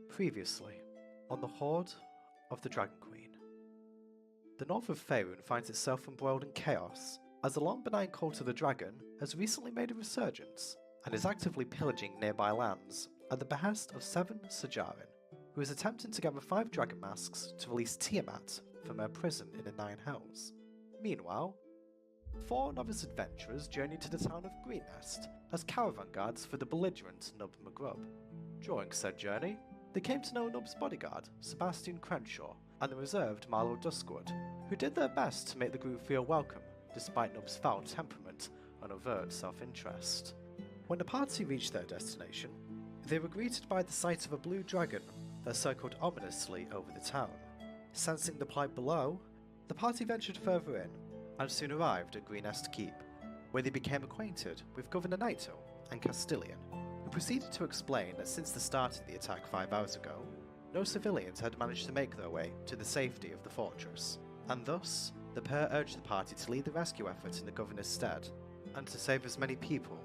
Previously, on the Hoard of the Dragon Queen. The north of Faerun finds itself embroiled in chaos, as the long benign cult of the dragon has recently made a resurgence, and is actively pillaging nearby lands at the behest of 7 Sajarin, who is attempting to gather 5 dragon masks to release Tiamat from her prison in the Nine Hells. Meanwhile, 4 novice adventurers journey to the town of Greenest as caravan guards for the belligerent Nub McGrub. During said journey, they came to know Nub's bodyguard, Sebastian Crenshaw, and the reserved Marlowe Duskwood, who did their best to make the group feel welcome, despite Nub's foul temperament and overt self-interest. When the party reached their destination, they were greeted by the sight of a blue dragon that circled ominously over the town. Sensing the plight below, the party ventured further in, and soon arrived at Greenest Keep, where they became acquainted with Governor Naito and Castilian, who proceeded to explain that since the start of the attack 5 hours ago, no civilians had managed to make their way to the safety of the fortress, and thus the pair urged the party to lead the rescue effort in the governor's stead, and to save as many people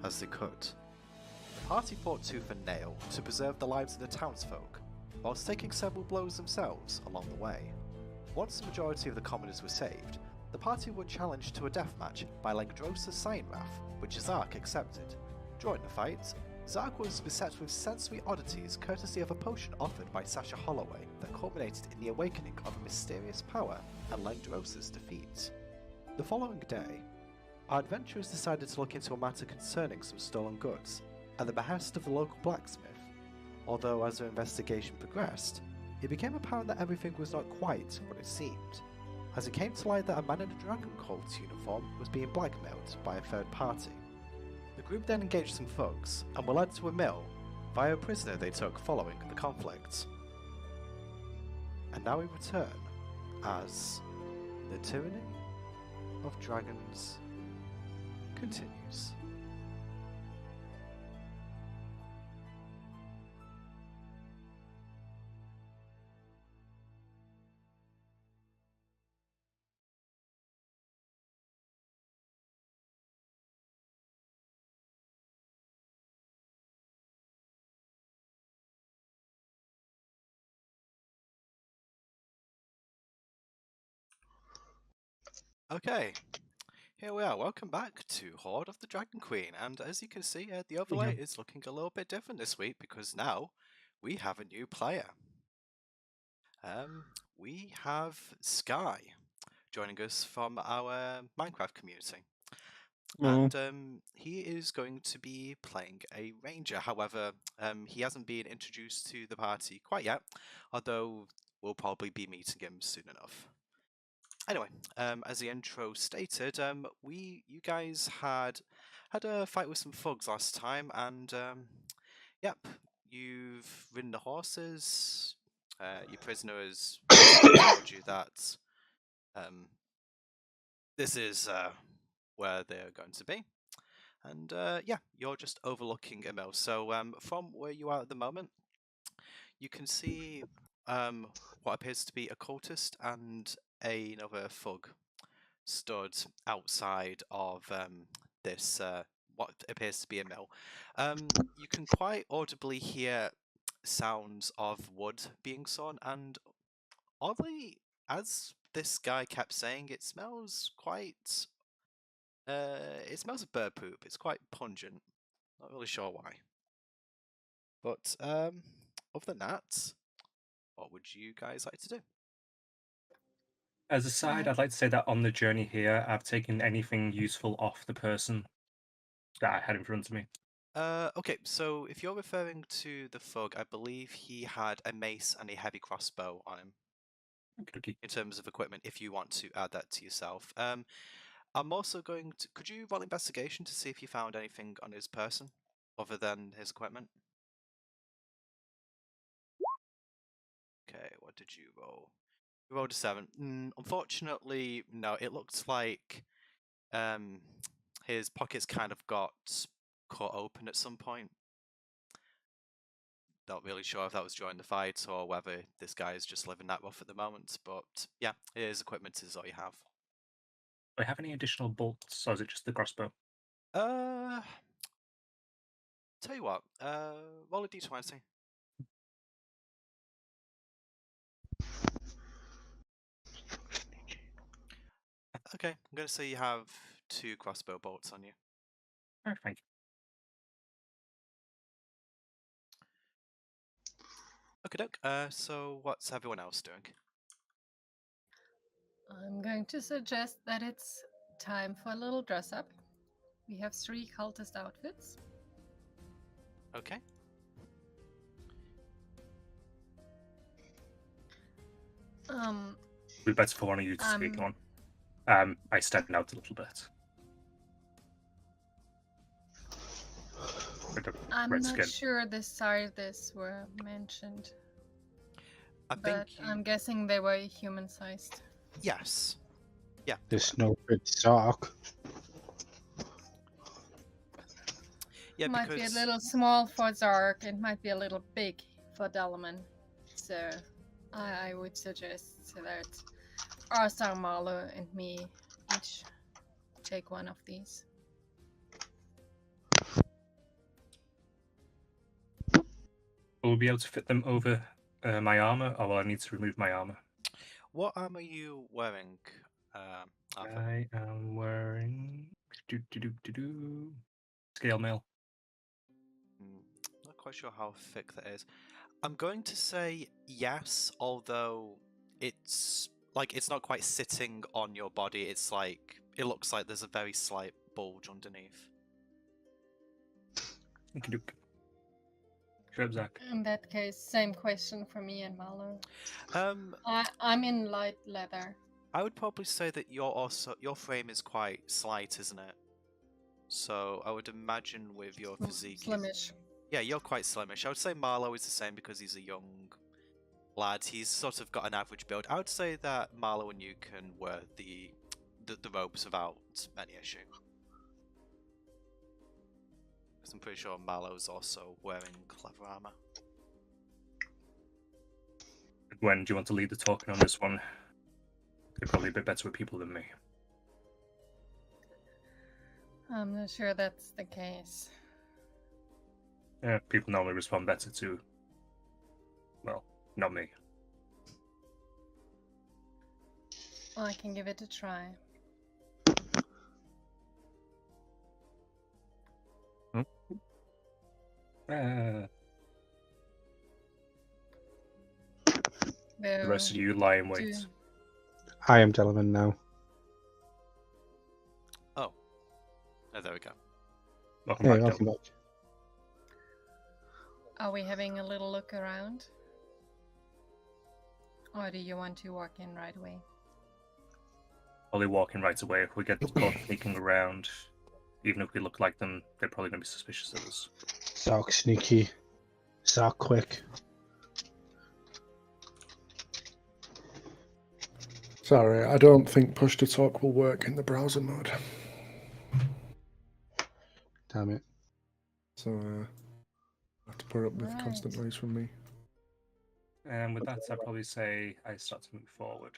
as they could. The party fought tooth and nail to preserve the lives of the townsfolk, whilst taking several blows themselves along the way. Once the majority of the commoners were saved, the party were challenged to a deathmatch by Langdrosa Sainrath, which Zark accepted. During the fight, Zark was beset with sensory oddities courtesy of a potion offered by Sasha Holloway that culminated in the awakening of a mysterious power and Langdrosa's defeat. The following day, our adventurers decided to look into a matter concerning some stolen goods at the behest of the local blacksmith, although as their investigation progressed, it became apparent that everything was not quite what it seemed, as it came to light that a man in a dragon cult uniform was being blackmailed by a third party. The group then engaged some thugs and were led to a mill via a prisoner they took following the conflict. And now we return as the Tyranny of Dragons continues. Okay, here we are. Welcome back to Hoard of the Dragon Queen, and as you can see, the overlay is looking a little bit different this week because now we have a new player. We have Sky joining us from our Minecraft community, and he is going to be playing a ranger. However, he hasn't been introduced to the party quite yet, although we'll probably be meeting him soon enough. Anyway, as the intro stated, you guys had a fight with some thugs last time, and yep, you've ridden the horses. Your prisoner has told you that this is where they're going to be, and yeah, you're just overlooking a mill. So from where you are at the moment, you can see what appears to be a cultist and another thug stood outside of this what appears to be a mill. You can quite audibly hear sounds of wood being sawn, and oddly, as this guy kept saying, it smells quite. It smells of bird poop. It's quite pungent. Not really sure why. But other than that, what would you guys like to do? As a side, I'd like to say that on the journey here, I've taken anything useful off the person that I had in front of me. Okay, so if you're referring to the thug, I believe he had a mace and a heavy crossbow on him. Okay. In terms of equipment, if you want to add that to yourself. I'm also going to. Could you roll investigation to see if you found anything on his person other than his equipment? Okay, what did you roll? You rolled a 7. Unfortunately, no. It looks like his pockets kind of got cut open at some point. Not really sure if that was during the fight or whether this guy is just living that rough at the moment. But yeah, his equipment is all you have. Do I have any additional bolts, or is it just the crossbow? Tell you what, roll a d20. Okay, I'm going to say you have 2 crossbow bolts on you. Oh, thank you. Okay, doke. So what's everyone else doing? I'm going to suggest that it's time for a little dress up. We have 3 cultist outfits. Okay. We better for one of you to speak on. I stand out a little bit. I'm not sure the sizes were mentioned. I'm guessing they were human-sized. Yes. Yeah. There's no big sock. Yeah, might be a little small for Zark. It might be a little big for Dalaman. So I would suggest that Arthur, Marlo, and me each take one of these. Will we be able to fit them over my armor, or will I need to remove my armor? What armor are you wearing, Arthur? I am wearing scale mail. Not quite sure how thick that is. I'm going to say yes, although it's not quite sitting on your body. It's like it looks like there's a very slight bulge underneath. Sure, Zach. In that case, same question for me and Marlo. I'm in light leather. I would probably say that your frame is quite slight, isn't it? So I would imagine with your physique, slimish. Yeah, you're quite slimish. I would say Marlo is the same because he's a young lad. He's sort of got an average build. I would say that Marlo and you can wear the robes without any issue. Because I'm pretty sure Marlo's also wearing leather armor. Gwen, do you want to lead the talking on this one? You're probably a bit better with people than me. I'm not sure that's the case. Yeah, people normally respond better to, well, not me. Well, I can give it a try. The rest of you lie in wait. I am Delaman now. Oh, there we go. Welcome back. Are we having a little look around? Or do you want to walk in right away? Probably walking right away. If we get caught sneaking around, even if we look like them, they're probably going to be suspicious of us. Zark sneaky. Zark quick. Sorry, I don't think push to talk will work in the browser mode. Damn it. So, I have to put up with constant noise from me. And with that, I'd probably say I start to move forward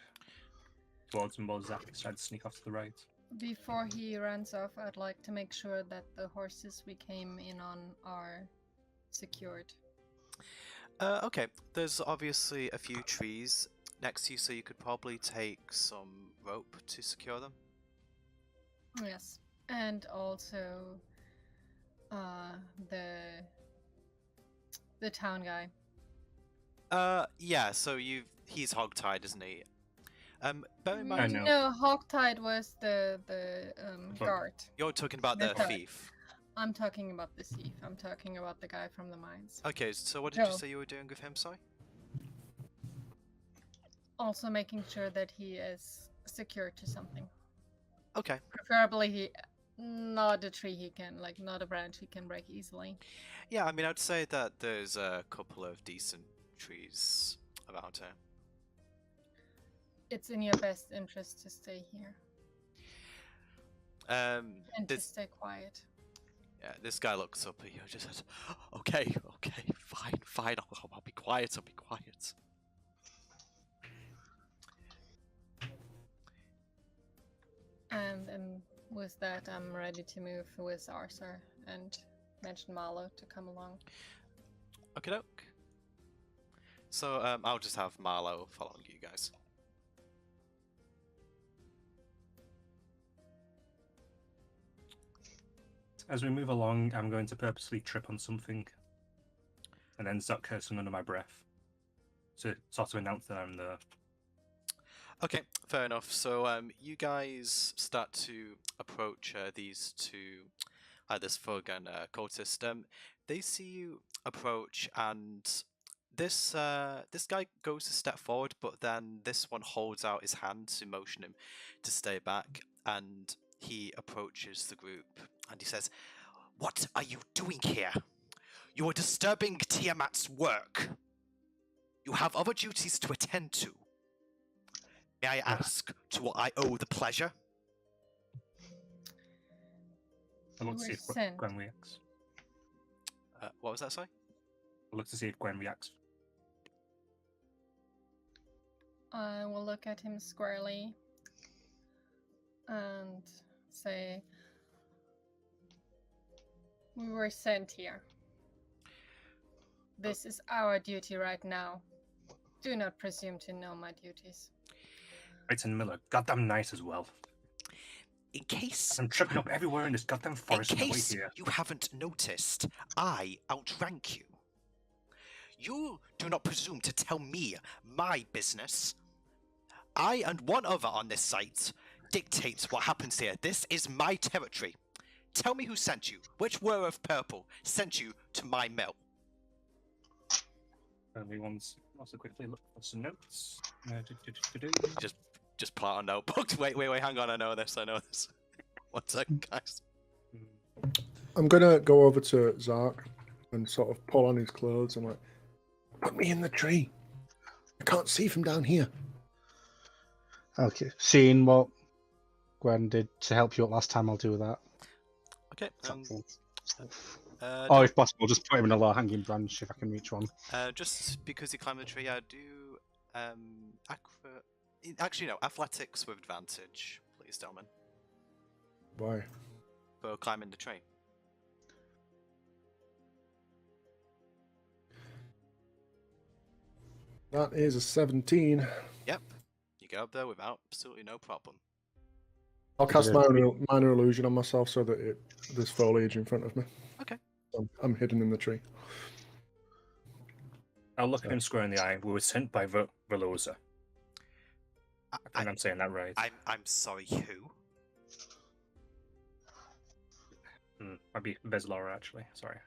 towards him while Zach is trying to sneak off to the right. Before he runs off, I'd like to make sure that the horses we came in on are secured. Okay, there's obviously a few trees next to you, so you could probably take some rope to secure them. Yes, and also the town guy. Yeah, so he's hogtied, isn't he? Bear in mind, no, hogtied was the guard. You're talking about the thief. I'm talking about the thief. I'm talking about the guy from the mines. Okay, so what did you say you were doing with him, sorry? Also making sure that he is secured to something. Okay. Preferably not a tree he can, not a branch he can break easily. Yeah, I mean, I'd say that there's a couple of decent trees around here. It's in your best interest to stay here. And to stay quiet. Yeah, this guy looks up at you and just says, okay, fine, I'll be quiet, And with that, I'm ready to move with Arthur and mention Marlo to come along. Okay, doke. So I'll just have Marlo following you guys. As we move along, I'm going to purposely trip on something and then start cursing under my breath to sort of announce that I'm there. Okay, fair enough. So you guys start to approach these two, this thug and cultist. They see you approach, and this guy goes a step forward, but then this one holds out his hand to motion him to stay back, and he approaches the group and he says, "What are you doing here? You are disturbing Tiamat's work. You have other duties to attend to. May I ask to what I owe the pleasure?" I look to You see were if sent. Gwen reacts. What was that, sorry? I look to see if Gwen reacts. I will look at him squarely and say, "We were sent here. This is our duty right now. Do not presume to know my duties." Wrighton Miller, goddamn nice as well. In case I'm tripping up everywhere in this goddamn forest on the way case here. you haven't noticed, I outrank you. You do not presume to tell me my business. I and one other on this site dictate what happens here. This is my territory. Tell me who sent you. Which Whir of Purple sent you to my mill? Everyone's also quickly look for some notes. Just pull out a notebook. Wait, hang on, I know this. 1 second, guys. I'm gonna go over to Zark and sort of pull on his clothes and like, put me in the tree. I can't see from down here. Okay. Seeing what Gwen did to help you up last time, I'll do that. Okay. Or if possible, just put him in a low hanging branch if I can reach one. Just because you climb the tree, I do actually no, athletics with advantage, please, Delman, Why? for climbing the tree. That is a 17. Yep, you get up there without absolutely no problem. I'll cast minor illusion on myself so that there's foliage in front of me. Okay. I'm hidden in the tree. I'll look at him square in the eye. We were sent by Veloza. I think I'm saying that right. I'm sorry, who? Might be Veslora, actually. Sorry.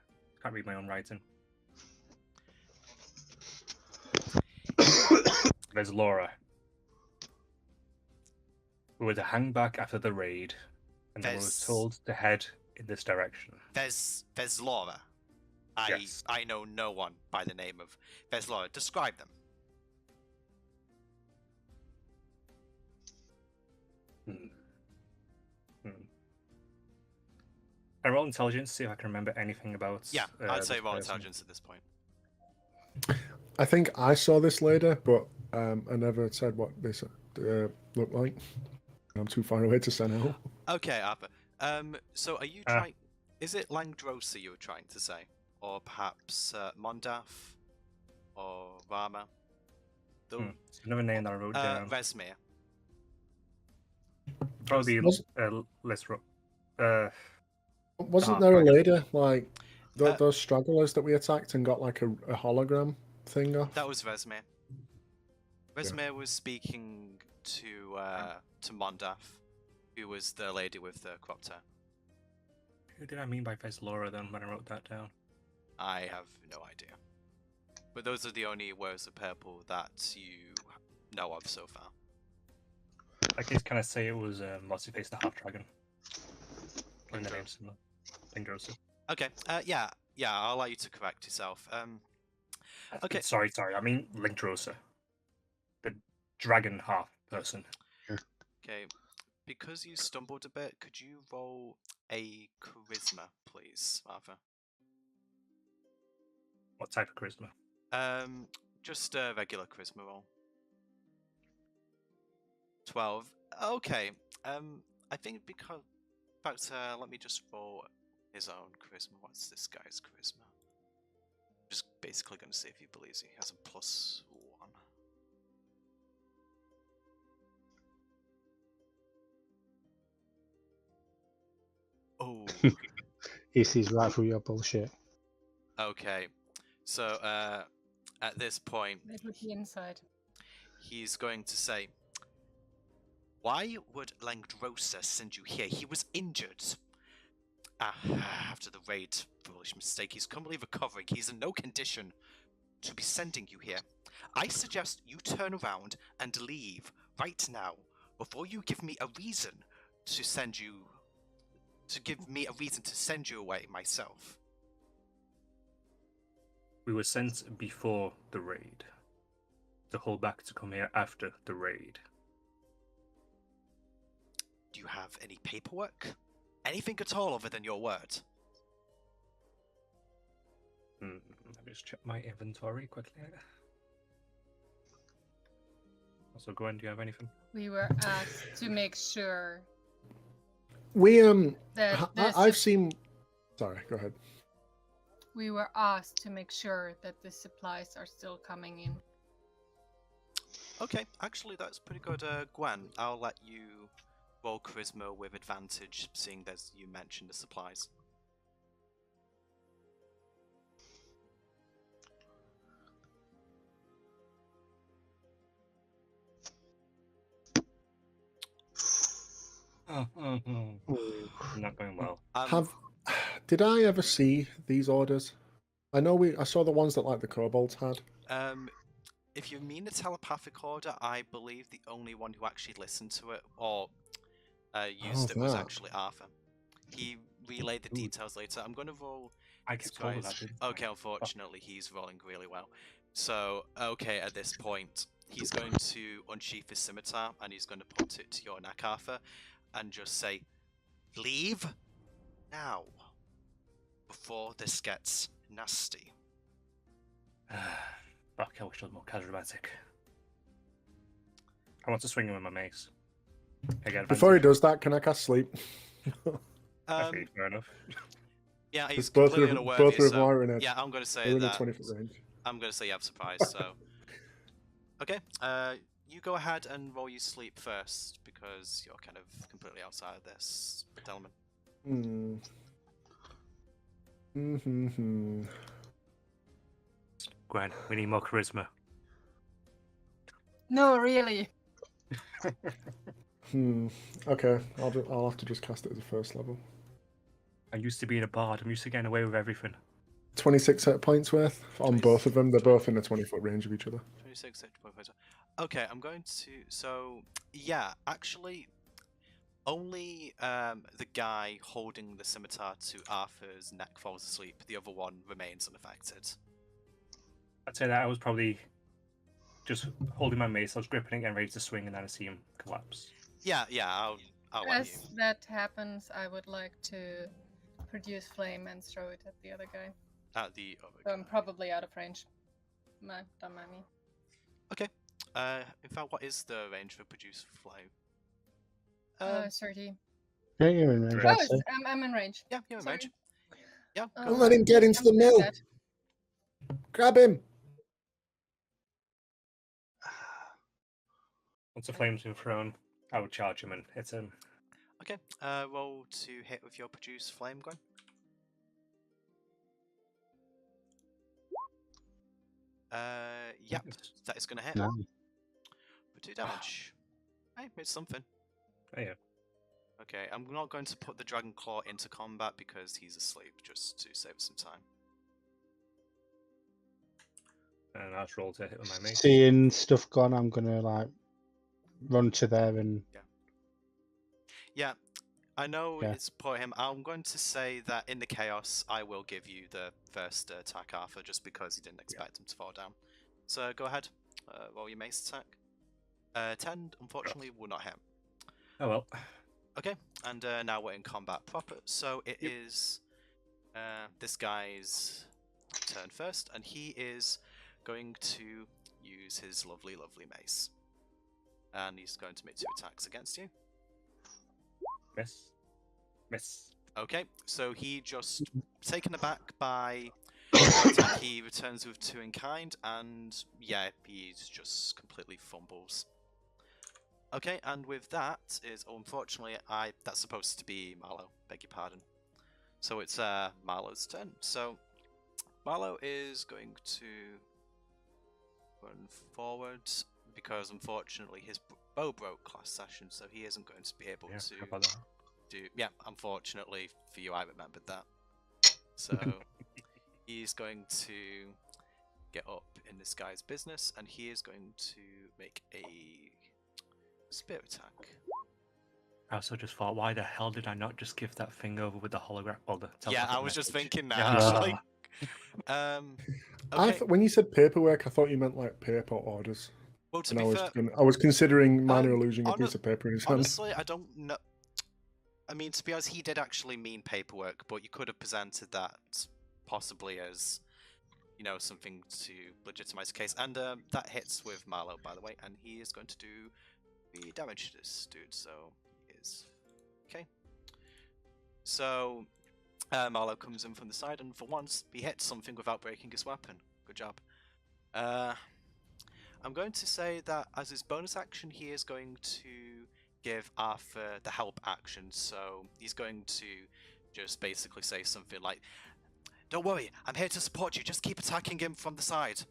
Can't read my own writing. Veslora. We were to hang back after the raid, and then we were told to head in this direction. Veslora. Yes. I know no one by the name of Veslora. Describe them. I roll intelligence, see if I can remember anything about. Yeah, I'd say this roll person. intelligence at this point. I think I saw this later, but I never said what this looked like. I'm too far away to send out. Okay, Arthur. So are you trying? Is it Langdrosa you were trying to say, or perhaps Mondaf, or Rama? It's another name that I wrote down. Resmir. Probably less. Wasn't there a lady like those stragglers that we attacked and got like a hologram thing off? That was Resmir. Resmir was speaking to Mondaf, who was the lady with the cropped hair. Who did I mean by Veslora then when I wrote that down? I have no idea. But those are the only words of purple that you know of so far. I guess can I say it was Mossy-Face the Half Dragon? When the name's similar. Lingdrosa. Okay. Yeah. I'll allow you to correct yourself. Okay. Sorry. I mean Lingdrosa. The dragon half person. Okay. Because you stumbled a bit, could you roll a charisma, please, Arthur? What type of charisma? Just a regular charisma roll. 12. Okay. I think because. In fact, let me just roll his own charisma. What's this guy's charisma? Just basically going to see if he believes he has a +1. Oh. He sees right through your bullshit. Okay, so at this point, They would be inside. he's going to say, "Why would Langdrosa send you here? He was injured. After the raid, foolish mistake. He's currently recovering. He's in no condition to be sending you here. I suggest you turn around and leave right now before you give me a reason to send you. To give me a reason to send you away myself." We were sent before the raid. To hold back to come here after the raid. Do you have any paperwork? Anything at all other than your word? Let me just check my inventory quickly. Also, Gwen, do you have anything? We were asked to make sure We that I've seen. Sorry, go ahead. we were asked to make sure that the supplies are still coming in. Okay, actually that's pretty good. Gwen, I'll let you roll charisma with advantage, seeing as you mentioned the supplies. Not going well. Did I ever see these orders? I saw the ones that like the kobolds had. If you mean the telepathic order, I believe the only one who actually listened to it or used it was that. actually Arthur. He relayed the details later. I'm going to roll. I This kept told guy's... that. didn't I? Okay, unfortunately, he's rolling really well. So, okay, at this point, he's going to unsheath his scimitar and he's going to put it to your neck, Arthur, and just say, "Leave now, before this gets nasty." Fuck, I wish I was more charismatic. I want to swing him with my mace. Again, Before he does that, can I cast sleep? Okay, fair enough. Yeah, he's It's both completely of unaware both of of them you, are in it. yeah, I'm going to say They're in a that. 20-foot range. I'm going to say you have surprise. So, okay, you go ahead and roll your sleep first because you're kind of completely outside of this element. Gwen, we need more charisma. No, really. Okay, I'll have to just cast it as a first level. I'm used to being a bard. I'm used to getting away with everything. 26 hit points worth on both of them. They're both in a 20-foot range of each other. 26. Okay, I'm going to. So, yeah, actually, only the guy holding the scimitar to Arthur's neck falls asleep. The other one remains unaffected. I'd say that I was probably just holding my mace. I was gripping it and ready to swing, and then I see him collapse. Yeah, I'll let you. As that happens, I would like to produce flame and throw it at the other guy. At the other So I'm guy. probably out of range. Don't mind me. Okay. In fact, what is the range for produce flame? 30. Yeah, you're in range, Oh, I'd say. I'm in range. Yeah, you're in range. Sorry. Yeah. Don't let him get into I'm the doing mill. that. Grab him. Once the flame's been thrown, I would charge him and hit him. Okay. Roll to hit with your produce flame, Gwen. Yep, that is going to hit. No. For 2 damage. Hey, it's something. Oh, yeah. Okay, I'm not going to put the Dragon Claw into combat because he's asleep, just to save some time. And I'll just roll to hit with my mace. Seeing stuff gone, I'm gonna like run to there and Yeah, I know Yeah. it's put him. I'm going to say that in the chaos, I will give you the first attack, Arthur, just because you didn't expect him to fall down. So go ahead, roll your mace attack. 10, unfortunately, will not hit. Oh well. Okay, and now we're in combat proper. So it is this guy's turn first, and he is going to use his lovely, lovely mace. And he's going to make 2 attacks against you. Miss. Miss. Okay, so he just taken aback by the attack. He returns with 2 in kind, and yeah, he just completely fumbles. Okay, and with that is unfortunately that's supposed to be Marlow. Beg your pardon. So it's Marlowe's turn. So Marlowe is going to run forwards because unfortunately his bow broke last session, so he isn't going to be able Yeah, to how about that? do. Yeah, unfortunately for you, I remembered that. So he's going to get up in this guy's business, and he is going to make a spear attack. I also just thought, why the hell did I not just give that thing over with the hologram or the Yeah, I telepathic was just message? thinking that Yeah. actually. I Okay. when you said paperwork, I thought you meant like paper orders. Well, to And be I was fair, I was considering minor illusion a hone- piece of paper in his hand. honestly, I don't know. I mean, to be honest, he did actually mean paperwork, but you could have presented that possibly as, you know, something to legitimize the case. And that hits with Marlowe, by the way, and he is going to do the damage to this dude. So he is okay. So Marlowe comes in from the side, and for once, he hits something without breaking his weapon. Good job. I'm going to say that as his bonus action, he is going to give Arthur the help action. So he's going to just basically say something like, "Don't worry, I'm here to support you. Just keep attacking him from the side."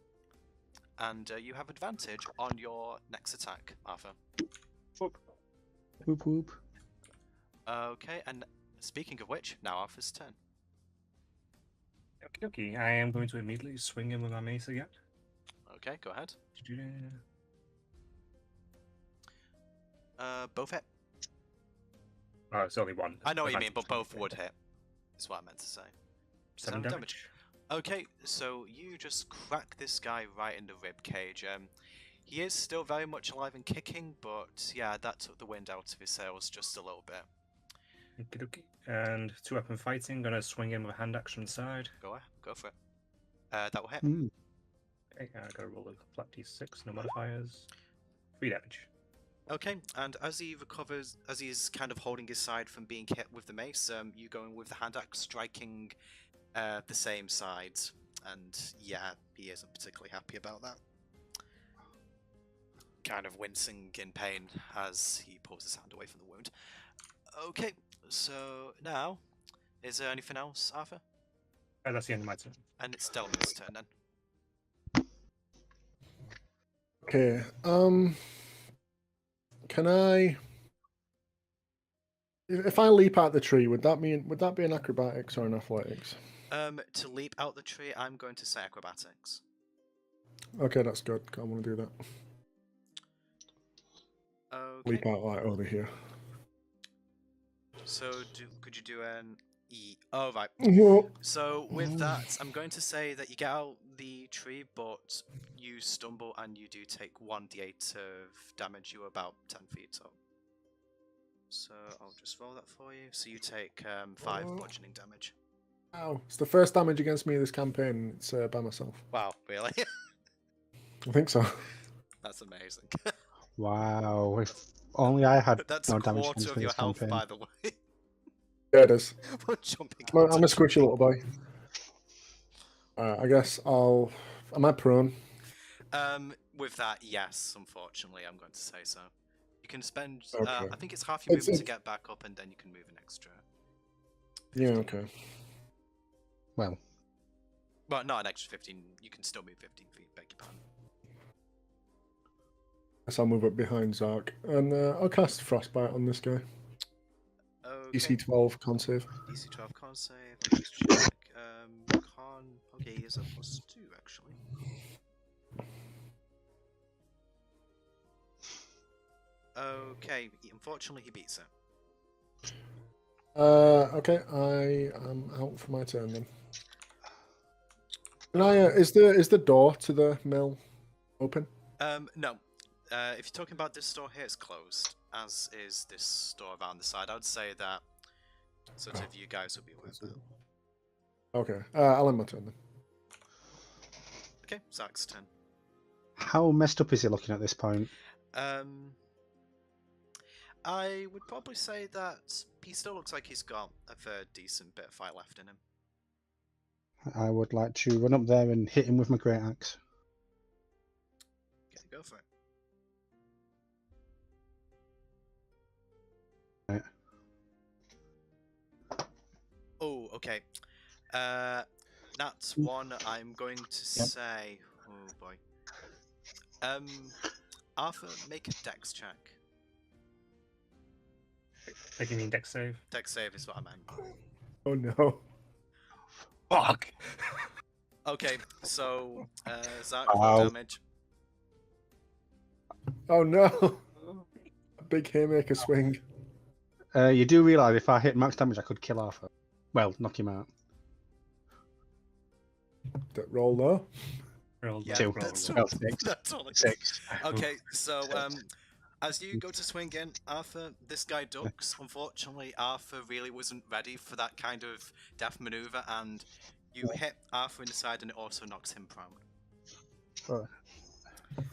And you have advantage on your next attack, Arthur. Whoop whoop. Okay, and speaking of which, now Arthur's turn. Okie dokie. I am going to immediately swing him with my mace again. Okay, go ahead. Both hit. Oh, it's only one. I know what you mean, Advantage. but both would hit. Is what I meant to say. 7 damage. Okay, so you just crack this guy right in the rib cage. He is still very much alive and kicking, but yeah, that took the wind out of his sails just a little bit. Okie dokie. And 2-weapon fighting. Gonna swing him with a hand action side. Go for it. That will hit. Okay, I gotta roll a flat d6, no modifiers. 3 damage. Okay, and as he recovers, as he's kind of holding his side from being hit with the mace, you go in with the hand axe, striking the same sides, and yeah, he isn't particularly happy about that. Kind of wincing in pain as he pulls his hand away from the wound. Okay, so now, is there anything else, Arthur? That's the end of my turn. And it's Delman's turn then. Okay. Can I? If I leap out the tree, would that be an acrobatics or an athletics? To leap out the tree, I'm going to say acrobatics. Okay, that's good. I want to do that. Okay. Leap out like over here. So could you do an E? Oh right. Whoa. So with that, I'm going to say that you get out the tree, but you stumble and you do take 1d8 of damage. You are about 10 feet up. So I'll just roll that for you. So you take 5 bludgeoning damage. Wow, it's the first damage against me this campaign. It's by myself. Wow, really? I think so. That's amazing. Wow, if only I had That's no a damage quarter against of me your this health, campaign. by the way. Yeah, it is. For jumping. I'm a squishy little boy. I guess Am I prone? With that, yes. Unfortunately, I'm going to say so. You can spend. Okay. I think it's half your movement to It's- get back up, and then you can move an extra. Yeah, 15. okay. Well, Well, not an extra 15. You can still move 15 feet. Beg your pardon. Guess I'll move up behind Zark. And I'll cast Frostbite on this guy. Okay. DC 12 con save. DC 12 con save. Let me just check. Con. Okay, he is a +2 actually. Okay. Unfortunately, he beats it. Okay, I am out for my turn then. Can I, is the door to the mill open? No. If you're talking about this store here, it's closed, as is this store around the side. I would say that sort of you guys will be aware of that. Okay, I'll end my turn then. Okay, Zach's turn. how messed up is he looking at this point? I would probably say that he still looks like he's got a fair decent bit of fight left in him. I would like to run up there and hit him with my great axe. Okay, go for it. Right. Oh, okay. Okay. That's one. I'm going to say. Oh boy. Arthur, make a dex check. Like you mean dex save? Dex save is what I meant. Oh no. Fuck! Okay, so Zach, Ow. roll damage. Oh no. A big haymaker swing. You do realise if I hit max damage, I could kill Arthur. Well, knock him out. Roll low. Roll Yeah, low, that's roll all. low. Six. That's all. Six. Okay, so as you go to swing in, Arthur, this guy ducks. Unfortunately, Arthur really wasn't ready for that kind of death maneuver, and you hit Arthur in the side, and it also knocks him prone.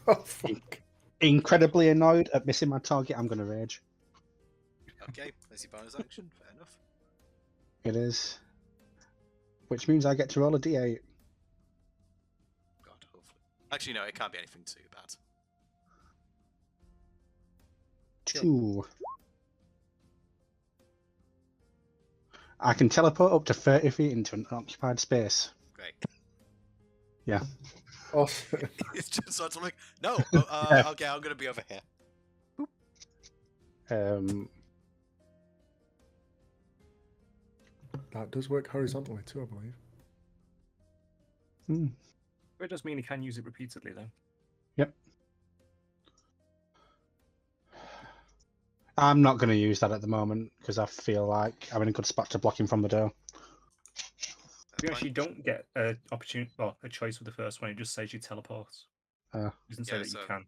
Oh fuck. Incredibly annoyed at missing my target, I'm going to rage. Okay, there's your bonus action. Fair enough. It is. Which means I get to roll a d8. God, hopefully. Actually, no, it can't be anything too bad. 2. I can teleport up to 30 feet into an occupied space. Great. Yeah. Awesome. It's just sort of like, no, okay, I'm gonna be over here. That does work horizontally too, I believe. It does mean he can use it repeatedly, though. Yep. I'm not going to use that at the moment because I feel like I'm in a good spot to block him from the door. You actually don't get an opportunity, well, a choice with the first one. It just says you teleport. It doesn't say Yeah, that so- you can.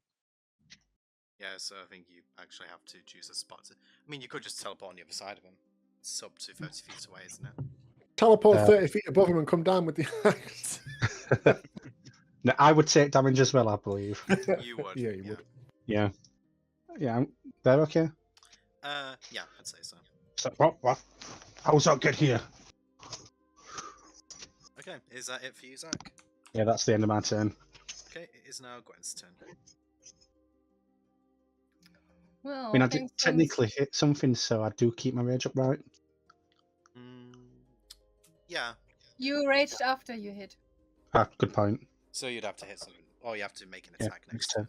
Yeah, so I think you actually have to choose a spot. I mean, you could just teleport on the other side of him. It's up to 30 feet away, isn't it? Teleport 30 feet above him and come down with the axe. No, I would take damage as well, I believe. You would. Yeah, you would. Yeah. Yeah, they're okay. Yeah, I'd say so. So, what? How was that get here? Okay, is that it for you, Zach? Yeah, that's the end of my turn. Okay, it is now Gwen's turn. Well, I mean, I did thanks, technically hit something, so I do keep my rage up, right? Yeah, You raged after you hit. Ah, good point. so you'd have to hit something. Or you have to make an Yeah, attack next next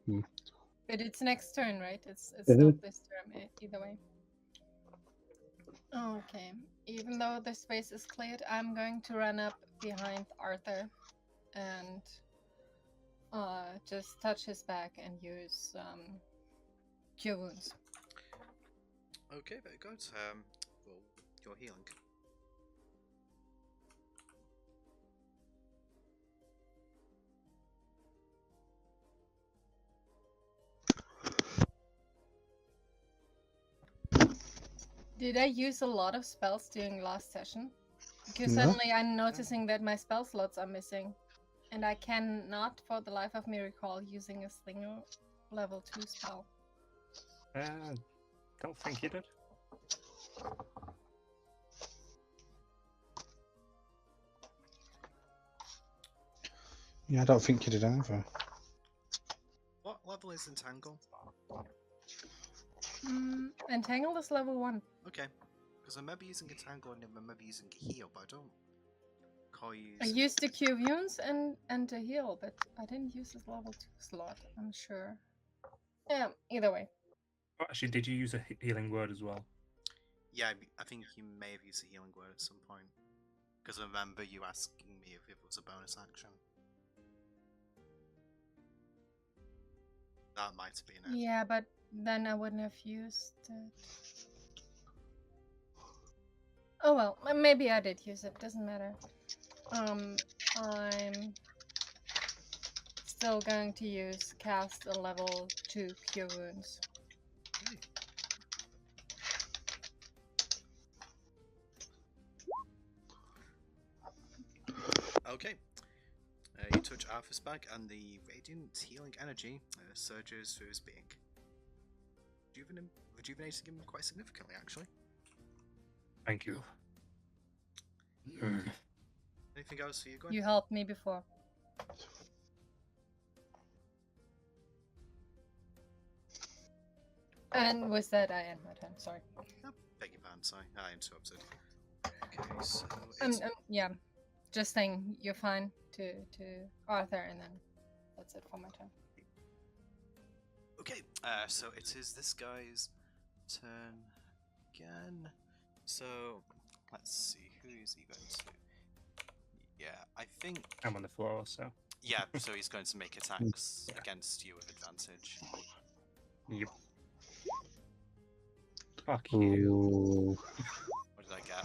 turn. But it's next turn, right? It's Mhm. not this turn either way. Okay. Even though the space is cleared, I'm going to run up behind Arthur and just touch his back and use Cure Wounds. Okay, very good. Well, you're healing. Did I use a lot of spells during last session? Because No. suddenly I'm noticing that my spell slots are missing. And I cannot, for the life of me, recall using a single level 2 spell. Don't think you did. Yeah, I don't think you did either. What level is Entangle? Entangle is level 1. Okay, because I remember using Entangle and I remember using Heal, but I don't recall I using... used the Cure Wounds and the Heal, but I didn't use this level 2 slot, I'm sure. Yeah, either way. Oh, actually, did you use a healing word as well? Yeah, I think you may have used a healing word at some point. Because I remember you asking me if it was a bonus action. That might have been it. Yeah, but then I wouldn't have used it. Oh well, maybe I did use it, doesn't matter. I'm still going to cast a level 2 Cure Wounds. Okay. You touch Arthur's back and the radiant healing energy surges through his being. Rejuvenating him quite significantly, actually. Thank you. Anything else for you, Gwen? You helped me before. And with that, I end my turn. Sorry. Oh, beg your pardon, sorry. I interrupted. Okay, so it's Yeah, just saying you're fine to Arthur, and then that's it for my turn. okay. So it is this guy's turn again. So let's see, who is he going to? Yeah, I think. I'm on the floor, so. Yeah, so he's going to make attacks against you with advantage. Yep. Fuck you. Ooh. What did I get?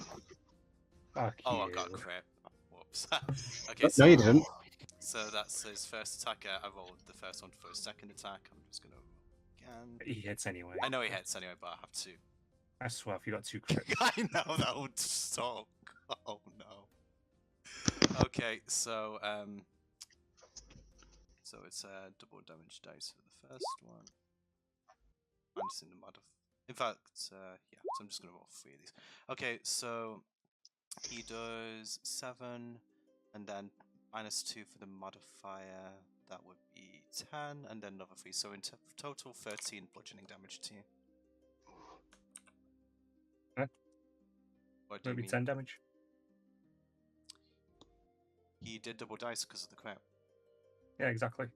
Fuck Oh, you. I got a crit. Whoops. Okay, No, you didn't. So that's his first attack. I rolled the first one for his second attack. I'm just gonna roll again. He hits anyway. I know he hits anyway, but I have to. I swear, if you got 2 crits. I know that would suck. Oh no. Okay, so it's double damage dice for the first one. Minus in the mod. In fact, yeah. So I'm just gonna roll 3 of these. Okay, so he does 7, and then -2 for the modifier. That would be 10, and then another 3. So in total, 13 bludgeoning damage to you. Huh? What do you Maybe mean? 10 damage. He did double dice because of the crit. Yeah, exactly.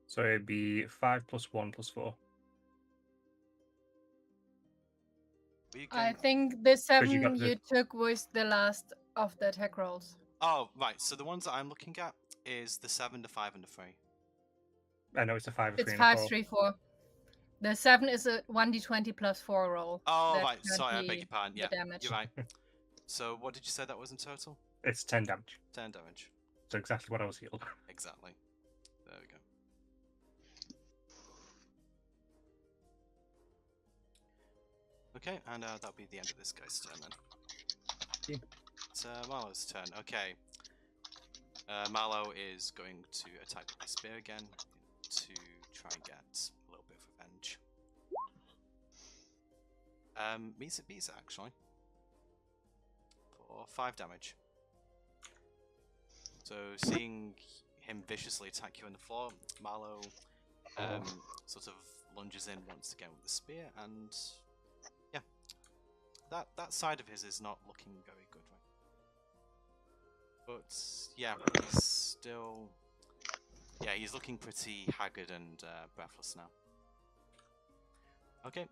So it'd be 5 + 1 + 4. Were you I going- think the 7 got the- you took was the last of the attack rolls. Oh, right. So the ones that I'm looking at is the 7, the 5, and the 3. I know it's a 5, a 3, It's and 5, a 4. 3, 4. The 7 is a 1d20 + 4 roll. Oh, That right. can't Sorry, I be beg your pardon. the Yeah, damage. you're right. So what did you say that was in total? It's 10 damage. 10 damage. So exactly what I was healed. Exactly. There we go. Okay, and that'll be the end of this guy's turn then. Yeah. It's Marlowe's turn. Okay. Marlowe is going to attack with the spear again to try and get a little bit of revenge. Meets it beats it actually. For 5 damage. So seeing him viciously attack you on the floor, Marlowe sort of lunges in once again with the spear, and yeah, that side of his is not looking very good right. But yeah, he's still he's looking pretty haggard and breathless now. Okay,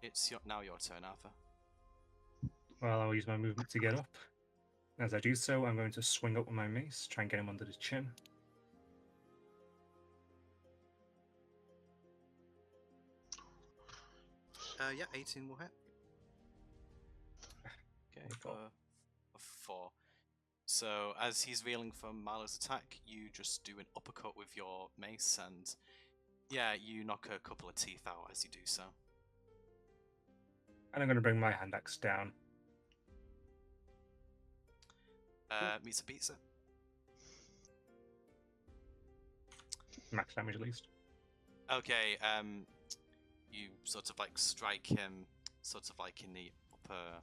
it's now your turn, Arthur. Well, I'll use my movement to get up. As I do so, I'm going to swing up with my mace, try and get him under the chin. Yeah, 18 will hit. Okay, for 4. So as he's reeling from Marlowe's attack, you just do an uppercut with your mace, and yeah, you knock a couple of teeth out as you do so. And I'm going to bring my hand axe down. Meets a pizza. Max damage at least. Okay, you sort of like strike him, sort of like in the upper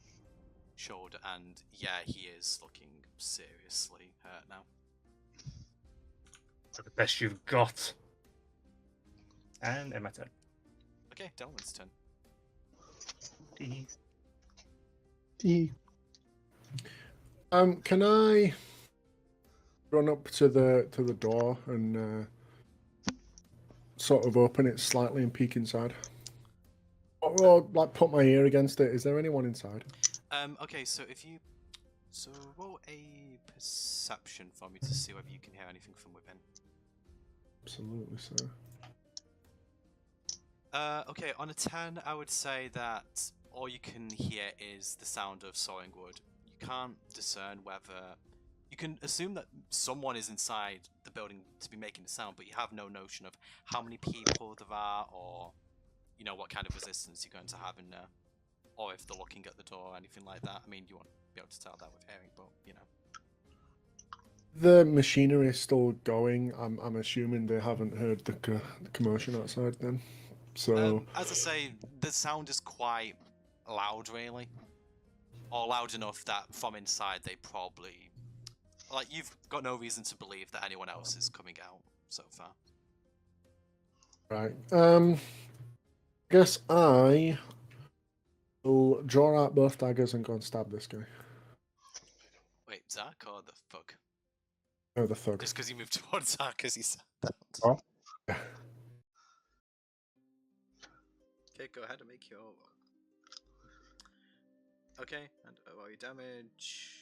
shoulder, and yeah, he is looking seriously hurt now. For the best you've got. And end my turn. Okay, Delvin's turn. Can I run up to the door and sort of open it slightly and peek inside? Or like put my ear against it. Is there anyone inside? Okay, so roll a perception for me to see whether you can hear anything from within. Absolutely, sir. Okay, on a 10, I would say that all you can hear is the sound of sawing wood. You can't discern whether... You can assume that someone is inside the building to be making the sound, but you have no notion of how many people there are, or, you know, what kind of resistance you're going to have in there. Or if they're looking at the door or anything like that. I mean, you won't be able to tell that with hearing, but, you know. The machinery is still going. I'm assuming they haven't heard the commotion outside then. So as I say, the sound is quite loud, really. Or loud enough that from inside they probably... Like, you've got no reason to believe that anyone else is coming out so far. right. Guess I will draw out both daggers and go and stab this guy. Wait, Zark or the thug? Oh, the thug. Just because you moved towards Zark as he said that. Oh. Okay, go ahead and make your. Okay, and your damage.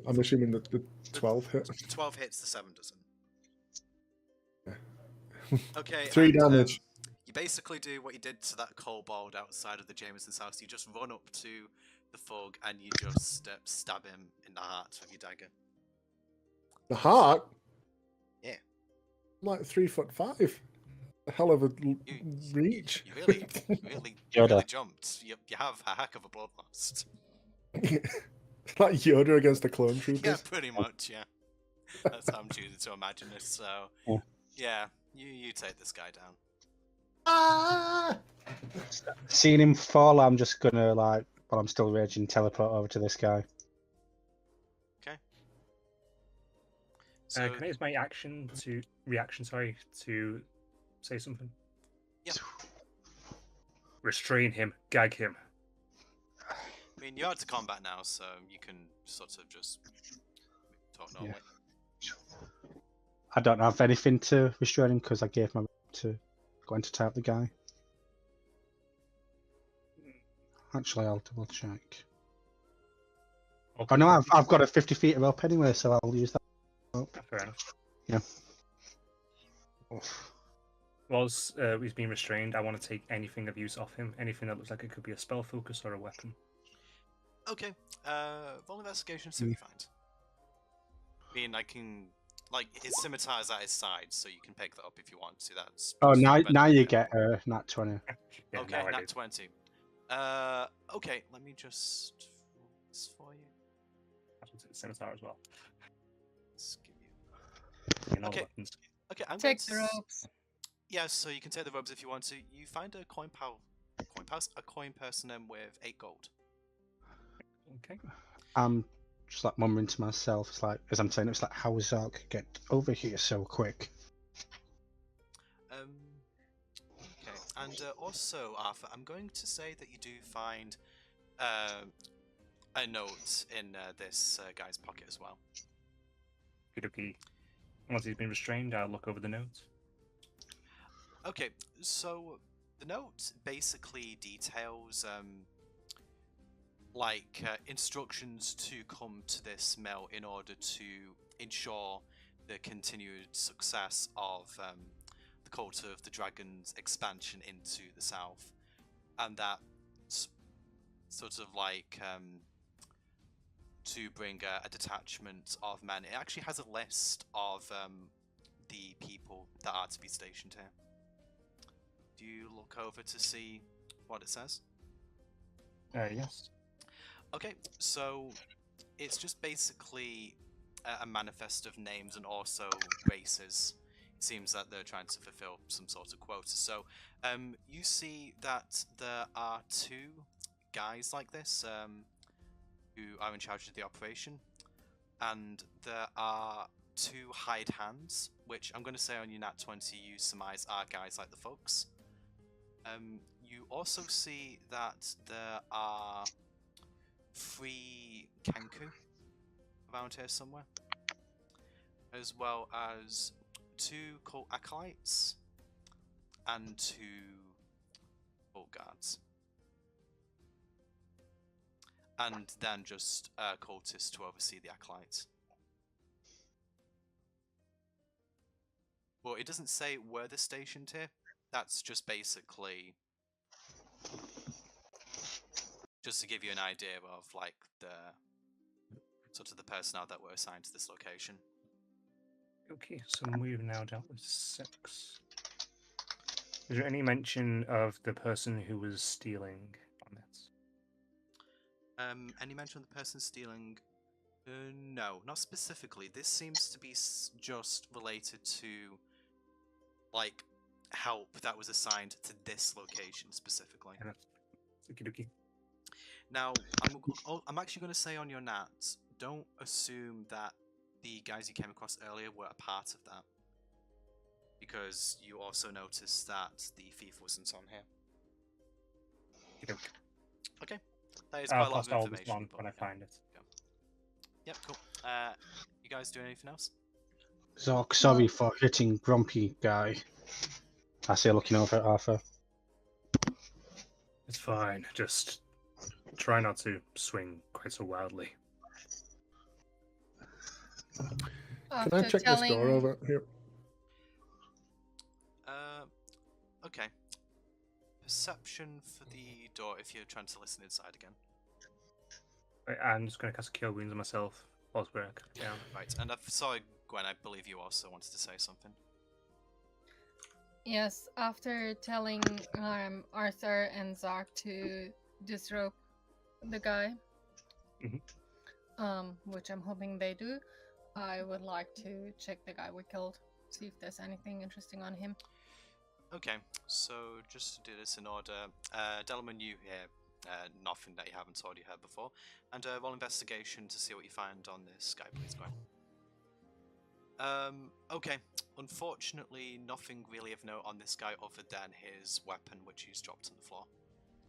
I'm assuming that the 12 hit. 12 hits, the 7 doesn't. Yeah. Okay. 3 and, damage. You basically do what you did to that kobold outside of the Jameson's house. You just run up to the thug and you just stab him in the heart with your dagger. The heart? Yeah. I'm like 3'5". A hell of a reach. You really jumped. You have a heck of a blood loss. It's like Yoda against the clone troopers. Yeah, pretty much, yeah. That's how I'm choosing to imagine it, so... Yeah, you take this guy down. Ah! Seeing him fall, I'm just gonna, like, while I'm still raging, teleport over to this guy. Okay. So, can I use my reaction, to say something? Yeah. Restrain him, gag him. I mean, you're out to combat now, so you can sort of just talk normally. I don't have anything to restrain him because I gave my to go into type the guy. Actually, I'll double check. Okay. Oh no, I've got a 50 feet of rope anyway, so I'll use that. Rope. Fair enough. Yeah. Whilst he's being restrained, I want to take anything of use off him. Anything that looks like it could be a spell focus or a weapon. Okay. Roll investigation, see what you find. I mean, I can... Like, his scimitar's at his side, so you can pick that up if you want to. That's... Oh, now you yeah. get nat 20. Yeah, Okay, now I nat do. 20. Okay, let me just roll this for you. I should take the scimitar as well. Let's give you... And all the Okay. weapons. Okay, I'm Take going the to... ropes. Yeah, so you can take the robes if you want to. You find a coin person with 8 gold. Okay. I'm just like mumbling to myself. It's like, as I'm saying, it's like, how is Zark get over here so quick? Okay, and also, Arthur, I'm going to say that you do find a note in this guy's pocket as well. Okay. Once he's been restrained, I'll look over the notes. Okay, so the note basically details instructions to come to this mill in order to ensure the continued success of the Cult of the Dragons expansion into the south, and that sort of like to bring a detachment of men. It actually has a list of the people that are to be stationed here. Do you look over to see what it says? Yes. Okay, so it's just basically a manifest of names and also races. It seems that they're trying to fulfill some sort of quota. So you see that there are 2 guys like this who are in charge of the operation, and there are 2 hired hands, which I'm going to say on your nat 20 you surmise are guys like the folks. You also see that there are 3 Kenku around here somewhere, as well as 2 cult acolytes and 2 cult guards, and then just cultists to oversee the acolytes. Well, it doesn't say where they're stationed here. That's just basically just to give you an idea of like the sort of the personnel that were assigned to this location. Okay, so we've now dealt with 6. Is there any mention of the person who was stealing on this? Any mention of the person stealing? No, not specifically. This seems to be just related to like help that was assigned to this location specifically. Okie Now, I'm actually going to say on your nats, don't assume that the guys you came across earlier were a part of that, because you also noticed that the thief wasn't on here. dokie. Okay, that is I'll quite a lot pass of all this information. on when I find it. Yep, cool. You guys doing anything else? Zork, sorry for hitting Grumpy Guy. I say, looking over at Arthur. It's fine. Just try not to swing quite so wildly. Can I After check this door telling- over here? Okay. Perception for the door if you're trying to listen inside again. Right, I'm just going to cast Cure Wounds on myself. Whilst we're down. Right, and sorry, Gwen, I believe you also wanted to say something. Yes, after telling Arthur and Zark to disrobe the guy, which I'm hoping they do, I would like to check the guy we killed, see if there's anything interesting on him. Okay, so just to do this in order, Delman, you hear nothing that you haven't already heard before, and roll investigation to see what you find on this guy, please, Gwen. Okay, unfortunately, nothing really of note on this guy other than his weapon, which he's dropped on the floor.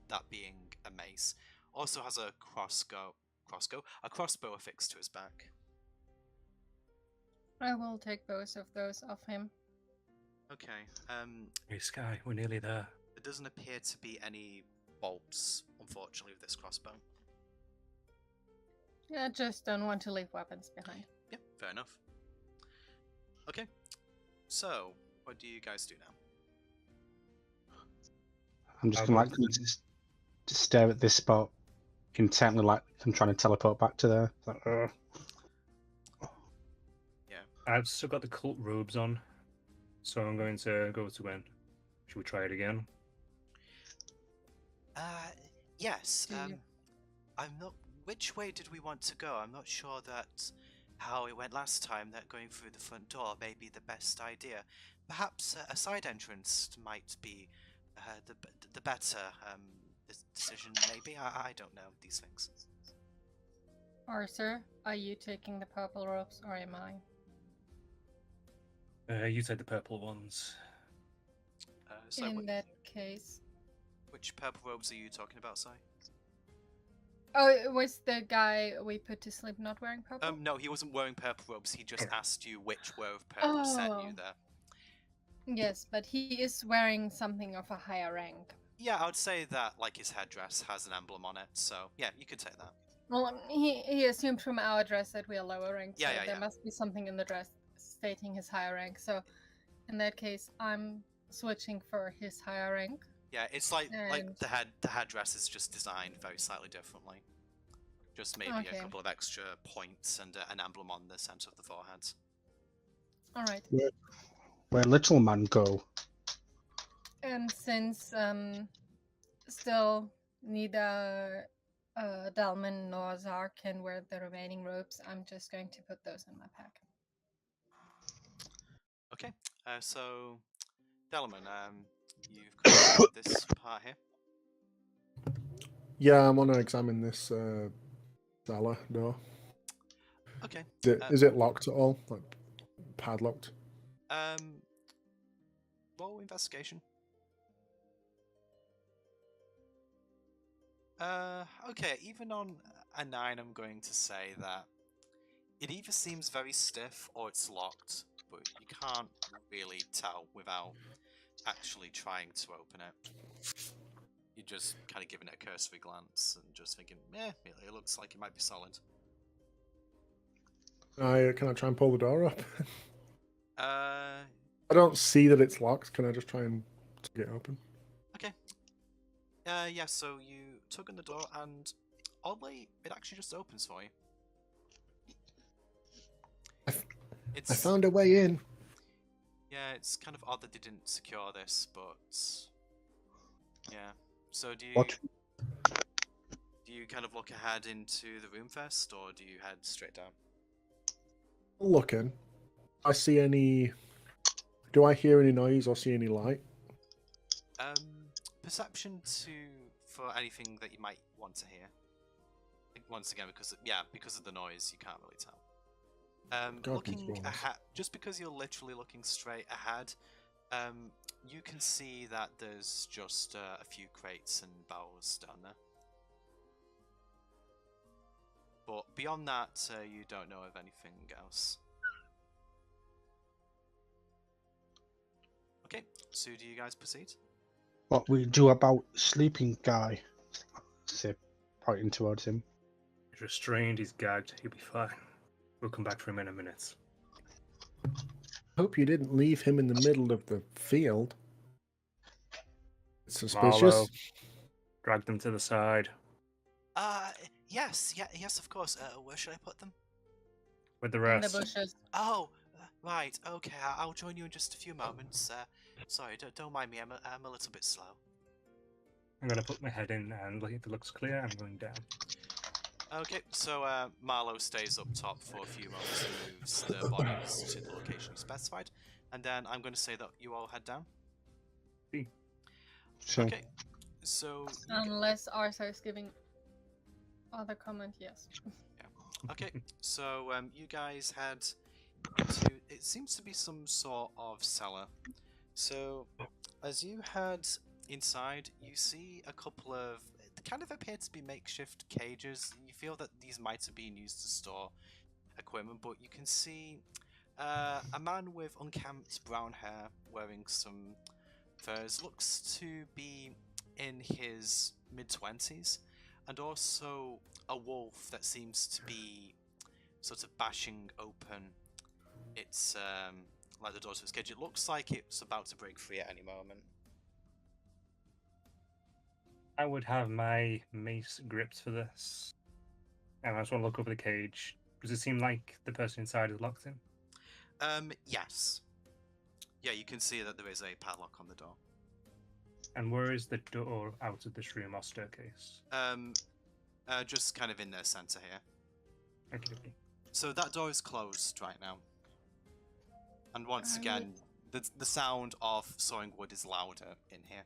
That being a mace. Also has a crossbow affixed to his back. I will take both of those off him. Okay, Hey, Sky, we're nearly there. there doesn't appear to be any bolts, unfortunately, with this crossbow. Yeah, just don't want to leave weapons behind. Yep, fair enough. Okay, so what do you guys do now? I'm just gonna just stare at this spot intently, like I'm trying to teleport back to there. Like, I've still got the cult robes on, so I'm going to go to Gwen. Should we try it again? Yes. Do you? I'm not. Which way did we want to go? I'm not sure that how it went last time. That going through the front door may be the best idea. Perhaps a side entrance might be the better decision. Maybe I don't know these things. Arthur, are you taking the purple robes or am I? You take the purple ones. So In that case. which purple robes are you talking about, Si? Oh, it was the guy we put to sleep not wearing purple? No, he wasn't wearing purple robes. He just asked you which row of purple sent you Oh. there. Yes, but he is wearing something of a higher rank. Yeah, I would say that like his headdress has an emblem on it. So yeah, you could take that. Well, he assumed from our dress that we are lower ranked, Yeah, so yeah, there yeah. must be something in the dress stating his higher rank. So, in that case, I'm switching for his higher rank. Yeah, it's like And- the headdress is just designed very slightly differently. Just maybe Okay. a couple of extra points and an emblem on the center of the forehead. All right. where little man go? And since still neither Dalman nor Zar can wear the remaining robes, I'm just going to put those in my pack. Okay, so Delman, you've got this part here. Yeah, I'm gonna examine this cellar door. Okay. Is it locked at all? Like padlocked? Roll investigation. Okay, even on a 9, I'm going to say that it either seems very stiff or it's locked, but you can't really tell without actually trying to open it. You're just kind of giving it a cursory glance and just thinking, it looks like it might be solid. Can I try and pull the door up? Uh, I don't see that it's locked. Can I just try and get it open? okay. Yeah, so you tug on the door and oddly, it actually just opens for you. I found a way in. Yeah, it's kind of odd that they didn't secure this, but yeah. So do you What? do you kind of look ahead into the room first, or do you head straight down? Looking. I see any. Do I hear any noise or see any light? Perception for anything that you might want to hear. I think once again because of the noise, you can't really tell. God, Looking these walls. ahead, just because you're literally looking straight ahead, you can see that there's just a few crates and barrels down there. But beyond that, you don't know of anything else. Okay, so do you guys proceed? What we do about sleeping guy? Say, pointing towards him. He's restrained, he's gagged, he'll be fine. We'll come back for him in a minute. Hope you didn't leave him in the middle of the field. It's suspicious. Marlowe, drag them to the side Yes, yes, of course. Where should I put them? with the In the rest. bushes. Oh, right. Okay, I'll join you in just a few moments. Sorry, don't mind me. I'm a little bit slow. I'm going to put my head in, and if it looks clear, I'm going down. Okay, so Marlowe stays up top for a few moments and moves the bodies to the location specified, and then I'm going to say that you all head down. So, Okay, so Unless Arthur is giving other comment, yes. okay, so you guys head into, it seems to be some sort of cellar. So as you head inside, you see a couple of, they kind of appear to be makeshift cages. You feel that these might have been used to store equipment, but you can see a man with unkempt brown hair wearing some furs, looks to be in his mid-20s, and also a wolf that seems to be sort of bashing open its like the door to its cage. It looks like it's about to break free at any moment. I would have my mace gripped for this. And I just want to look over the cage. Does it seem like the person inside is locked in? Yes. Yeah, you can see that there is a padlock on the door. And where is the door out of this room or staircase? Just kind of in the center here. Okay. So that door is closed right now. And once I again, the sound of sawing wood is louder in here.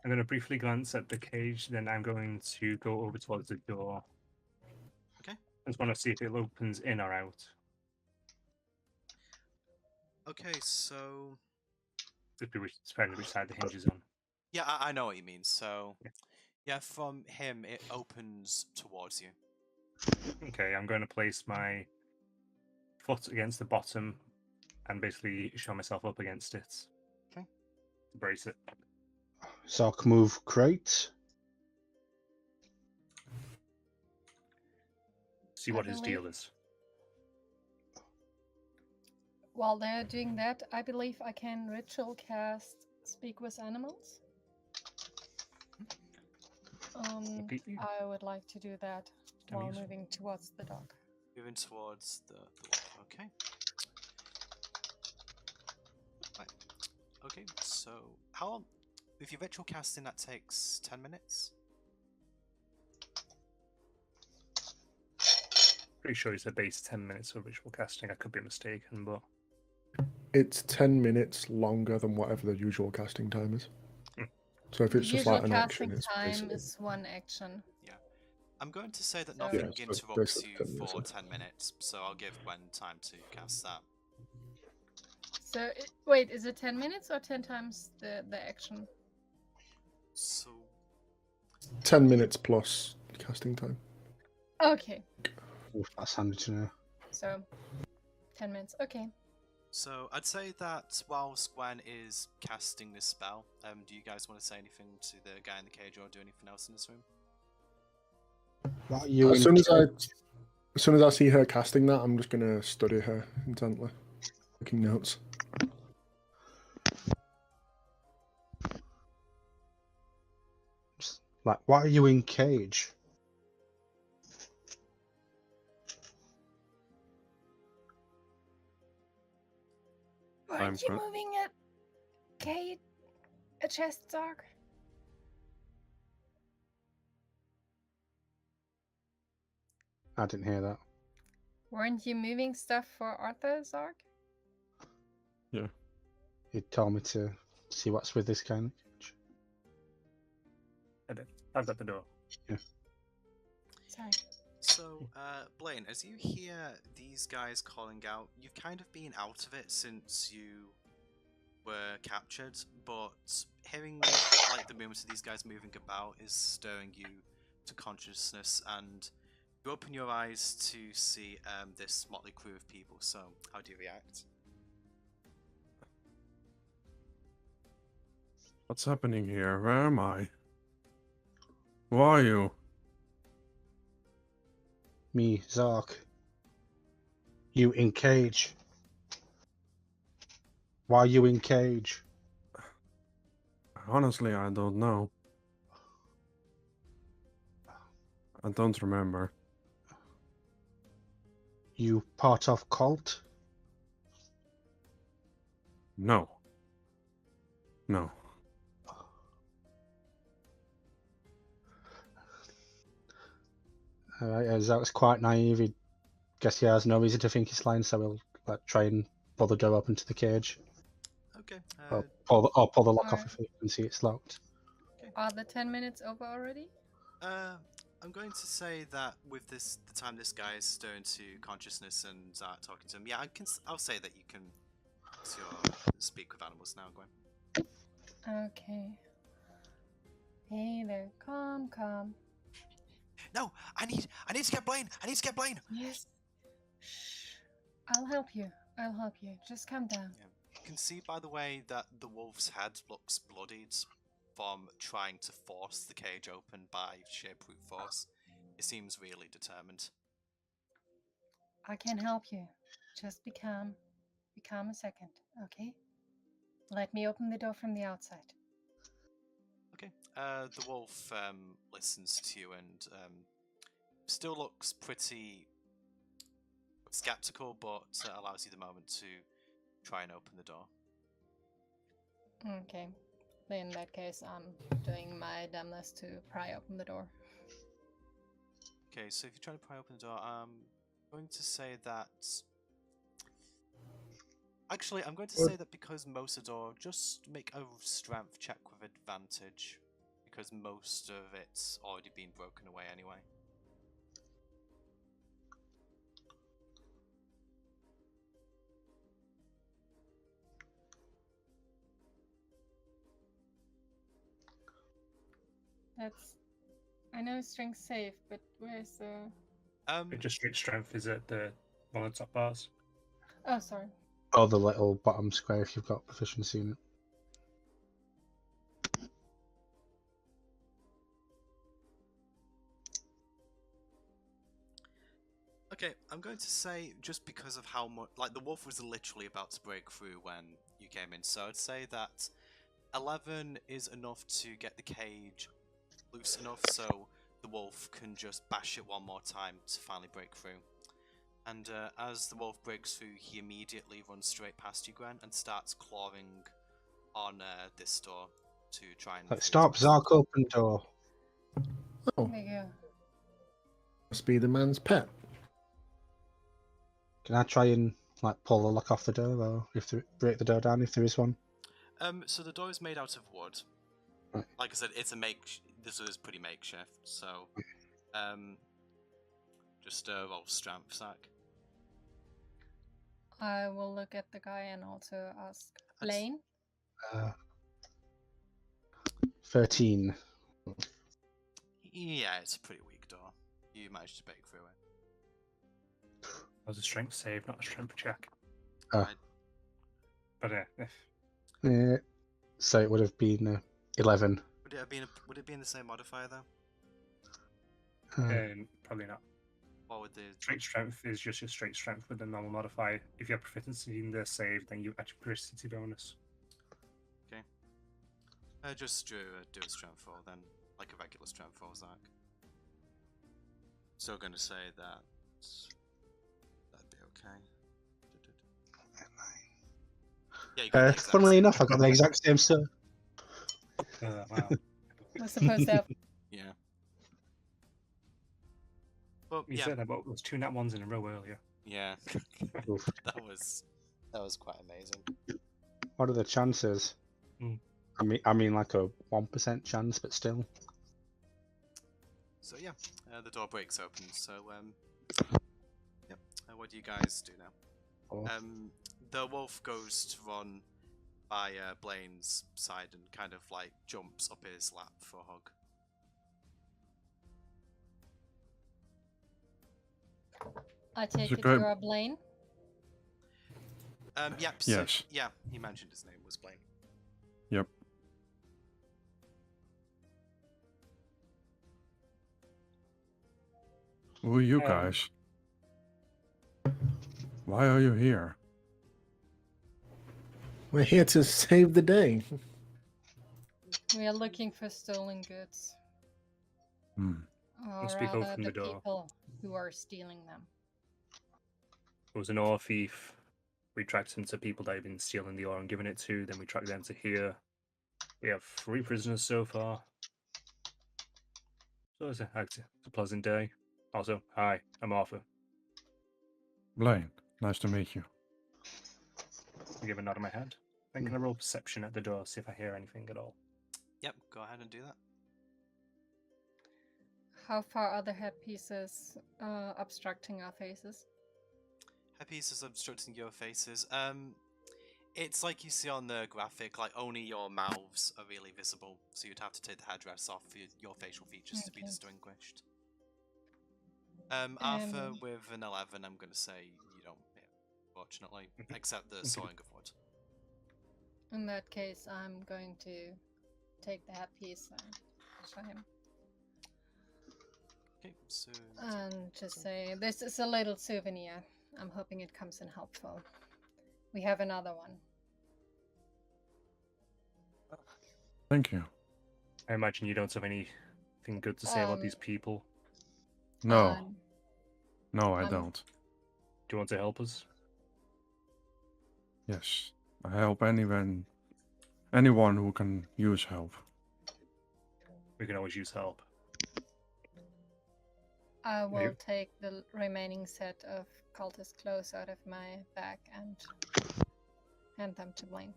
I'm going to briefly glance at the cage, then I'm going to go over towards the door. Okay. I just want to see if it opens in or out. Okay, so Depending which side the hinge is on. yeah, I know what you mean. So Yeah. yeah, from him it opens towards you. Okay, I'm going to place my foot against the bottom and basically show myself up against it. Okay. Brace it. so I can move crate. See I what his deal believe- is. While they're doing that, I believe I can ritual cast Speak with Animals. Okay. I would like to do that while Amazing. moving towards the dog. Moving towards the wall. Okay. Right. Okay, so how long? With your ritual casting, that takes 10 minutes. Pretty sure it's a base 10 minutes of ritual casting. I could be mistaken, but It's 10 minutes longer than whatever the usual casting time is. Hmm. So if it's just Usual like an action, casting it's time basically... is one action. I'm going to say that So- nothing Yeah, so it's interrupts basically you 10 minutes, for yeah. 10 minutes, so I'll give Gwen time to cast that. So, wait, is it 10 minutes or 10 times the action? So 10 minutes plus casting time. Okay, Oof, that's handy to know. so 10 minutes. Okay. So I'd say that whilst Gwen is casting this spell, do you guys want to say anything to the guy in the cage or do anything else in this room? What are you As in soon as I see her casting that, I'm just gonna study her intently, taking notes. Like, why are you in cage? Aren't you moving a chest dog? I didn't hear that. Weren't you moving stuff for Arthur, Zark? He told me to see what's with this kind of cage. I did. I've got the door. Sorry. So, Blaine, as you hear these guys calling out, you've kind of been out of it since you were captured, but hearing like the movements of these guys moving about is stirring you to consciousness, and you open your eyes to see this motley crew of people. So, how do you react? What's happening here? Where am I? Who are you? Me, Zark. You in cage. Why are you in cage? Honestly, I don't know. I don't remember. You part of cult? No. No. Alright, Zark's quite naive. He guess he has no reason to think he's lying, so he'll try and pull the door open to the cage. Okay. Or pull the lock off Alright. if you can see it's locked. Are the 10 minutes over already? I'm going to say that with the time this guy is stirring to consciousness and talking to him, yeah, I'll say that you can speak with animals now. Go on. Okay. Hey there, calm. No, I need to get Blaine. I need to get Blaine. Yes. Shh. I'll help you. Just calm down. Yeah. You can see by the way that the wolf's head looks bloodied from trying to force the cage open by sheer brute force. It seems really determined. I can help you. Just be calm. Be calm a second, okay? Let me open the door from the outside. Okay. The wolf listens to you and still looks pretty skeptical, but allows you the moment to try and open the door. Okay. In that case, I'm doing my damnness to pry open the door. Okay, so if you're trying to pry open the door, I'm going to say that... Actually, I'm going to say that because most of the door, just make a strength check with advantage. Because most of it's already been broken away anyway. I know strength safe, but where's the... Just straight strength is at the one of the top bars. Oh, sorry. Or the little bottom square if you've got proficiency in it. Okay, I'm going to say just because of how much... Like, the wolf was literally about to break through when you came in, so I'd say that 11 is enough to get the cage loose enough so the wolf can just bash it one more time to finally break through. And as the wolf breaks through, he immediately runs straight past you, Gwen, and starts clawing on this door to try and... Stop, Zark, open door. Oh, There you go. must be the man's pet. Can I try and pull the lock off the door, or break the door down if there is one? So the door is made out of wood. Right. Like I said, it's a this is pretty makeshift, so just roll strength, Zach. I will look at the guy and also ask That's- Blaine. 13. Yeah, it's a pretty weak door. You managed to break through it. That was a strength save, not a strength check. Oh. Right. But if So it would have been 11. Would it be in the same modifier though? probably not. Or would the Straight strength is just your straight strength with the normal modifier. If you have proficiency in the save, then you add your proficiency bonus. just do a strength roll then, like a regular strength roll, Zach. So gonna say that that'd be okay. Yeah, you got the exact Funnily same. enough, I got the exact same, sir. Wow. We're supposed to have... Yeah. But You yeah, said that, but it was 2 nat 1s in a row earlier. yeah. Oof. that was quite amazing. What are the chances? Hmm. I mean like a 1% chance, but still. So yeah, the door breaks open. So yep. What do you guys do now? Oh. The wolf goes to run by Blaine's side and kind of like jumps up his lap for a hug. I take it it good? you're Blaine. Yep. So, Yes. yeah, he mentioned his name was Blaine. Yep. Who are you guys? Why are you here? We're here to save the day. We are looking for stolen goods. Hmm. Or speak over rather, from the the door. people who are stealing them. There was an ore thief. We tracked him to people that had been stealing the ore and giving it to. Then we tracked them to here. We have 3 prisoners so far. So it's a pleasant day. Also, hi, I'm Arthur. Blaine, nice to meet you. I give a nod of my head. Then can I roll perception at the door, see if I hear anything at all? Yep, go ahead and do that. How far are the headpieces obstructing our faces? Headpieces obstructing your faces. It's like you see on the graphic, like only your mouths are really visible, so you'd have to take the headdress off for your facial features to be Okay. distinguished. Arthur, with an 11, I'm going to say you don't hit, fortunately, except the sawing of wood. In that case, I'm going to take the headpiece and show him. Okay, so... And just say, this is a little souvenir. I'm hoping it comes in helpful. We have another one. Thank you. I imagine you don't have anything good to say about these people. No, Um, no, I I'm- don't. Do you want to help us? Yes, I help anyone who can use help. We can always use help. I will You? take the remaining set of cultist clothes out of my bag and hand them to Blaine.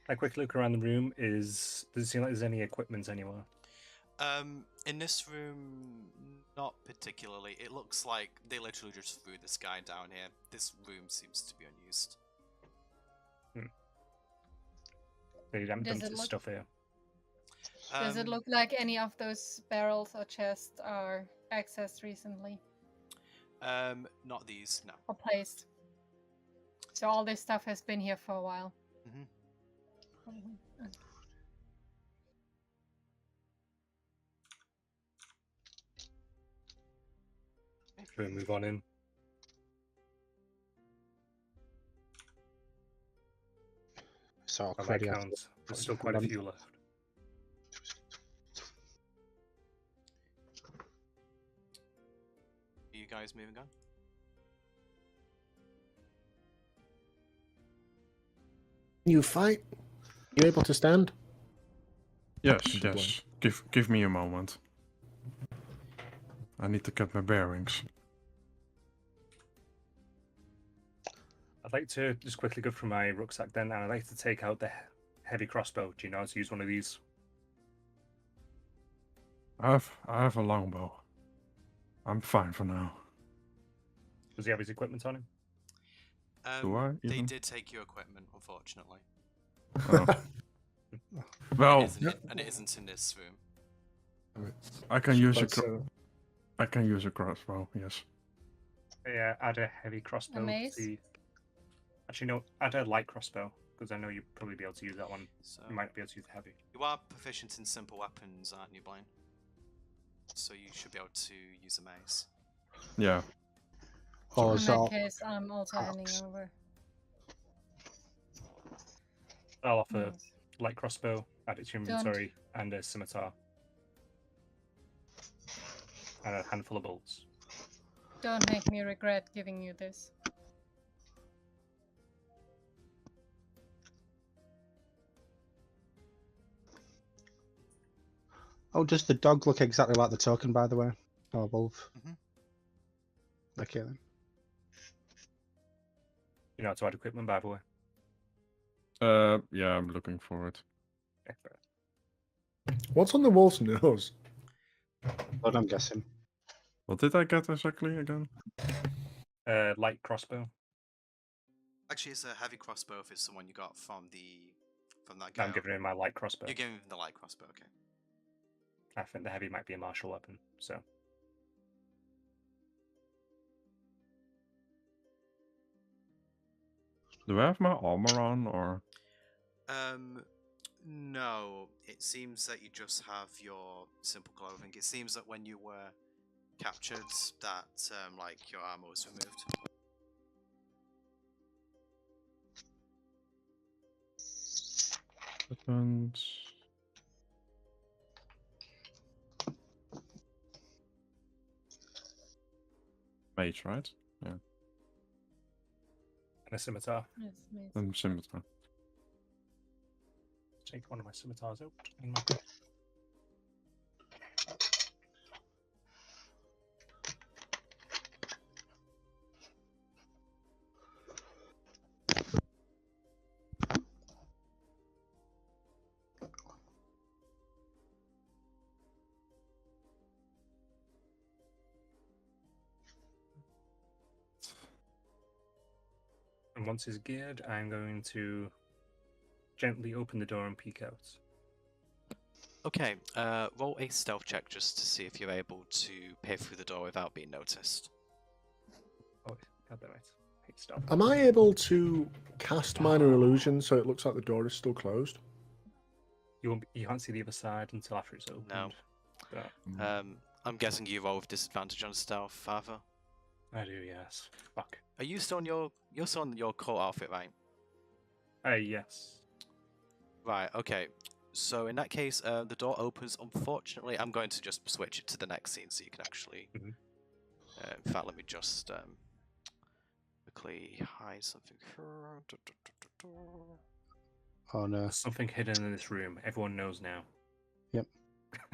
I quickly look around the room. Does it seem like there's any equipment anywhere? In this room, not particularly. It looks like they literally just threw this guy down here. This room seems to be unused. They haven't Does dumped it this look- stuff here. Does it look like any of those barrels or chests are accessed recently Not these, no. or placed? So all this stuff has been here for a while. Mhm. Okay. Should we move on in? So By my Creddy, count, there's still quite a few left. Are you guys moving on? You fight? You able to stand? Yes, Should yes. Give me a moment. I need to get my bearings. I'd like to just quickly go through my rucksack then, and I'd like to take out the heavy crossbow. Do you know how to use one of these? I have a longbow. I'm fine for now. Does he have his equipment on him? Do I They even? did take your equipment, unfortunately. Oh. Well, And it isn't in this room. I can use But, I can use a crossbow. Yes. Yeah, add a heavy crossbow. mace? Actually, no, add a light crossbow, because I know you'll probably be able to use that one. So You might be able to use the heavy. you are proficient in simple weapons, aren't you, Blaine? So you should be able to use a mace. Yeah. Oh, In so that case, I'm also handing over. I'll offer Nice. light crossbow, add it to your Don't. inventory, and a scimitar. And a handful of bolts. Don't make me regret giving you this. oh, does the dog look exactly like the token, by the way? Or wolf? Mhm. Okay then. You know how to add equipment, by the way. Yeah, I'm looking for it. Okay, fair. what's on the wolf's nose? But I'm guessing. What did I get exactly again? Light crossbow. Actually, it's a heavy crossbow if it's the one you got from that guy. I'm giving him my light crossbow. You're giving him the light crossbow, okay. I think the heavy might be a martial weapon, so. Do I have my armor on, or No. It seems that you just have your simple clothing. It seems that when you were captured, that like your armor was removed. weapons? Mage, right? And a scimitar. Yes, miss. Scimitar. Take one of my scimitars out. in my- And once he's geared, I'm going to gently open the door and peek out. Okay, roll a stealth check just to see if you're able to peer through the door without being noticed. Oh, got that right. Hate stuff. Am I able to cast minor illusion so it looks like the door is still closed? You can't see the other side until after it's opened. No. But I'm guessing you roll with disadvantage on stealth, Father. I do, yes. Fuck. Are you still in you're still in your court outfit, right? Yes. Right, okay. So in that case, the door opens. Unfortunately, I'm going to just switch it to the next scene so you can actually... Mhm. in fact, let me just quickly hide something here. Oh no. There's something hidden in this room. Everyone knows now.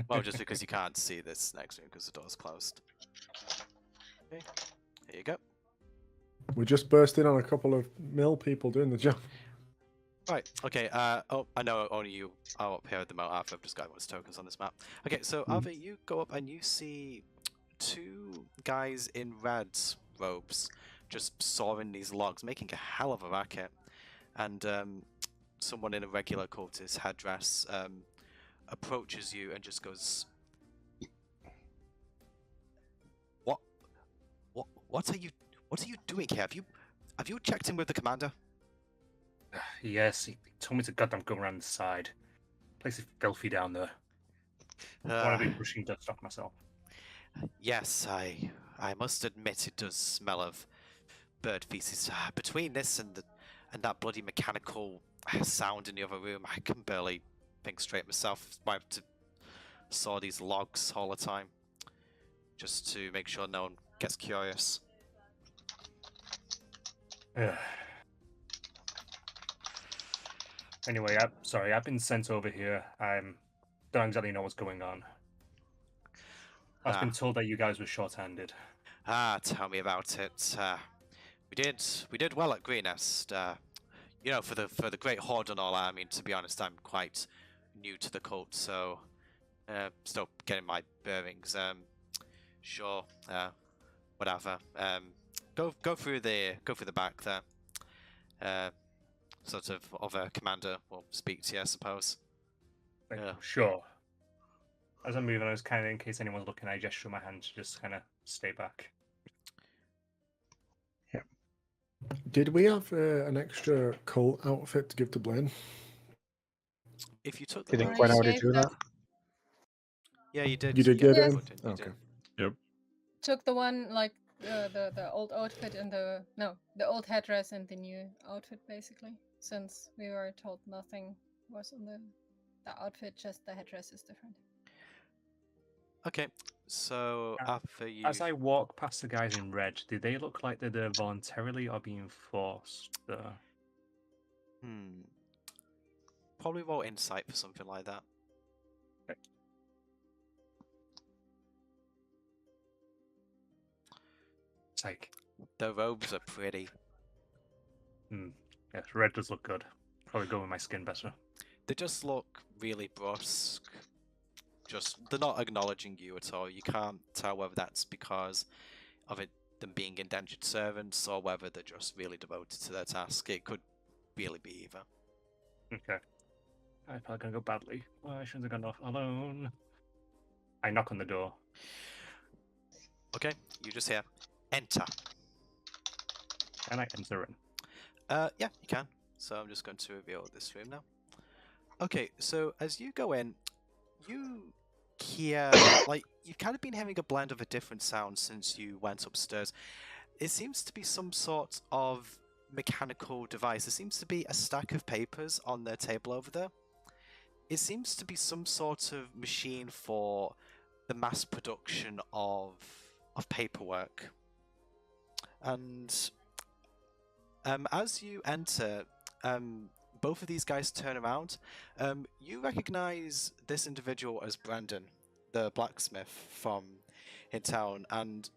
Well, just because you can't see this next room because the door's closed. Okay, here you go. We just burst in on a couple of mill people doing the job. Right, okay, oh, I know only you are up here at the moment. I've just got most tokens on this map. Okay, so Arthur, you go up and you see two guys in red robes just sawing these logs, making a hell of a racket. And someone in a regular cultist headdress approaches you and just goes, What are you doing here? Have you checked in with the commander? Yes, he told me to goddamn go around the side. Place is filthy down there. I want to be brushing dust off myself. Yes, I must admit it does smell of bird feces. Between this and that bloody mechanical sound in the other room, I can barely think straight myself. I have to saw these logs all the time, just to make sure no one gets curious. Anyway, sorry, I've been sent over here. Don't exactly know what's going on. I've been told that you guys were short-handed. Tell me about it. We did well at Greenest. You know, for the Great Hoard and all. I mean, to be honest, I'm quite new to the cult, so still getting my bearings. Sure. Whatever. Go through the back there. Sort of other commander will speak to you, I suppose. Yeah. Sure. As I'm moving, I was kind of, in case anyone's looking, I gesture my hand to just kind of stay back. Did we have an extra cult outfit to give to Blaine? If you took the Didn't robes- Gwen already gave do that? Yeah, you did. You did yeah, get you it in? did, you Okay. did. Took the one like the old outfit and the old headdress and the new outfit basically. Since we were told nothing was on the outfit, just the headdress is different. Okay, so after you... As I walk past the guys in red, do they look like they're there voluntarily or being forced there? Probably roll insight for something like that. It's like, The robes are pretty. yes, red does look good. Probably go with my skin better. They just look really brusque. They're not acknowledging you at all. You can't tell whether that's because of them being indentured servants or whether they're just really devoted to their task. It could really be either. Okay. I'm probably gonna go badly. Well, I shouldn't have gone off alone. I knock on the door. Okay, you just hear, enter. And I enter in. Yeah, you can. So I'm just going to reveal this room now. Okay, so as you go in, you hear, like, you've kind of been hearing a blend of a different sound since you went upstairs. It seems to be some sort of mechanical device. There seems to be a stack of papers on their table over there. It seems to be some sort of machine for the mass production of paperwork. And as you enter, both of these guys turn around. You recognize this individual as Brandon, the blacksmith from in town, and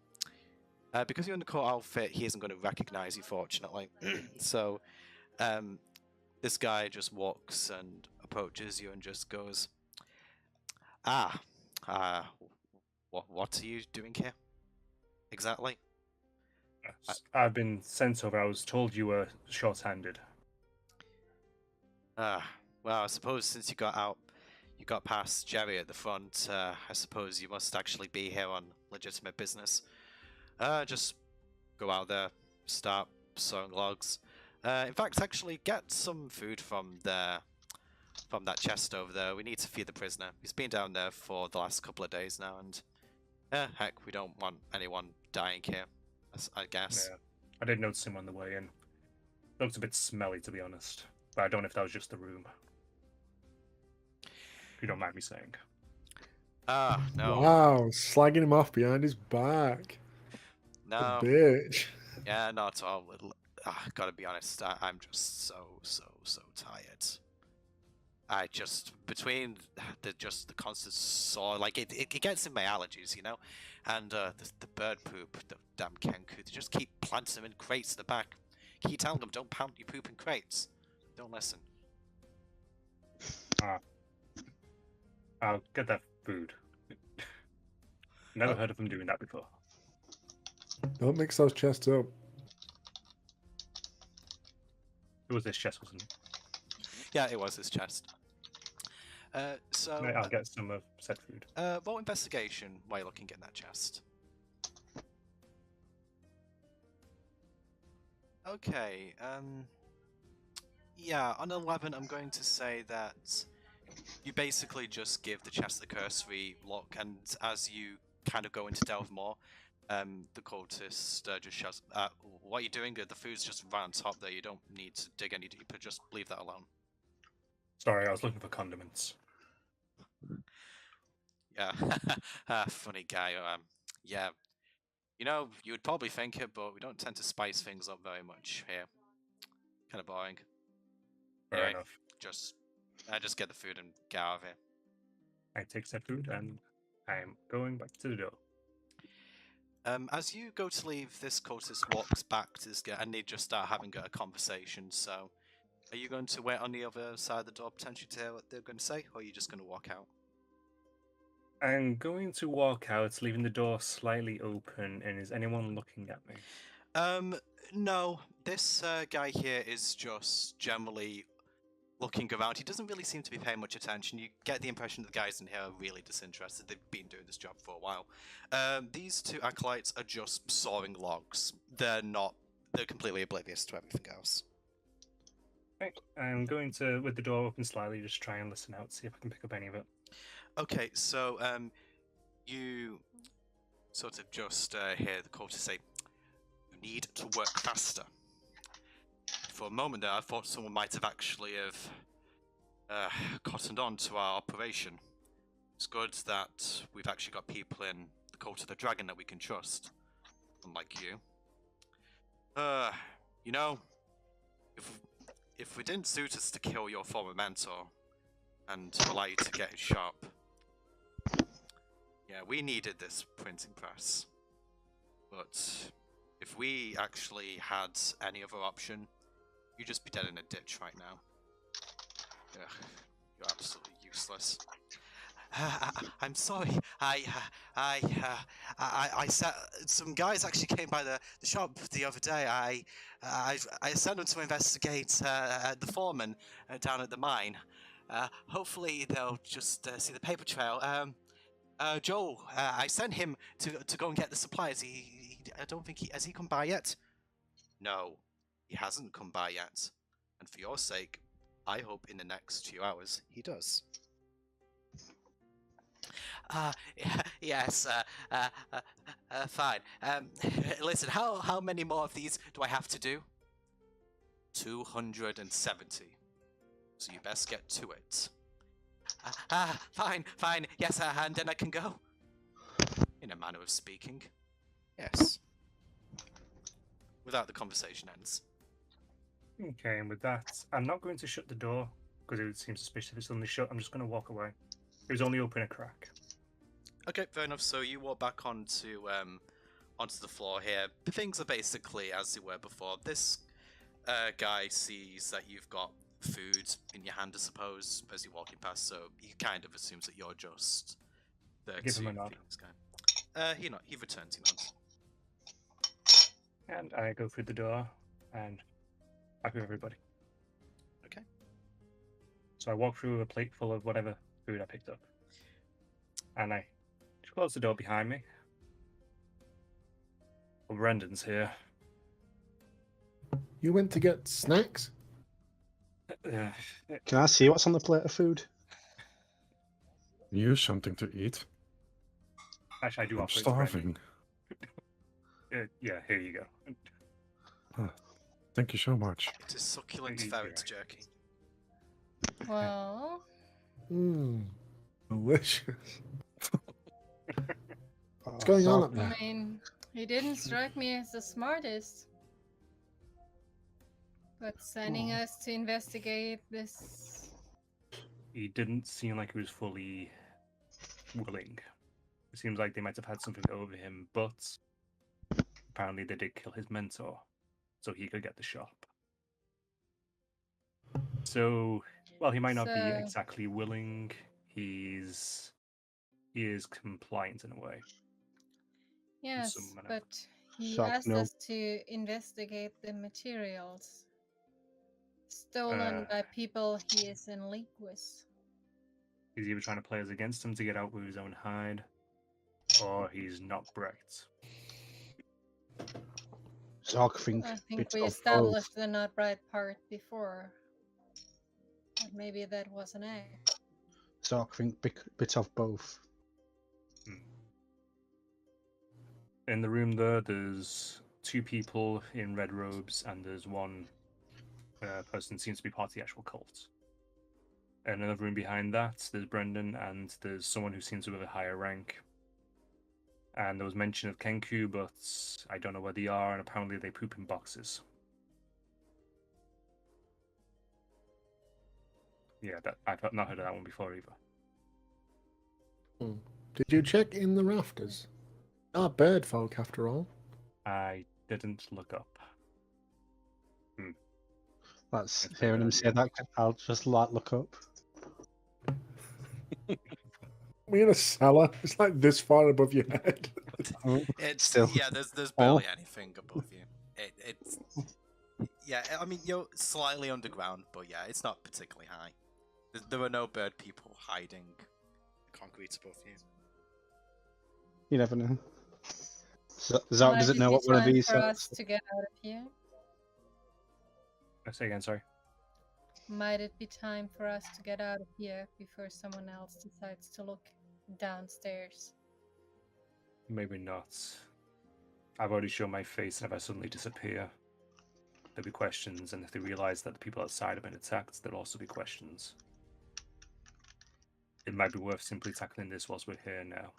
because you're in the court outfit, he isn't going to recognize you, fortunately. So this guy just walks and approaches you and just goes, what are you doing here? Exactly? I've been sent over. I was told you were short-handed. Well, I suppose since you got past Jerry at the front, I suppose you must actually be here on legitimate business. Just go out there, start sawing logs. In fact, actually get some food from that chest over there. We need to feed the prisoner. He's been down there for the last couple of days now, and heck, we don't want anyone dying here, I guess. Yeah, I did notice him on the way in. Looked a bit smelly, to be honest. But I don't know if that was just the room. If you don't mind me saying. No. Wow, slagging him off behind his back. No. The bitch. Yeah, not at all. Gotta be honest, I'm just so tired. I just, between the constant saw, like, it gets in my allergies, you know? And the bird poop, the damn Kenku, they just keep planting them in crates at the back. Keep telling them, don't pound your poop in crates. Don't listen. I'll get that food. Never heard of them doing that before. Don't mix those chests up. It was this chest, wasn't it? Yeah, it was his chest. So I'll get some of said food. roll investigation while you're looking in that chest. Okay, yeah, on 11 I'm going to say that you basically just give the chest a cursory look, and as you kind of go into delve more, the cultist just shouts, what are you doing? The food's just right on top there, you don't need to dig any deeper, just leave that alone. Sorry, I was looking for condiments. Yeah, funny guy. Yeah, you know, you would probably think it, but we don't tend to spice things up very much here. Kind of boring. Fair Anyway, enough. I just get the food and get out of here. I take said food and I'm going back to the door. As you go to leave, this cultist walks back to this guy, and they just start having a conversation. So, are you going to wait on the other side of the door potentially to hear what they're going to say, or are you just going to walk out? I'm going to walk out, leaving the door slightly open, and is anyone looking at me? No. This guy here is just generally looking around. He doesn't really seem to be paying much attention. You get the impression that the guys in here are really disinterested. They've been doing this job for a while. These two acolytes are just sawing logs. They're completely oblivious to everything else. Right. I'm going to, with the door open slightly, just try and listen out, see if I can pick up any of it. Okay, so you sort of just hear the cultist say, "You need to work faster." For a moment there, I thought someone might have actually cottoned on to our operation. It's good that we've actually got people in the Cult of the Dragon that we can trust, unlike you. You know, if we didn't suit us to kill your former mentor and to allow you to get sharp, yeah, we needed this printing press. But if we actually had any other option, you'd just be dead in a ditch right now. Ugh, you're absolutely useless. I'm sorry. I said some guys actually came by the shop the other day. I sent them to investigate the foreman down at the mine. Hopefully they'll just see the paper trail. Joel, I sent him to go and get the supplies. I don't think has he come by yet? No, he hasn't come by yet. And for your sake, I hope in the next few hours he does. Yes, fine. Listen, how many more of these do I have to do? 270. So you best get to it. Fine, yes, and then I can go. In a manner of speaking. Yes. Without the conversation ends. Okay, and with that, I'm not going to shut the door because it would seem suspicious if it's only shut. I'm just going to walk away. It was only open a crack. Okay, fair enough. So you walk back onto the floor here. Things are basically as they were before. This guy sees that you've got food in your hand, I suppose, as you're walking past. So he kind of assumes that you're just there Give him to a nod. feed this guy. He returns. He nods. And I go through the door and back with everybody. Okay. So I walk through a plate full of whatever food I picked up. And I just close the door behind me. Well, Brendan's here. You went to get snacks? Can I see what's on the plate of food? Use something to eat. Actually, I do I'm offer it to Brendan. starving. Yeah, here you go. Thank you so much. It is succulent Thank you. ferret jerky. Well, Mmm. Delicious. What's Oh, going on so- up there? I mean, he didn't strike me as the smartest. But sending us to investigate this. He didn't seem like he was fully willing. It seems like they might have had something over him, but apparently they did kill his mentor, so he could get the shop. So, well, he might not be So- exactly willing. He is compliant in a way. Yes, some manner. but he So, asked no- us to investigate the materials stolen by people he is in league with. He's either trying to play us against him to get out with his own hide, or he's not bright. So I think, I think bit we of both. established the not right part before. But maybe that was an egg. So I think bit of both. In the room there's two people in red robes, and there's one person seems to be part of the actual cult. In another room behind that, there's Brendan, and there's someone who seems to have a higher rank. And there was mention of Kenku, but I don't know where they are, and apparently they poop in boxes. Yeah, I've not heard of that one before either. Did you check in the rafters? Ah, bird folk after all. I didn't look up. That's That's a hearing good him say idea. that. I'll just look up. We're in a cellar. It's like this far above your head. It's Still. yeah. There's barely anything above you. It's yeah. I mean, you're slightly underground, but yeah, it's not particularly high. There are no bird people hiding concrete above you. You never know. Zark Might doesn't it know be what one of time these for are. us to get out of here? Say again, sorry. Might it be time for us to get out of here before someone else decides to look downstairs? Maybe not. I've already shown my face, and if I suddenly disappear, there'll be questions, and if they realize that the people outside have been attacked, there'll also be questions. It might be worth simply tackling this whilst we're here now.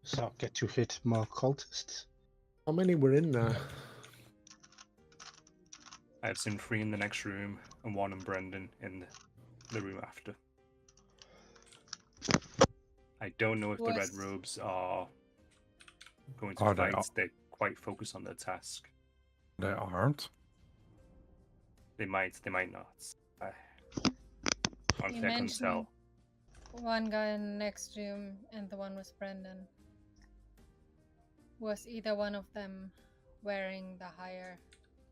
So get to hit more cultists. How many were in there? I've seen 3 in the next room, and 1 and Brendan in the room after. I don't know if the red Was- robes are going to Are they fight. ar- They're quite focused on their task. They armed? They might not. Honestly, I couldn't mentioned- tell. One guy in the next room and the one was Brendan. Was either one of them wearing the higher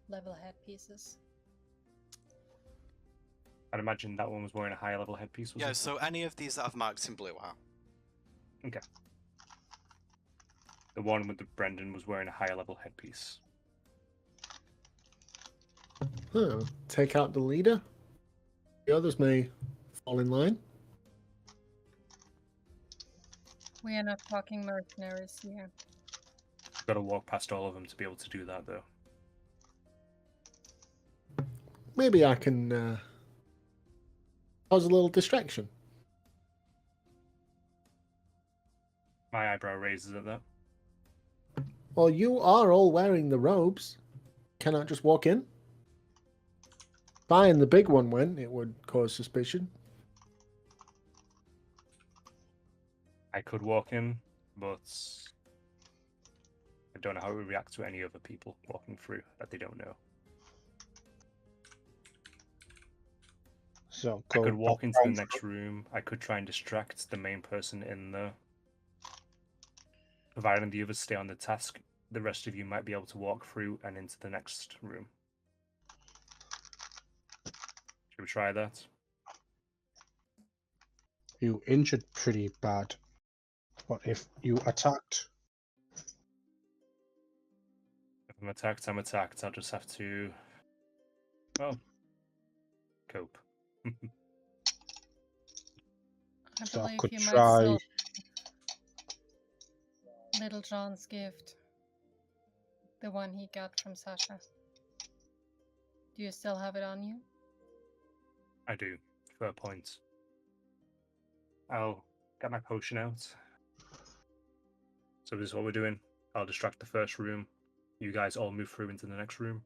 level headpieces? I'd imagine that one was wearing a higher level headpiece, was Yeah. it? So any of these that I've marked in blue are. Okay. The one with the Brendan was wearing a higher level headpiece. Huh. Take out the leader. The others may fall in line. We are not talking mercenaries here. You've got to walk past all of them to be able to do that, though. Maybe I can cause a little distraction. My eyebrow raises at that. Well, you are all wearing the robes. Can I just walk in? If I and the big one went, it would cause suspicion. I could walk in, but I don't know how it would react to any other people walking through that they don't know. So I could walk into the next room. I could try and distract the main person in there. Providing the others stay on the task, the rest of you might be able to walk through and into the next room. Should we try that? You injured pretty bad. What if you attacked? If I'm attacked, I'm attacked. I'll just have to, well, cope. I So I believe could you try. might still Little John's gift. The one he got from Sasha. Do you still have it on you? I do. Fair point. I'll get my potion out. So this is what we're doing. I'll distract the first room. You guys all move through into the next room.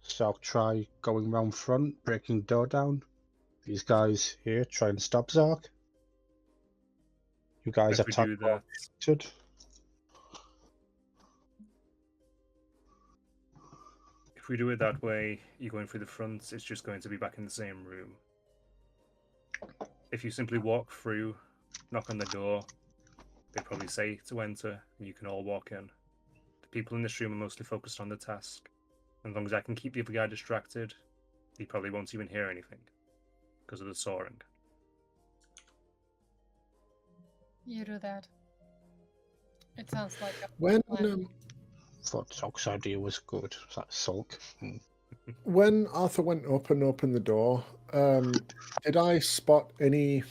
So I'll try going round front, breaking the door down. These guys here try and stop Zark. You guys If we attack. do that, if we do it that way, you're going through the front, it's just going to be back in the same room. If you simply walk through, knock on the door, they probably say to enter, and you can all walk in. The people in this room are mostly focused on the task. As long as I can keep the other guy distracted, he probably won't even hear anything because of the soaring. You do that. It sounds like a When plan. Thought Sulk's idea was good. That Sulk. when Arthur went up and opened the door, did I spot any?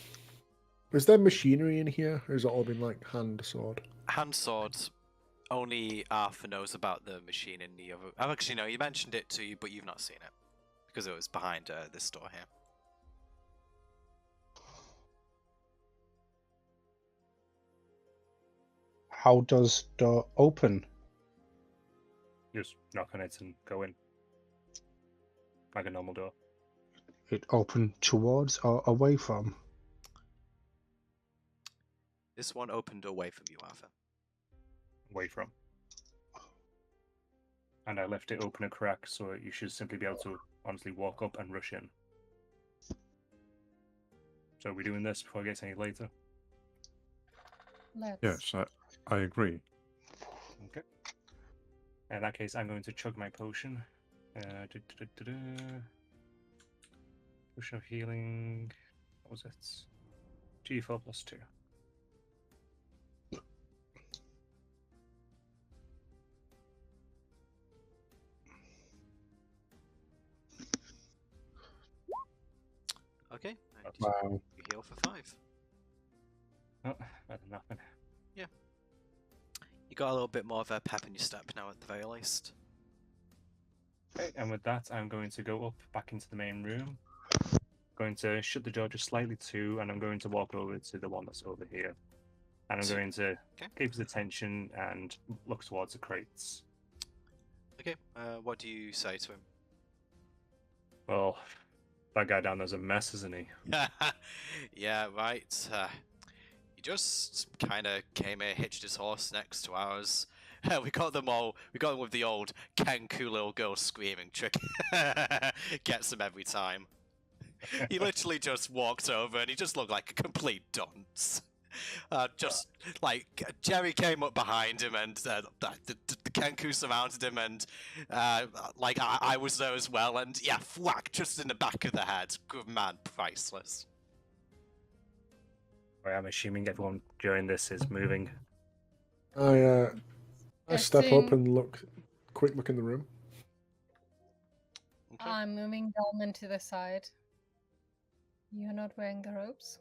Was there machinery in here, or has it all been like hand sword? Hand swords. Only Arthur knows about the machine in the other. Oh, actually, no, he mentioned it to you, but you've not seen it because it was behind this door here. How does door open? Just knock on it and go in. Like a normal door. It open towards or away from? This one opened away from you, Arthur. Away from. And I left it open a crack, so you should simply be able to honestly walk up and rush in. So are we doing this before it gets any later? Let's. Yes, I agree. Okay. In that case, I'm going to chug my potion. Potion of healing. What was it? G4 plus 2. Okay. And Wow. you heal for 5. Oh, better than nothing. You got a little bit more of a pep in your step now, at the very least. Okay, and with that, I'm going to go up back into the main room. Going to shut the door just slightly too, and I'm going to walk over to the one that's over here. And I'm going to keep his attention and look towards the crates. Okay. What do you say to him? Well, that guy down there's a mess, isn't he? Yeah, right. He just kind of came here, hitched his horse next to ours. We got them all. We got them with the old Kenku little girl screaming trick. Gets him every time. He literally just walked over and he just looked like a complete dunce. Just like Jerry came up behind him and the Kenku surrounded him and like I was there as well and yeah, whack just in the back of the head. Good man, priceless. I'm assuming everyone during this is moving. I step up Testing. and quick look in the room. Okay. I'm moving Delman to the side. You're not wearing the robes.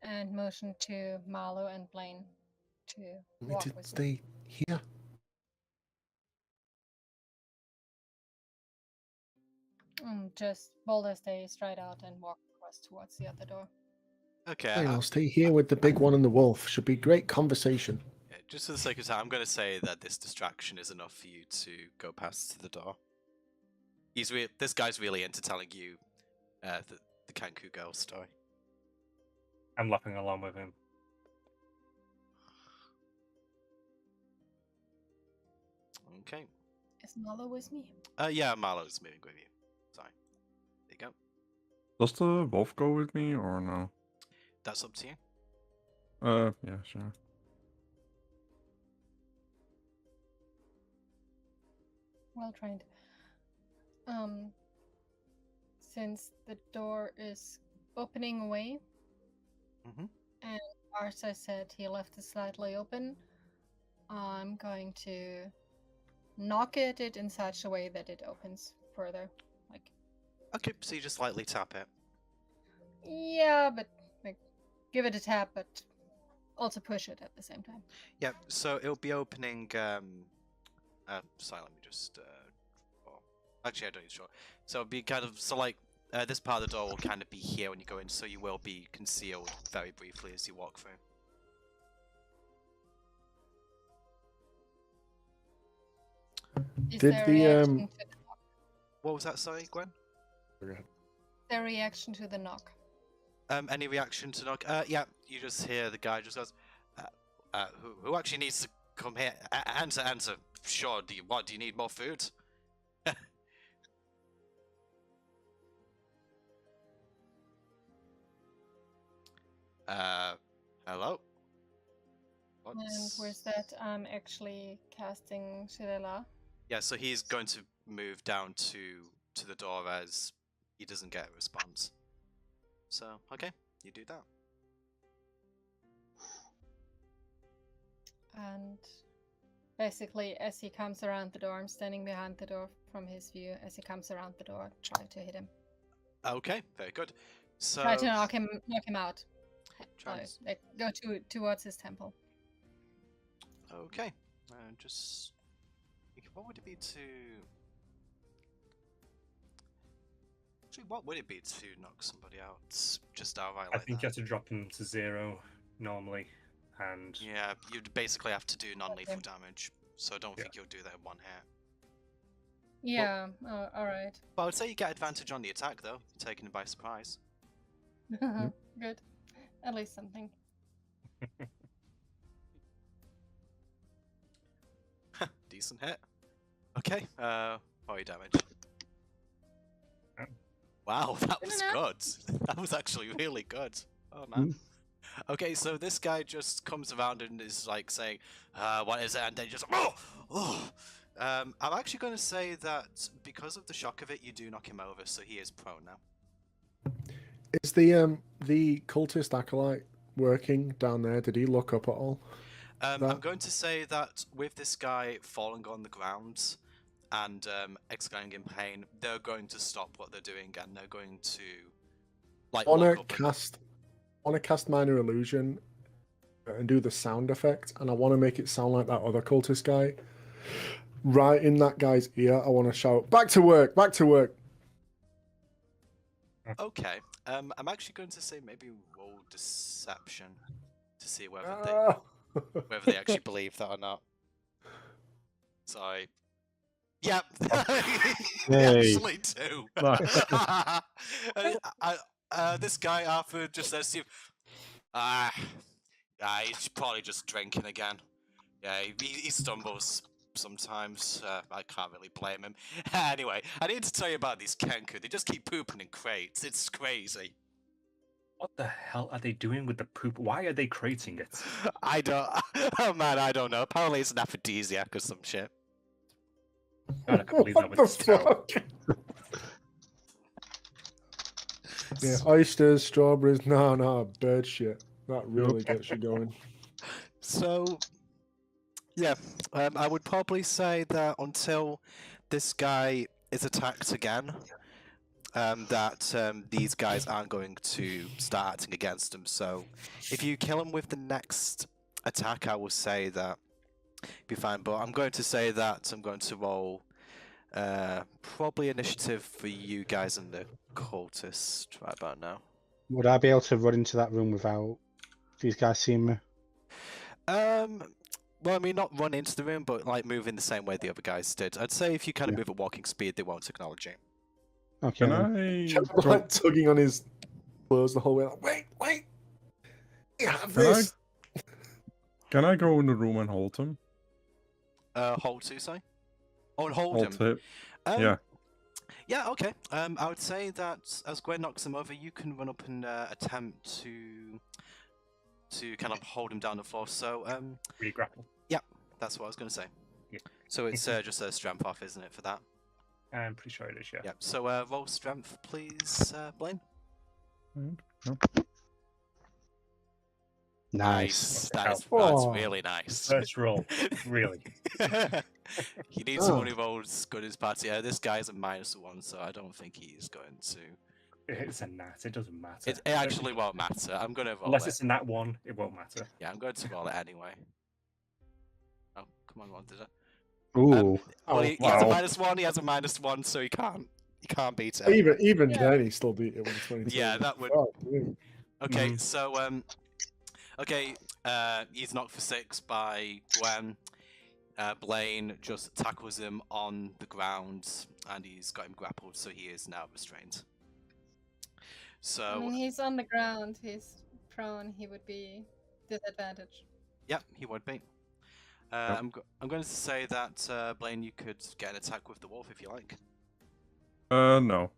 And motion to Marlo and Blaine to We walk did with me. stay here. Just boulder stay straight out and walk across towards the other door. Okay. Fine, I'll stay here with the big one and the wolf. Should be great conversation. Yeah, just for the sake of time, I'm going to say that this distraction is enough for you to go past to the door. This guy's really into telling you the Kanku girl story. I'm lapping along with him. Okay. Is Marlo with me? Yeah, Marlo's moving with you. Sorry. There you go. Does the wolf go with me or no? That's up to you. Yeah, sure. Well trained. Since the door is opening away, Mhm. and Arsa said he left it slightly open, I'm going to knock at it in such a way that it opens further. Like, Okay, so you just lightly tap it. yeah, but like, give it a tap, but also push it at the same time. Yeah, so it'll be opening. Sorry, let me just. Actually, I don't even sure. So it'll be kind of this part of the door will kind of be here when you go in, so you will be concealed very briefly as you walk through. Is Did there a the, reaction to the knock? What was that? Sorry, Gwen. Their reaction to the knock? Any reaction to knock? Yeah, you just hear the guy just goes, who actually needs to come here? Answer. Sure. Do you need more food? Hello. And where's that? I'm actually casting Shirela. Yeah, so he's going to move down to the door as he doesn't get a response. So, okay, you do that. And basically, as he comes around the door, I'm standing behind the door from his view. As he comes around the door, try to hit him. Okay, very good. So Try to knock him out. try Like, go towards his temple. Okay, just what would it be to? Actually, what would it be to knock somebody out just outright I like think that? you have to drop them to 0 normally, and Yeah, you'd basically have to do non-lethal Okay. damage. So I don't think you'll do that in one hit. Yeah, alright. But I would say you get advantage on the attack though, taken by surprise. Good. At least something. Decent hit. Okay, fire damage. Oh. Wow, that was Good good. That was actually really good. Oh man. Okay, so this guy just comes around and is like saying, what is it? And then just, I'm actually going to say that because of the shock of it, you do knock him over, so he is prone now. Is the cultist acolyte working down there? Did he look up at all? I'm going to say that with this guy falling on the ground and exclaiming in pain, they're going to stop what they're doing and they're going to like I look want up. to cast minor illusion and do the sound effect, and I want to make it sound like that other cultist guy. Right in that guy's ear, I want to shout, "Back to work! Back to work!" Okay, I'm actually going to say maybe roll deception to see whether they actually believe that or not. Sorry. Yep, they actually do. This guy Arthur just says to you, he's probably just drinking again. Yeah, he stumbles sometimes. I can't really blame him. Anyway, I need to tell you about these Kenku. They just keep pooping in crates. It's crazy. what the hell are they doing with the poop? Why are they creating it? I don't. Oh man, I don't know. Apparently, it's an aphrodisiac or some shit. God, I can't believe that What was the so. fuck? Yeah, oysters, strawberries. No, bird shit. That really gets you going. So, yeah, I would probably say that until this guy is attacked again, these guys aren't going to start acting against him. So, if you kill him with the next attack, I will say that be fine. But I'm going to say that I'm going to roll probably initiative for you guys and the cultist right about now. Would I be able to run into that room without these guys seeing me? Well, I mean, not run into the room, but like move in the same way the other guys did. I'd say if you kind of move at walking speed, they won't acknowledge you. Okay. Can then. I Like go, tugging on his clothes the whole way. Like, wait! You have Can I- this! can I go in the room and hold him? Hold two, sorry? Oh, and hold him. Hold him. Um, Yeah. Yeah, okay. I would say that as Gwen knocks him over, you can run up and attempt to kind of hold him down the floor. So, Re-grapple. that's what I was going to say. Yeah. So it's just a strength off, isn't it, for that? I'm pretty sure it is, yeah. Yeah. So roll strength, please, Blaine. Nice. That's Oh. really nice. First roll, really. He needs someone who rolls good as party. This guy's a -1, so I don't think he's going to. It's a nat, it doesn't matter. It actually won't matter. I'm going to roll Unless it. it's a nat 1, it won't matter. Yeah, I'm going to roll it anyway. Oh, come on, what did I? Ooh. Well, he has a wow. -1. He has a -1, so he can't beat it. Even Yeah. then, he still beat it with a 22. Yeah, that would. Oh, dude. Okay, so he's knocked for 6 by Gwen. Blaine just tackles him on the ground, and he's got him grappled, so he is now restrained. So, I mean, he's on the ground. He's prone. He would be disadvantaged. yeah, he would be. I'm going to say that Blaine, you could get an attack with the wolf if you like. No.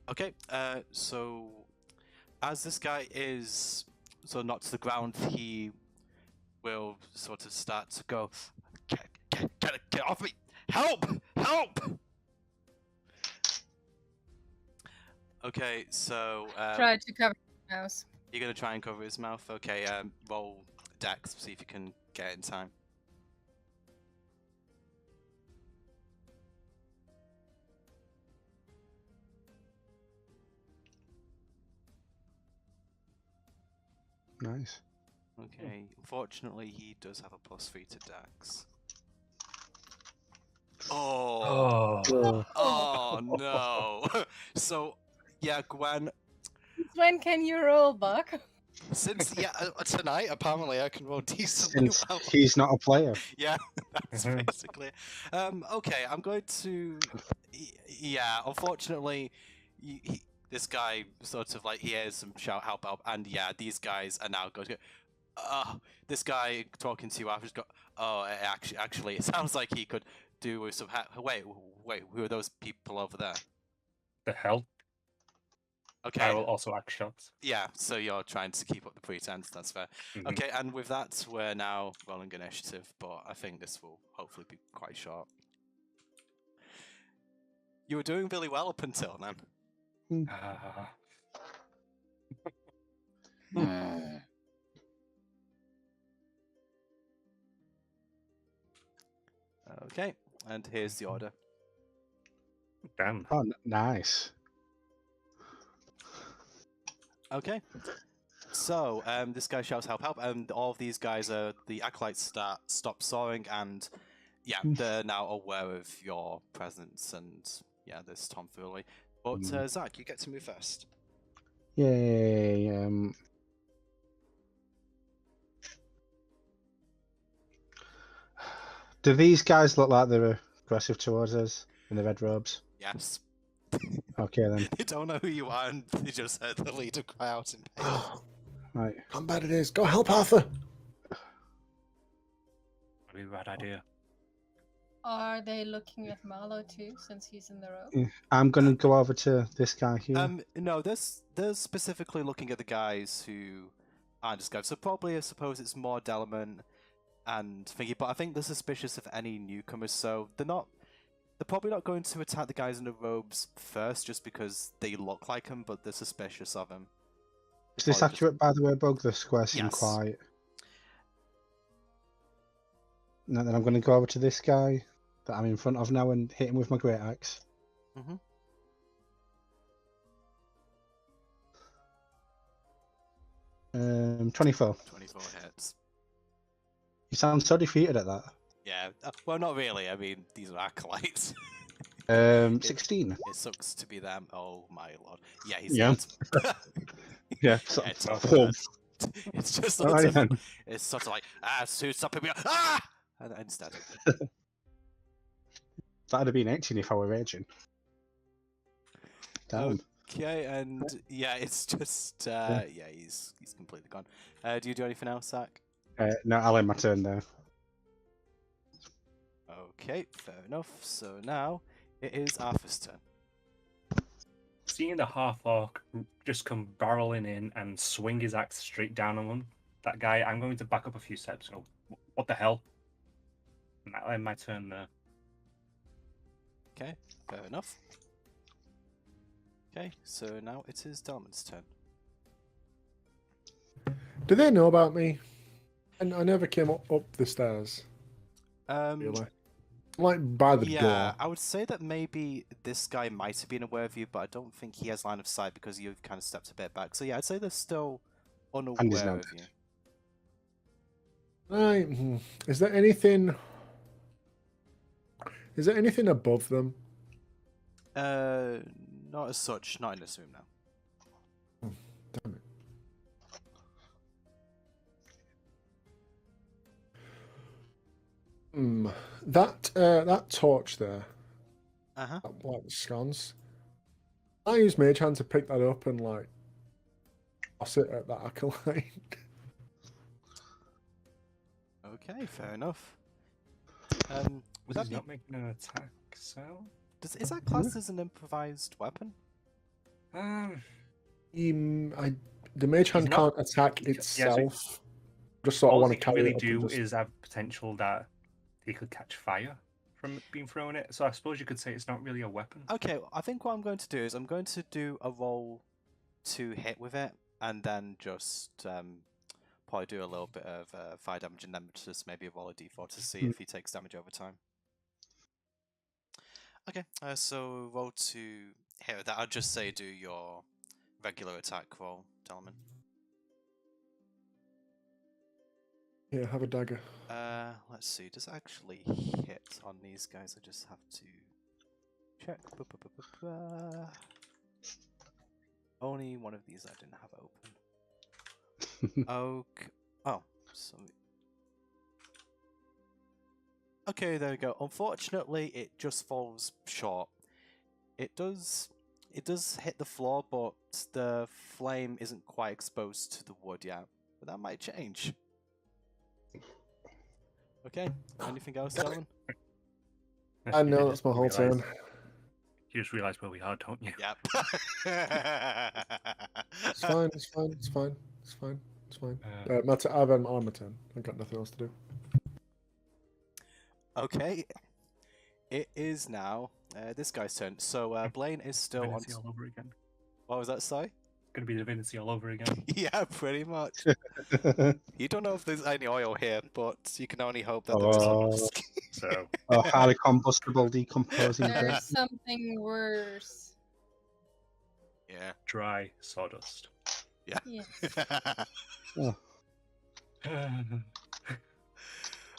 Okay, so as this guy is sort of knocked to the ground, he will sort of start to go, get off me! Help! Help! Okay, so Try to cover his mouse. you're gonna try and cover his mouth. Okay, roll Dex, see if you can get it in time. Nice. Okay, unfortunately, he does have a +3 to Dex. Oh, oh no! So, yeah, Gwen. When can you roll, Buck? Since tonight apparently I can roll decently Since well. he's not a player. Yeah, that's basically. Okay, I'm going to. Yeah, unfortunately, this guy sort of like he hears some shout help, and yeah, these guys are now going to go. This guy talking to you after just go. Oh, actually, it sounds like he could do with some. Wait, who are those people over there? The hell? Okay. I will also act shocked. Yeah, so you're trying to keep up the pretense, that's fair. Mhm. Okay, and with that, we're now rolling initiative, but I think this will hopefully be quite short. You were doing really well up until then. Ah. Okay, and here's the order. Damn. Oh, nice. Okay. So, this guy shouts help, help, and all of these guys, the acolytes stop soaring, and yeah, they're now aware of your presence, and yeah, there's tomfoolery. But Zach, you get to move first. Yay. Do these guys look like they're aggressive towards us in the red robes? Yes. Okay then. They don't know who you are, and they just heard the leader cry out in pain. Right. How bad it is. Go help Arthur. Probably a bad idea. Are they looking at Marlowe too, since he's in the row? I'm gonna go over to this guy here. No, they're specifically looking at the guys who aren't just guys. So probably, I suppose it's more Delman and thingy, but I think they're suspicious of any newcomers, so they're not They're probably not going to attack the guys in the robes first, just because they look like him, but they're suspicious of him. Is this Probably just- accurate, by the way, Bug? The square seem Yes. quiet. And then I'm going to go over to this guy that I'm in front of now and hit him with my great axe. Mm-hmm. 24. 24 hits. You sound so defeated at that. Yeah, well, not really. I mean, these are acolytes. 16. It sucks to be them. Oh my lord. Yeah, he's Yeah. dead. Yeah. Yeah, it's not Boom. bad. It's just Alright sort of, then. it's sort of like, stop him. Ah! And instead. That'd have been 18 if I were raging. Damn. Okay, and yeah, it's just, yeah, he's completely gone. Do you do anything else, Zach? No, I'll end my turn there. Okay, fair enough. So now it is Arthur's turn. Seeing the half orc just come barreling in and swing his axe straight down on them, that guy, I'm going to back up a few steps. Go, what the hell? And that'll end my turn there. Okay, fair enough. Okay, so now it is Delman's turn. Do they know about me? And I never came up the stairs. Really. Like by the Yeah, door. I would say that maybe this guy might have been aware of you, but I don't think he has line of sight because you've kind of stepped a bit back. So yeah, I'd say they're still he's unaware of noted. you. Right. Is there anything? Is there anything above them? Not as such. Not in this room now. Damn it. That torch there, Uh-huh. like the scones. I use Mage Hand to pick that up and like toss it at that acolyte. Okay, fair enough. Would Was that he be, not making an attack, so? is that classed as an improvised weapon? The Mage Hand not- can't attack yeah, so- itself. Just sort of All want he to can carry really it up and do just- is have potential that he could catch fire from being thrown it. So I suppose you could say it's not really a weapon. Okay, I think what I'm going to do is I'm going to do a roll to hit with it, and then just probably do a little bit of fire damage, and then just maybe roll a d4 to see if he takes damage over time. Okay, so roll to hit with that. I'll just say do your regular attack roll, Delman. Yeah, have a dagger. Let's see, does it actually hit on these guys? I just have to check. Only one of these I didn't have open. Okay. Oh, so. Okay, there we go. Unfortunately, it just falls short. It does hit the floor, but the flame isn't quite exposed to the wood yet. But that might change. Okay. Anything else, Delman? I know that's my whole turn. You just realise where we are, don't you? Yep. It's fine. It's fine. It's fine. It's fine. It's fine. Uh, I've had my turn. I've got nothing else to do. Okay. It is now this guy's turn. So Blaine is still on. Divinity all over again. What was that, sorry? Gonna be Divinity all over again. Yeah, pretty much. You don't know if there's any oil here, but you can only hope that there Oh. is. So Oh, highly combustible, decomposing. There's bit. something worse. Yeah. dry sawdust. Yes.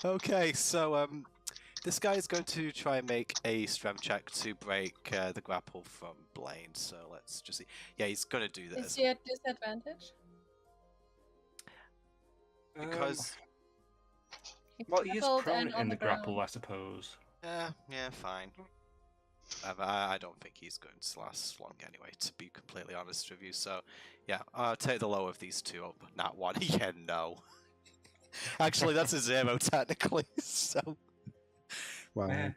Okay, so this guy is going to try and make a strength check to break the grapple from Blaine. So let's just see. Yeah, he's going to do Is this he at disadvantage? because. Well, he is Grappled prone and on in the ground. grapple, I suppose. Yeah, fine. I don't think he's going to last long anyway, to be completely honest with you. So, yeah, I'll take the low of these two up. Not one. Yeah, no. Actually, that's a 0 technically. So, Wow. Eh,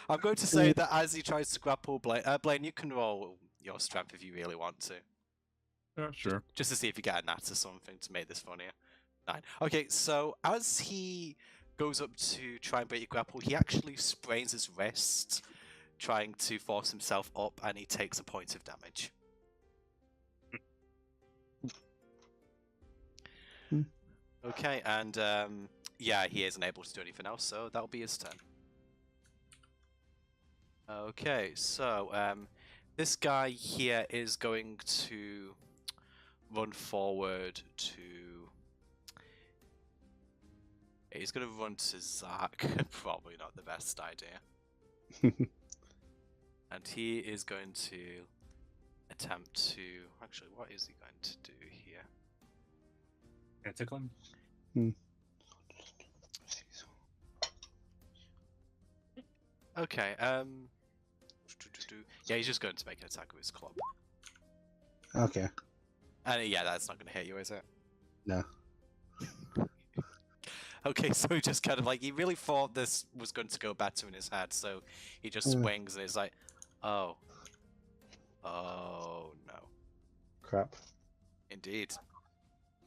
I'm going to say that as he tries to grapple Blaine, Blaine, you can roll your strength if you really want to, Yeah, sure. just to see if you get a nat or something to make this funnier. 9. Okay, so as he goes up to try and break your grapple. He actually sprains his wrist, trying to force himself up, and he takes a point of damage. Okay, and yeah, he isn't able to do anything else, so that'll be his turn. Okay, so this guy here is going to run forward to. He's going to run to Zark. Probably not the best idea. And he is going to attempt to. Actually, what is he going to do here? Gonna tickle him? Okay, yeah, he's just going to make an attack with his club. Okay. And yeah, that's not going to hit you, is it? No. Okay, so he just kind of like, he really thought this was going to go better in his head, so he just swings and he's like, oh. Oh, no. Crap. Indeed.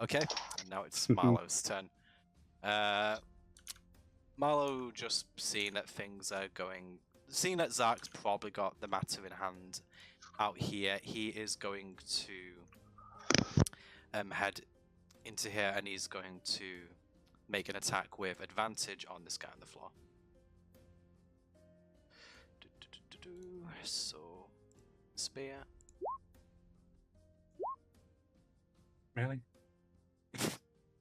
Okay, and now it's Marlowe's turn. Marlowe just seeing that things are going... Seeing that Zark's probably got the matter in hand out here, he is going to head into here and he's going to make an attack with advantage on this guy on the floor. So, spear. Really?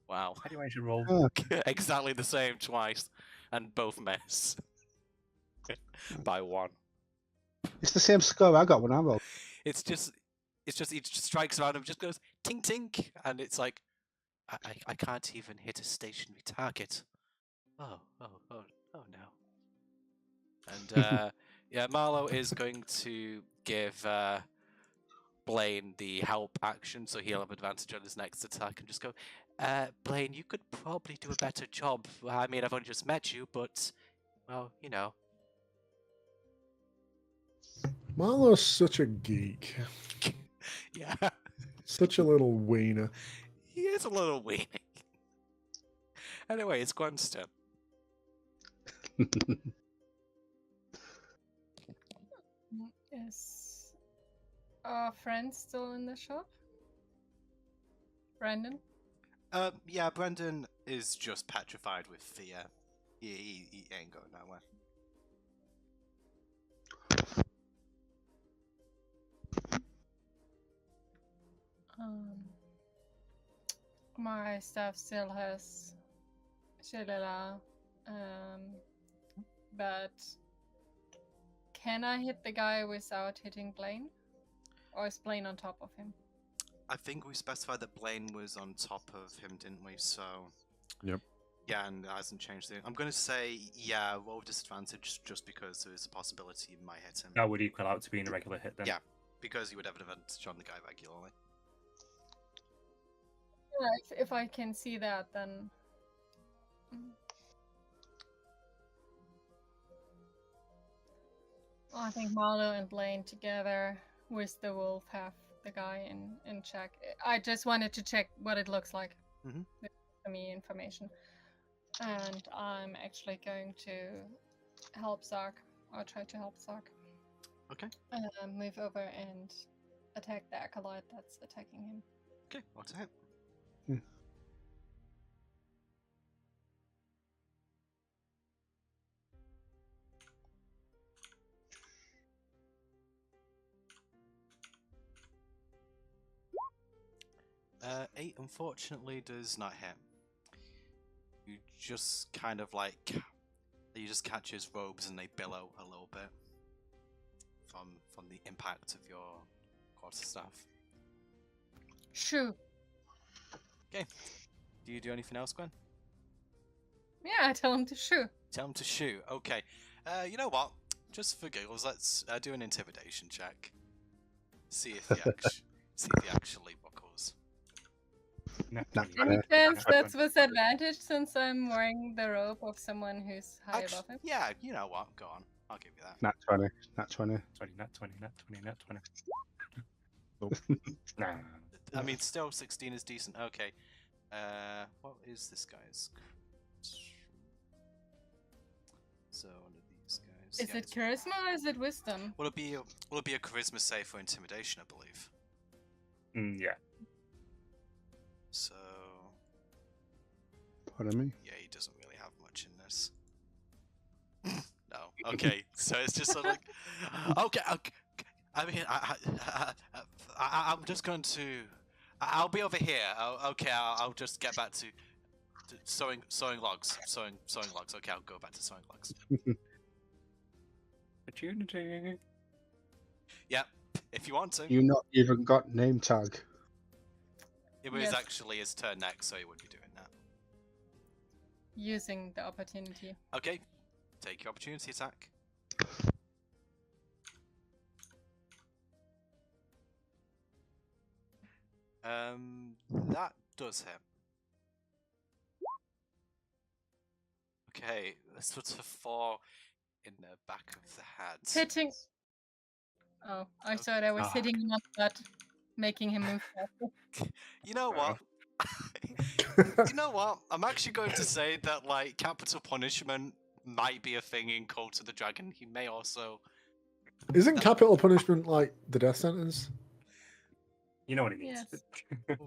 Wow. How do I should roll? Exactly the same twice, and both miss by 1. It's the same score I got when I rolled. It's just he just strikes around him, just goes tink tink, and it's like, I can't even hit a stationary target. Oh no. And yeah, Marlowe is going to give Blaine the help action, so he'll have advantage on his next attack, and just go, Blaine, you could probably do a better job. I mean, I've only just met you, but, well, you know. Marlowe's such a geek. Yeah. Such a little wiener. He is a little weenie. Anyway, it's Gwen's turn. Is our friend still in the shop? Brandon? Yeah, Brendan is just petrified with fear. He ain't going nowhere. My staff still has Shalala, but can I hit the guy without hitting Blaine? Or is Blaine on top of him? I think we specified that Blaine was on top of him, didn't we? So. Yep. Yeah, and it hasn't changed. I'm going to say, yeah, roll disadvantage just because there is a possibility you might hit him. That would equal out to being a regular hit then. Yeah, because you would have an advantage on the guy regularly. Yeah, if I can see that, then... I think Marlowe and Blaine together with the wolf have the guy in check. I just wanted to check what it looks like. Mhm. For me, information. And I'm actually going to help Zark, or try to help Zark. Okay. Move over and attack the acolyte that's attacking him. Okay, what's it? Hmm. Uh, 8 unfortunately does not hit. You just kind of like, you just catch his robes and they billow a little bit from the impact of your quarterstaff. Shoo! Okay. Do you do anything else, Gwen? Yeah, I tell him to shoo. Tell him to shoot. Okay. You know what? Just for giggles, let's do an intimidation check. See if he actually buckles. Nat Not 20. Any chance that's with advantage since I'm wearing the robe of someone who's high above him? Yeah, you know what? Go on. I'll give you that. Nat 20. Nat 20. 20, nat 20, nat 20, nat 20. Nope. Nah. I mean, still 16 is decent. Okay. What is this guy's? So one of these guys. Is yeah, it it's- charisma or is it wisdom? Will it be a charisma save for intimidation, I believe. Yeah. So Pardon me. yeah, he doesn't really have much in this. No. Okay. So it's just sort of like, okay. I mean, I'm just going to. I'll be over here. Okay. I'll just get back to sewing logs. Sewing logs. Okay. I'll go back to sewing logs. Opportunity. Yep. If you want to. You not even got name tag. It was Yes. actually his turn next, so he would be doing that. Using the opportunity. Okay. Take your opportunity attack. That does hit. Okay, sort of 4 in the back of the head. Hitting. Oh, I thought I was Ah. hitting him on that, making him move faster. You know Fair what? You know what? I'm actually going to say that like capital punishment might be a thing in Cult of the Dragon. He may also. Isn't capital punishment like the death sentence? You know what it means. Yes.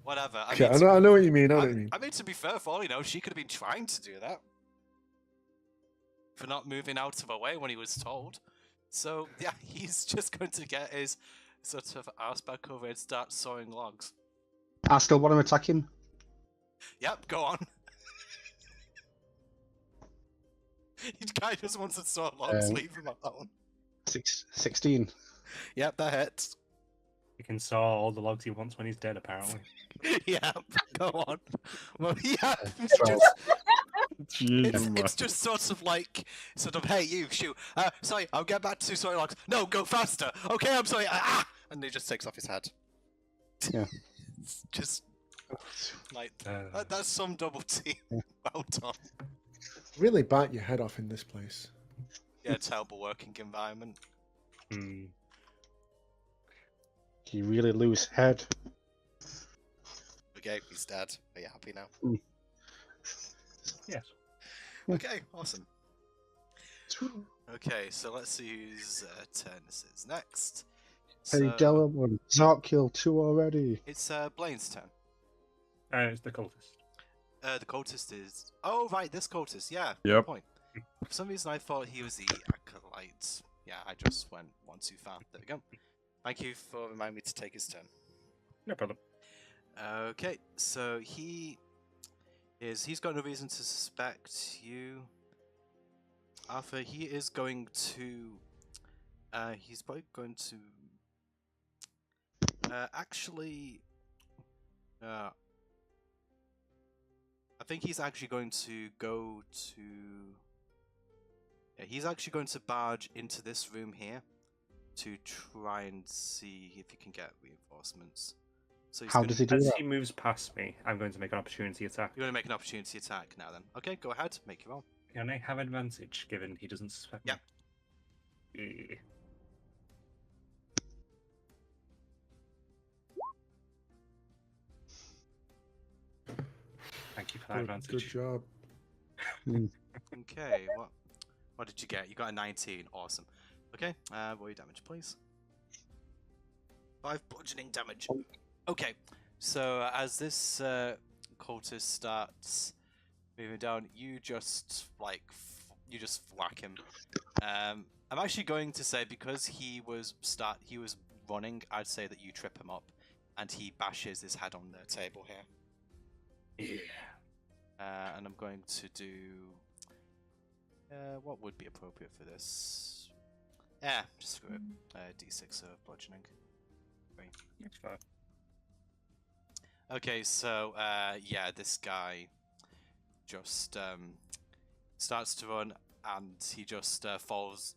Whatever. Okay, to I know what you mean. I know I, what you mean. I mean, to be fair, for all you know, she could have been trying to do that for not moving out of her way when he was told. So yeah, he's just going to get his sort of ass back over and start sawing logs. I still want to attack him. Yep, go on. This guy just wants to saw logs. Leave him alone. 16. Yep, that hits. He can saw all the logs he wants when he's dead, apparently. Yeah, go on. Well, yeah, Twelve. it's just sort of, hey, you, shoot. Sorry, I'll get back to sawing logs. No, go faster. Okay, I'm sorry. And he just takes off his head. Yeah. It's just like Uh, that's some double team. Well done. Really bite your head off in this place. Yeah, terrible working environment. hmm. You really lose head. Okay, he's dead. Are you happy now? Yes. Okay, awesome. Okay, so let's see whose turn this is next. Hey, Delaware, Zark killed 2 already. It's Blaine's turn. It's the cultist. The cultist is. Oh, right, this cultist. Yeah. Yep. Good point. For some reason, I thought he was the acolyte. Yeah, I just went one too far. There we go. Thank you for reminding me to take his turn. No problem. Okay, so he's got no reason to suspect you, Arthur. He is going to. He's probably going to. Actually. I think he's actually going to go to. Yeah, he's actually going to barge into this room here to try and see if he can get reinforcements. So he's How gonna, does he do As that? he moves past me, I'm going to make an opportunity attack. You're going to make an opportunity attack now then. Okay, go ahead, make your roll. Can I have advantage, given he doesn't suspect Yeah. me? Thank you for that Good advantage. job. Okay, what did you get? You got a 19. Awesome. Okay, roll your damage, please. 5 bludgeoning damage. Okay, so as this cultist starts moving down, you just whack him. I'm actually going to say because he was running, I'd say that you trip him up, and he bashes his head on the table here. Yeah. And I'm going to do. What would be appropriate for this? Yeah, just screw it. D6 of bludgeoning. That's fine. Okay, so yeah, this guy just starts to run, and he just falls,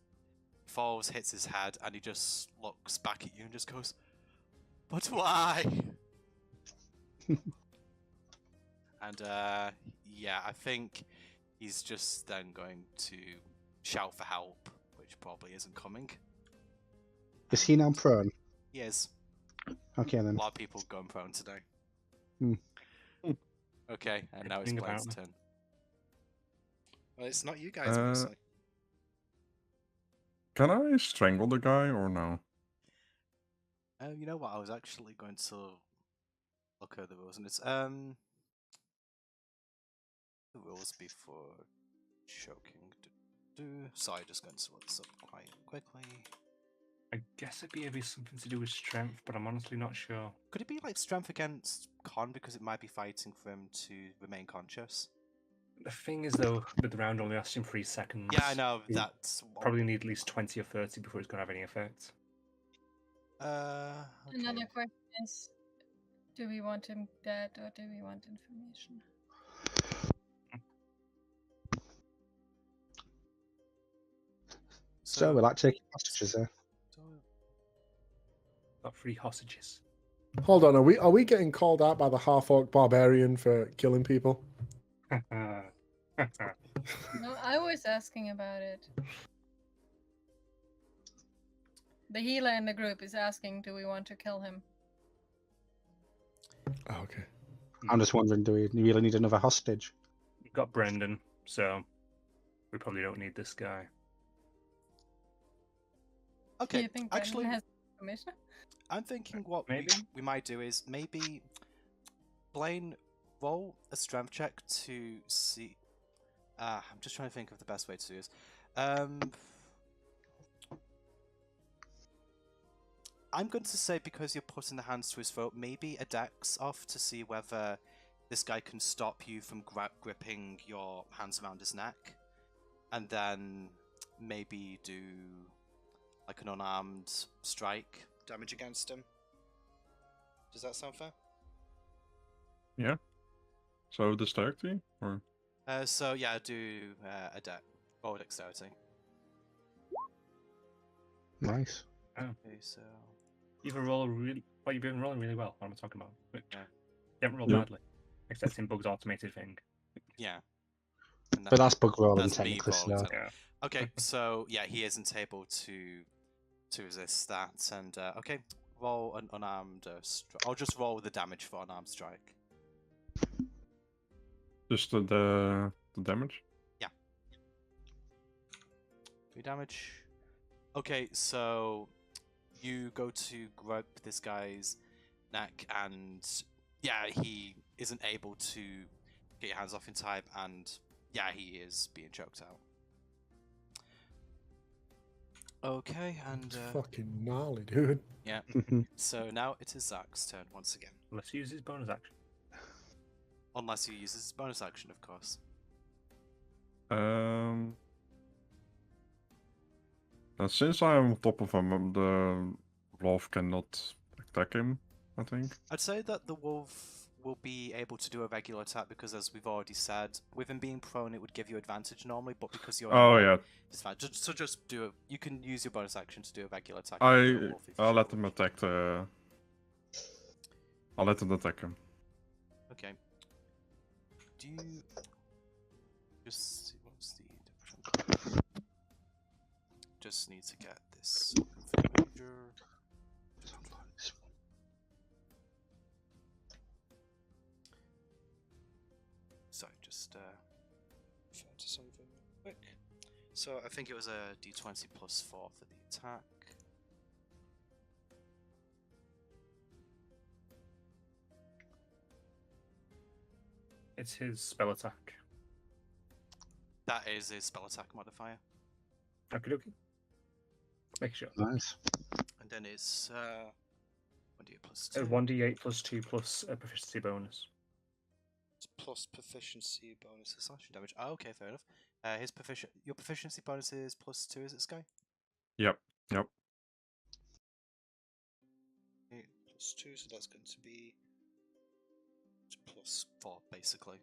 hits his head, and he just looks back at you and just goes, "But why?" And yeah, I think he's just then going to shout for help, which probably isn't coming. Is he now prone? He is. Okay A then. lot of people going prone today. Hmm. Okay, and now it's Think Blaine's about turn. Well, it's not you guys, Uh, obviously. Can I strangle the guy or no? You know what? I was actually going to look at the rules, and it's the rules before choking. Sorry, just going to look this up quite quickly. I guess it'd be something to do with strength, but I'm honestly not sure. Could it be like strength against con because it might be fighting for him to remain conscious? The thing is, though, that the round only lasts him 3 seconds. Yeah, I know. You That's probably need at least 20 or 30 before it's going to have any effect. Okay. Another question is, do we want him dead or do we want information? So we're like taking hostages there. Got 3 hostages. Hold on, are we getting called out by the half-orc barbarian for killing people? No, I was asking about it. The healer in the group is asking, do we want to kill him? Oh, okay. I'm just wondering, do we really need another hostage? We've got Brendan, so we probably don't need this guy. Do Okay, you think actually, Brendan has information? I'm thinking what Maybe? we might do is maybe Blaine roll a strength check to see. I'm just trying to think of the best way to do this. I'm going to say because you're putting the hands to his throat, maybe a dex off to see whether this guy can stop you from gripping your hands around his neck, and then maybe do like an unarmed strike damage against him. Does that sound fair? Yeah. So dexterity or So yeah, do a deck roll dexterity. Nice. Okay, so You've been rolling really. Well, you've been rolling really well. What am I talking about? Yeah. You haven't rolled Yep. badly, except in Bug's automated thing. yeah. And But that's bug rolling that's me technically. rolling. So. Yeah. Okay, so yeah, he isn't able to resist that, and okay, roll an unarmed. I'll just roll the damage for unarmed strike. just the damage? 3 damage. Okay, so you go to grab this guy's neck, and yeah, he isn't able to get your hands off in time, and yeah, he is being choked out. Okay, and It's fucking gnarly, dude. yeah. So now it is Zach's turn once again, Let's use his bonus action. unless he uses his bonus action, of course. Since I'm on top of him, the wolf cannot attack him, I think. I'd say that the wolf will be able to do a regular attack because, as we've already said, with him being prone, it would give you advantage normally, but because you're Oh not, yeah, it's fine. Just do it. You can use your bonus action to do a regular attack. against the wolf if you I'll so let him wish. attack the. I'll let him attack him. Okay. Do you just see what's the different? Just need to get this major. Sorry, just refer to something real quick. So I think it was a d20 plus 4 for the attack. It's his spell attack. That is his spell attack modifier. Okay, okay. Make sure. Nice. And then it's 1d8 plus 2. 1d8 plus 2 plus a proficiency bonus. Plus proficiency bonus to slashing damage. Oh, okay, fair enough. Your proficiency bonus is plus 2, is it, Sky? Yep. 8 plus 2, so that's going to be plus 4, basically.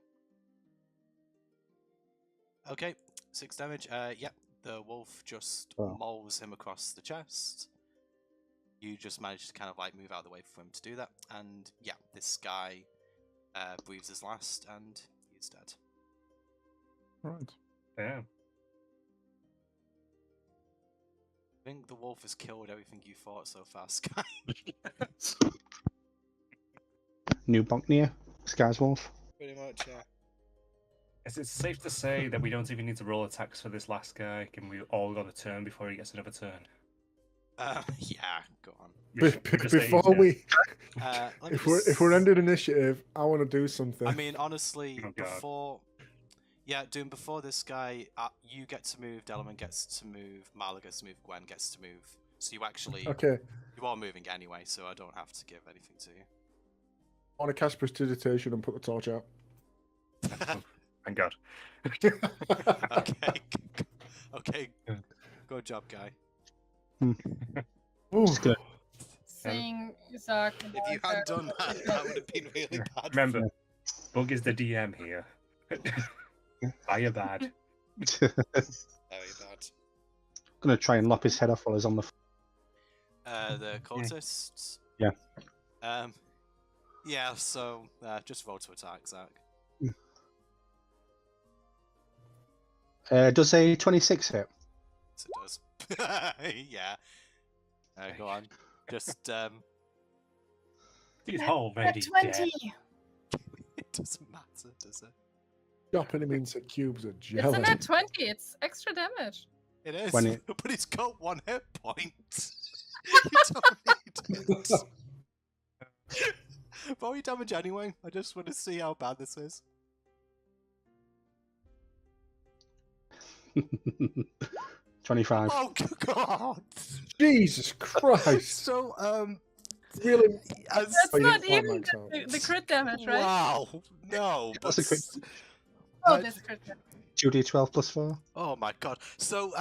Okay, 6 damage. Yep, the wolf just mauls him across the chest. You just manage to kind of like move out of the way for him to do that, and yeah, this guy breathes his last, and he's dead. Right. Yeah. I think the wolf has killed everything you fought so far, Sky. New Bonknia, Sky's Wolf. Pretty much, yeah. Is it safe to say that we don't even need to roll attacks for this last guy? Can we all got a turn before he gets another turn? Yeah, go on. Before we, Let me if we're just- ending initiative, I want to do something. I mean, honestly, Oh, God. before before this guy, you get to move, Delman gets to move, Marla gets to move, Gwen gets to move. So you actually, Okay, you are moving anyway, so I don't have to give anything to you. I want to cast prestidigitation and put the torch out. Thank God. Okay. Okay. Good job, guy. Ooh. Just gonna, Seeing Zark. If you hadn't done that, that would have been really bad. Remember, Bug is the DM here. Fire bad. Very bad. gonna try and lop his head off while he's on the. The cultists. Yeah. Yeah. So just roll to attack, Zach. Does a 26 hit? Yes, it does. Yeah. Go on. Just He's already dead. 20! it doesn't matter, does it? Chopping him into cubes of It's jelly. a net 20, it's extra damage. It is. When it- But it's got 1 hit point. You don't need it. Roll your damage anyway. I just want to see how bad this is. 25. Oh God! Jesus Christ! So Really? as That's Oh, you not didn't even max out. the crit damage, right? wow, no, but That's a quick- Oh, uh, this crit damage. 2d12 plus 4. oh my God! So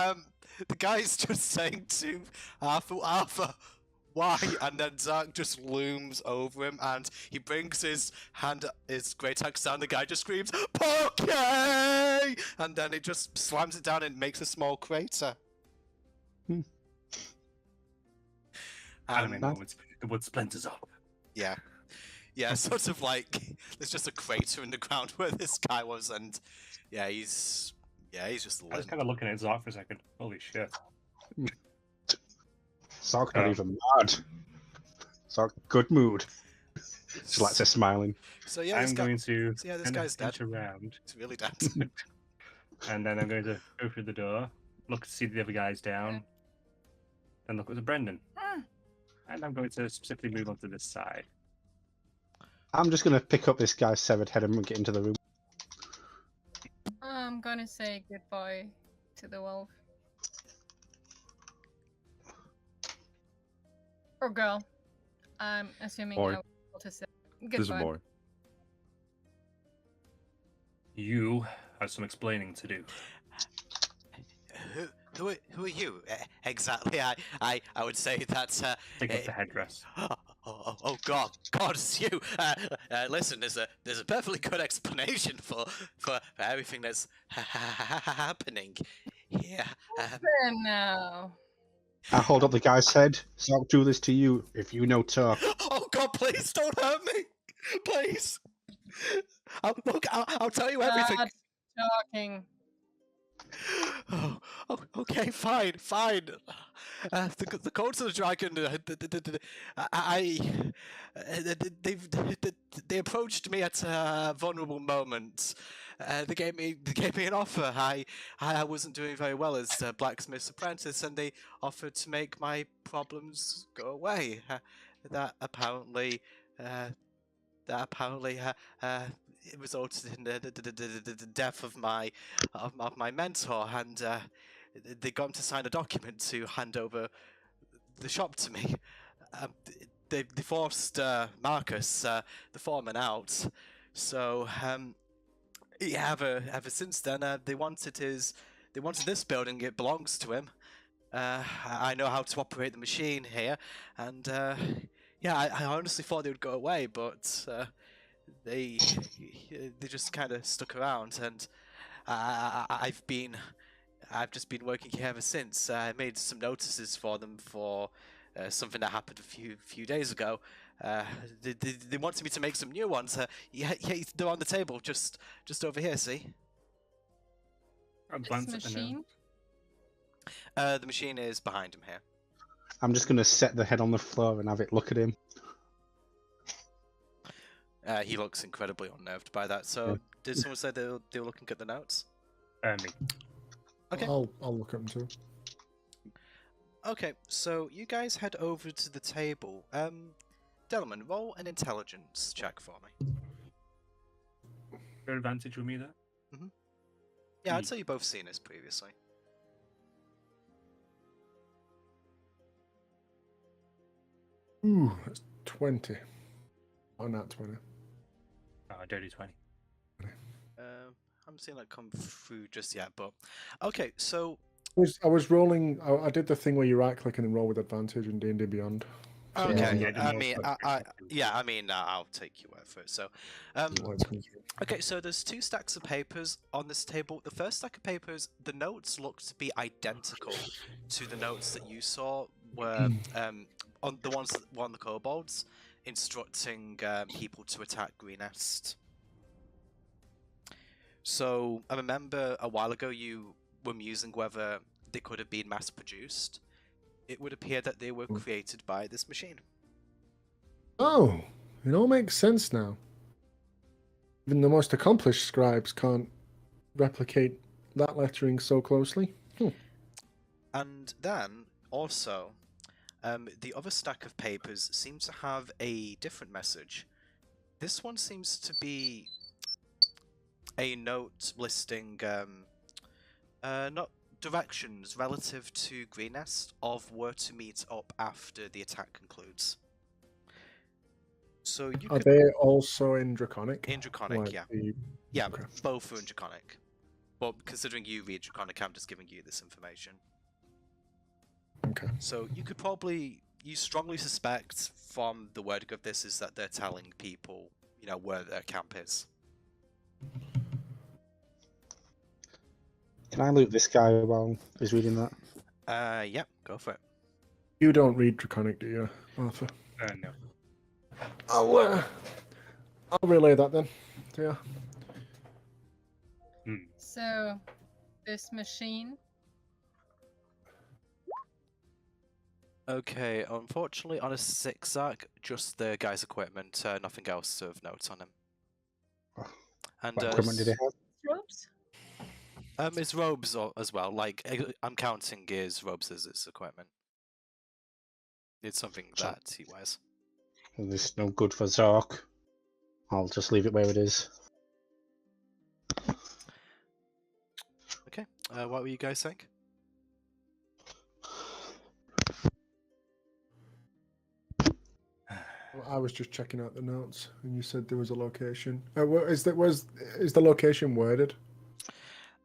the guy's just saying to Arthur, why? And then Zark just looms over him, and he brings his great axe down. The guy just screams, "Poke!" And then it just slams it down and makes a small crater. Anime moments. The wood splinters up. Yeah. Yeah, sort of like there's just a crater in the ground where this guy was, and yeah, he's just I was limp. kind of looking at Zark for a second. Holy shit. Sark not Oh. even mad. Sark, good mood. Just like to smiling. So yeah, this I'm guy, going to so yeah, this kind of guy's dead. inch around, He's really dead. and then I'm going to go through the door, look to see the other guys down, then look at the Brendan. Hmm. And I'm going to specifically move on to this side. I'm just gonna pick up this guy's severed head and get into the room. I'm gonna say goodbye to the wolf. Or girl. I'm assuming Boy. I will to say This is a goodbye. boy. You have some explaining to do. Who are you? Exactly. I would say that. Take off the headdress. Oh God, it's you. Listen, there's a perfectly good explanation for everything that's happening here. And now. I hold up the guy's head. Sark, do this to you if you know talk. Oh God, please don't hurt me, please. I'll tell you everything. Stop talking. Oh, okay, fine. The codes of the dragon. They approached me at a vulnerable moment. They gave me an offer. I wasn't doing very well as a blacksmith's apprentice, and they offered to make my problems go away. That apparently it resulted in the death of my mentor, and they got him to sign a document to hand over the shop to me. They forced Marcus, the foreman, out. So yeah, ever since then, they wanted this building. It belongs to him. I know how to operate the machine here, and yeah, I honestly thought they would go away, but they just kind of stuck around, and I've just been working here ever since. I made some notices for them for something that happened a few days ago. They wanted me to make some new ones. Yeah, they're on the table, just over here. See, I This glance at the note. machine. the machine is behind him here. I'm just gonna set the head on the floor and have it look at him. He looks incredibly unnerved by that. So did someone say they were looking at the notes? Me. Okay. I'll look at them too. Okay, so you guys head over to the table. Delman, roll an intelligence check for me. Your advantage with me there? Yeah, I'd say you've both seen this previously. Ooh, that's 20. Oh, not 20. Dirty 20. I haven't seen that come through just yet, but okay. So I was rolling. I did the thing where you right click and then roll with advantage in D&D Beyond. So okay, yeah, I no, mean, I'll take your word for it. So, lights come through. okay, so there's 2 stacks of papers on this table. The first stack of papers, the notes look to be identical to the notes that you saw were on the ones that were on the kobolds, instructing people to attack Green Nest. So I remember a while ago you were musing whether they could have been mass-produced. It would appear that they were created by this machine. Oh, it all makes sense now. Even the most accomplished scribes can't replicate that lettering so closely. And then, also, the other stack of papers seems to have a different message. This one seems to be a note listing not directions relative to Green Nest of where to meet up after the attack concludes. So you Are could they also in Draconic? in Draconic, Like yeah, the- okay. both are in Draconic. But considering you read Draconic, I'm just giving you this information. Okay. So you strongly suspect from the wording of this is that they're telling people, where their camp is. Can I loot this guy while he's reading that? Yeah, go for it. You don't read Draconic, do you, Arthur? No. I'll relay that then. Yeah. So, this machine. Okay, unfortunately, on a 6 arc, just the guy's equipment, nothing else of note on him. Oh, And What equipment did he have? Ropes? his robes as well. Like I'm counting his robes as his equipment. It's something So- that he wears. Well, this is no good for Zork. I'll just leave it where it is. Okay, what were you guys saying? Well, I was just checking out the notes, and you said there was a location. Is the location worded?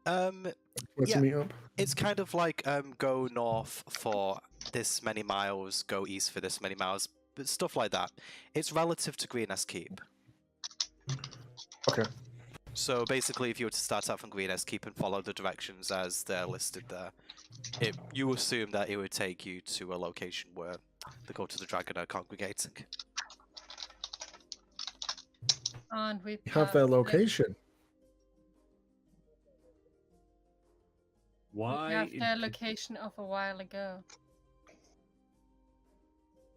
Where Yeah. to meet up? It's kind of like go north for this many miles, go east for this many miles, but stuff like that. It's relative to Greenest Keep. Okay. So basically, if you were to start out from Greenest Keep and follow the directions as they're listed there, you assume that it would take you to a location where the Cult of the Dragon are congregating. And we Have their passed location. We Why? have their location of a while ago.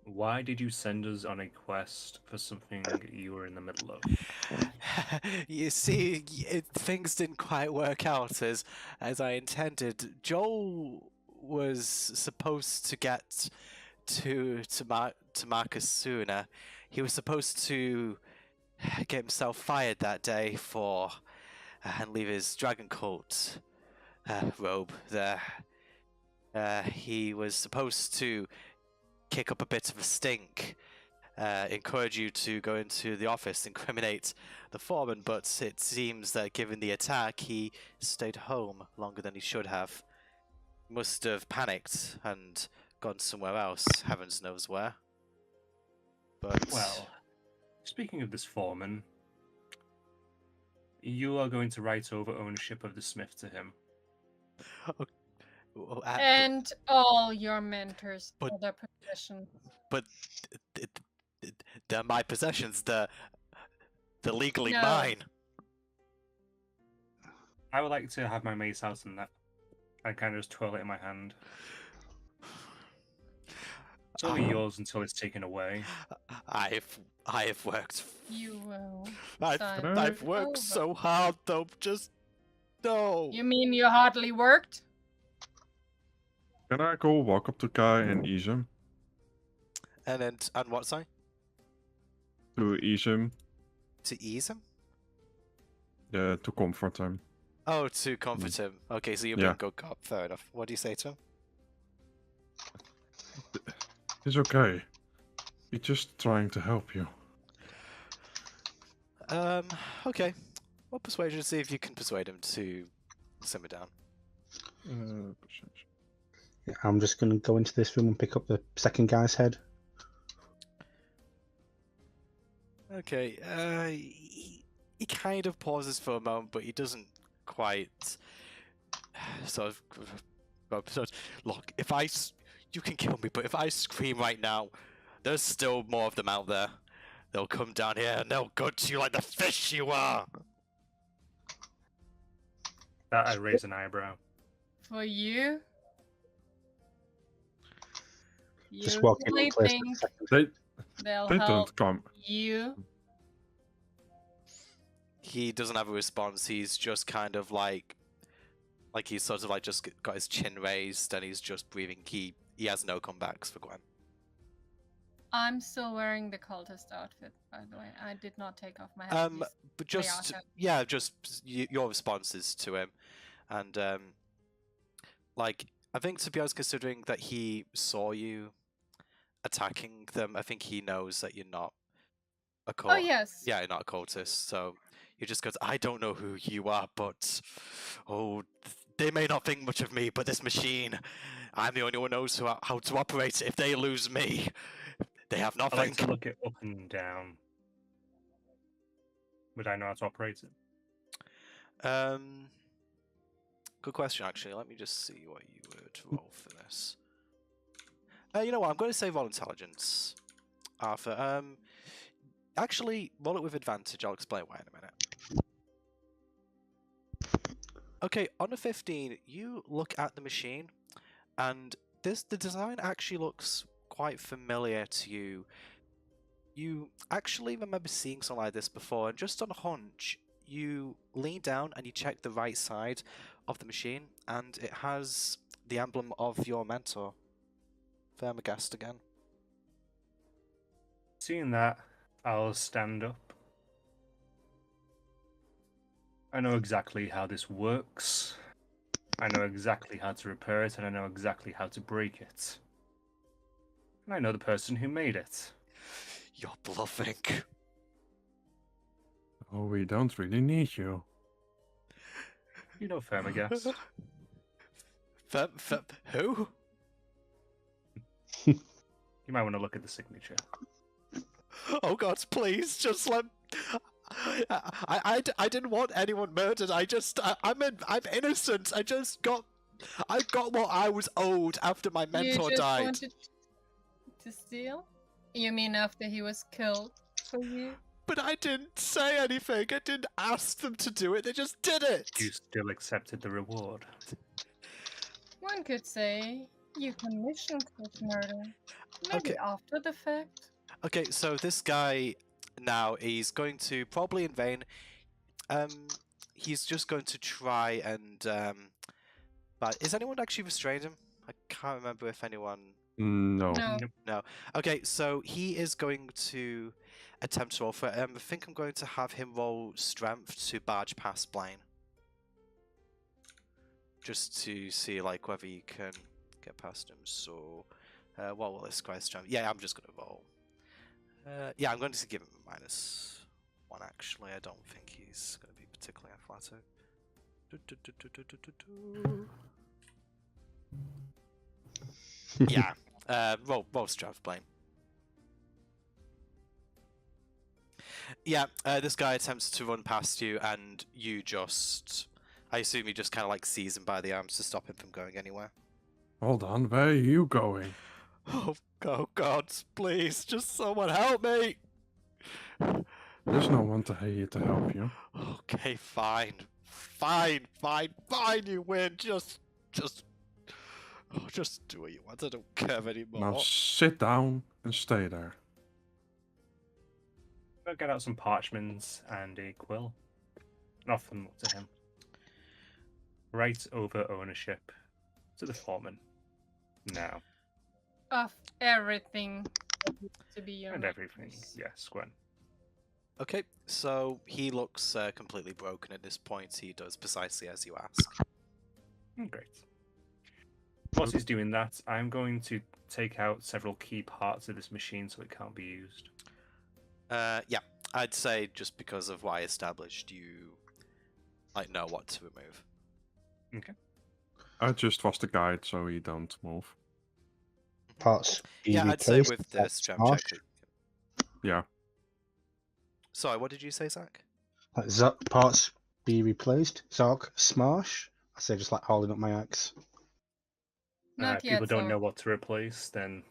Why did you send us on a quest for something you were in the middle of? You see, things didn't quite work out as I intended. Joel was supposed to get to Marcus sooner. He was supposed to get himself fired that day for and leave his dragon cult robe there. He was supposed to kick up a bit of a stink, encourage you to go into the office, incriminate the foreman, but it seems that given the attack, he stayed home longer than he should have. Must have panicked and gone somewhere else, heavens knows where. But Well, speaking of this foreman, you are going to write over ownership of the smith to him. And all your mentors but- for their possession. but they're my possessions. They're legally No. mine. I would like to have my mace out and that. I kind of just twirl it in my hand. It's only yours until it's taken away. I've worked. You will. I've sign worked over. so hard though. Just no. You mean you hardly worked? Can I go walk up to Kai and ease him? And what? Sorry. To ease him? To ease him? Yeah, to comfort him. Oh, to comfort him. Okay, so you're being good cop. Fair enough. What do you say to him? It's okay. He's just trying to help you. Okay. Well, persuasion to see if you can persuade him to simmer down. Yeah, I'm just going to go into this room and pick up the second guy's head. Okay. He kind of pauses for a moment, but he doesn't quite sort of. Look, you can kill me, but if I scream right now, there's still more of them out there. They'll come down here and they'll gut you like the fish you are. I raise an eyebrow. For you? Just You walking really in place for think a second. they'll They help don't come. you? He doesn't have a response. He's just kind of like he's sort of like just got his chin raised and he's just breathing. He has no comebacks for Gwen. I'm still wearing the cultist outfit, by the way. I did not take off my hat. But just your responses to him, and like I think to be honest, considering that he saw you attacking them, I think he knows that you're not a cult. Oh yes. Yeah, you're not a cultist. So he just goes, "I don't know who you are, but they may not think much of me, but this machine, I'm the only one who knows how to operate it. If they lose me, they have I nothing." like to look it up and down. Would I know how to operate it? Good question, actually. Let me just see what you would roll for this. You know what? I'm going to say roll intelligence, Arthur. Actually, roll it with advantage. I'll explain why in a minute. Okay, on a 15, you look at the machine, and the design actually looks quite familiar to you. You actually remember seeing something like this before, and just on a hunch, you lean down and you check the right side of the machine, and it has the emblem of your mentor, Vermagast again. Seeing that, I'll stand up. I know exactly how this works. I know exactly how to repair it, and I know exactly how to break it. And I know the person who made it. You're bluffing. Oh, we don't really need you. You know Fermagast. Who? You might want to look at the signature. Oh God, please, just let. I didn't want anyone murdered. I'm innocent. I got what I was owed after my mentor you just died. wanted to steal? You mean after he was killed for you? But I didn't say anything. I didn't ask them to do it. They just did it. You still accepted the reward. One could say you commissioned this murder. Maybe Okay. after the fact. Okay, so this guy now, he's going to probably in vain. He's just going to try and. But is anyone actually restrained him? I can't remember if anyone. No. No. No. Okay, so he is going to attempt to roll for it. I think I'm going to have him roll strength to barge past Blaine. Just to see like whether you can get past him. So, what will this guy's strength? Yeah, I'm just going to roll. Yeah, I'm going to give him a -1 actually. I don't think he's going to be particularly athletic. Yeah, roll strength, Blaine. Yeah, this guy attempts to run past you, and you just, I assume you just kind of like seize him by the arms to stop him from going anywhere. Hold on, where are you going? Oh God, please, just someone help me! There's no one here to help you. Okay, fine, you win, just... Oh, just do what you want. I don't care anymore. Now sit down and stay there. I'll get out some parchments and a quill and offer them up to him. Write over ownership to the foreman. Now. Of everything to be your And everything. master's. Yes, Gwen. Okay, so he looks completely broken at this point. He does precisely as you ask. Great. Whilst he's doing that, I'm going to take out several key parts of this machine so it can't be used. Yeah, I'd say just because of what I established, you know what to remove. Okay. I just was the guide so he don't move. Parts. be Yeah, I'd say replaced, with that's this jam harsh. check. Yeah. Sorry, what did you say, Zach? Parts be replaced. Zark, smash. I say just like holding up my axe. Not If people yet, don't sir. know what to replace, then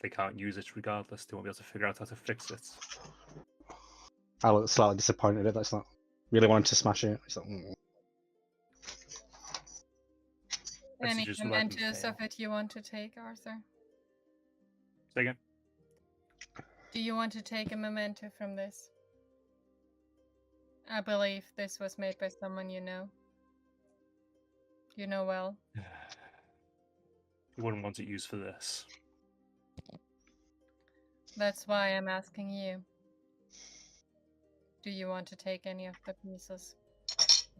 they can't use it regardless. They won't be able to figure out how to fix it. I look slightly disappointed at it. That's not really wanting to smash it. It's like, Let's Any just let them mementos fail. of it you want to take, Arthur? Say again? Do you want to take a memento from this? I believe this was made by someone you know. You know well. You wouldn't want it used for this. That's why I'm asking you. Do you want to take any of the pieces?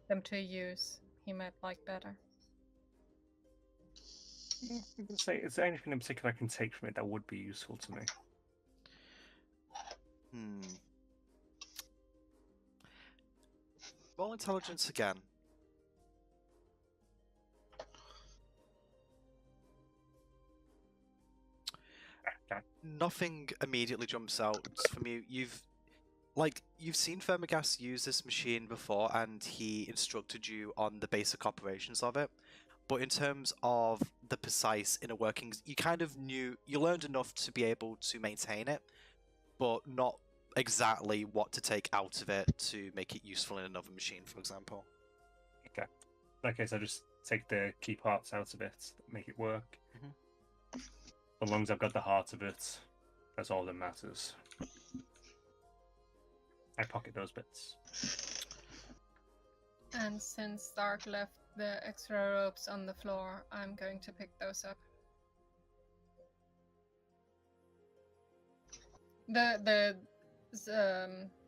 Them to use. He might like better. Say, is there anything in particular I can take from it that would be useful to me? Roll intelligence again. Nothing immediately jumps out from you. You've seen Fermagas use this machine before, and he instructed you on the basic operations of it. But in terms of the precise inner workings, you kind of you learned enough to be able to maintain it, but not exactly what to take out of it to make it useful in another machine, for example. Okay. In that case, I just take the key parts out of it, make it work. As long as I've got the heart of it, that's all that matters. I pocket those bits. And since Stark left the extra ropes on the floor, I'm going to pick those up. The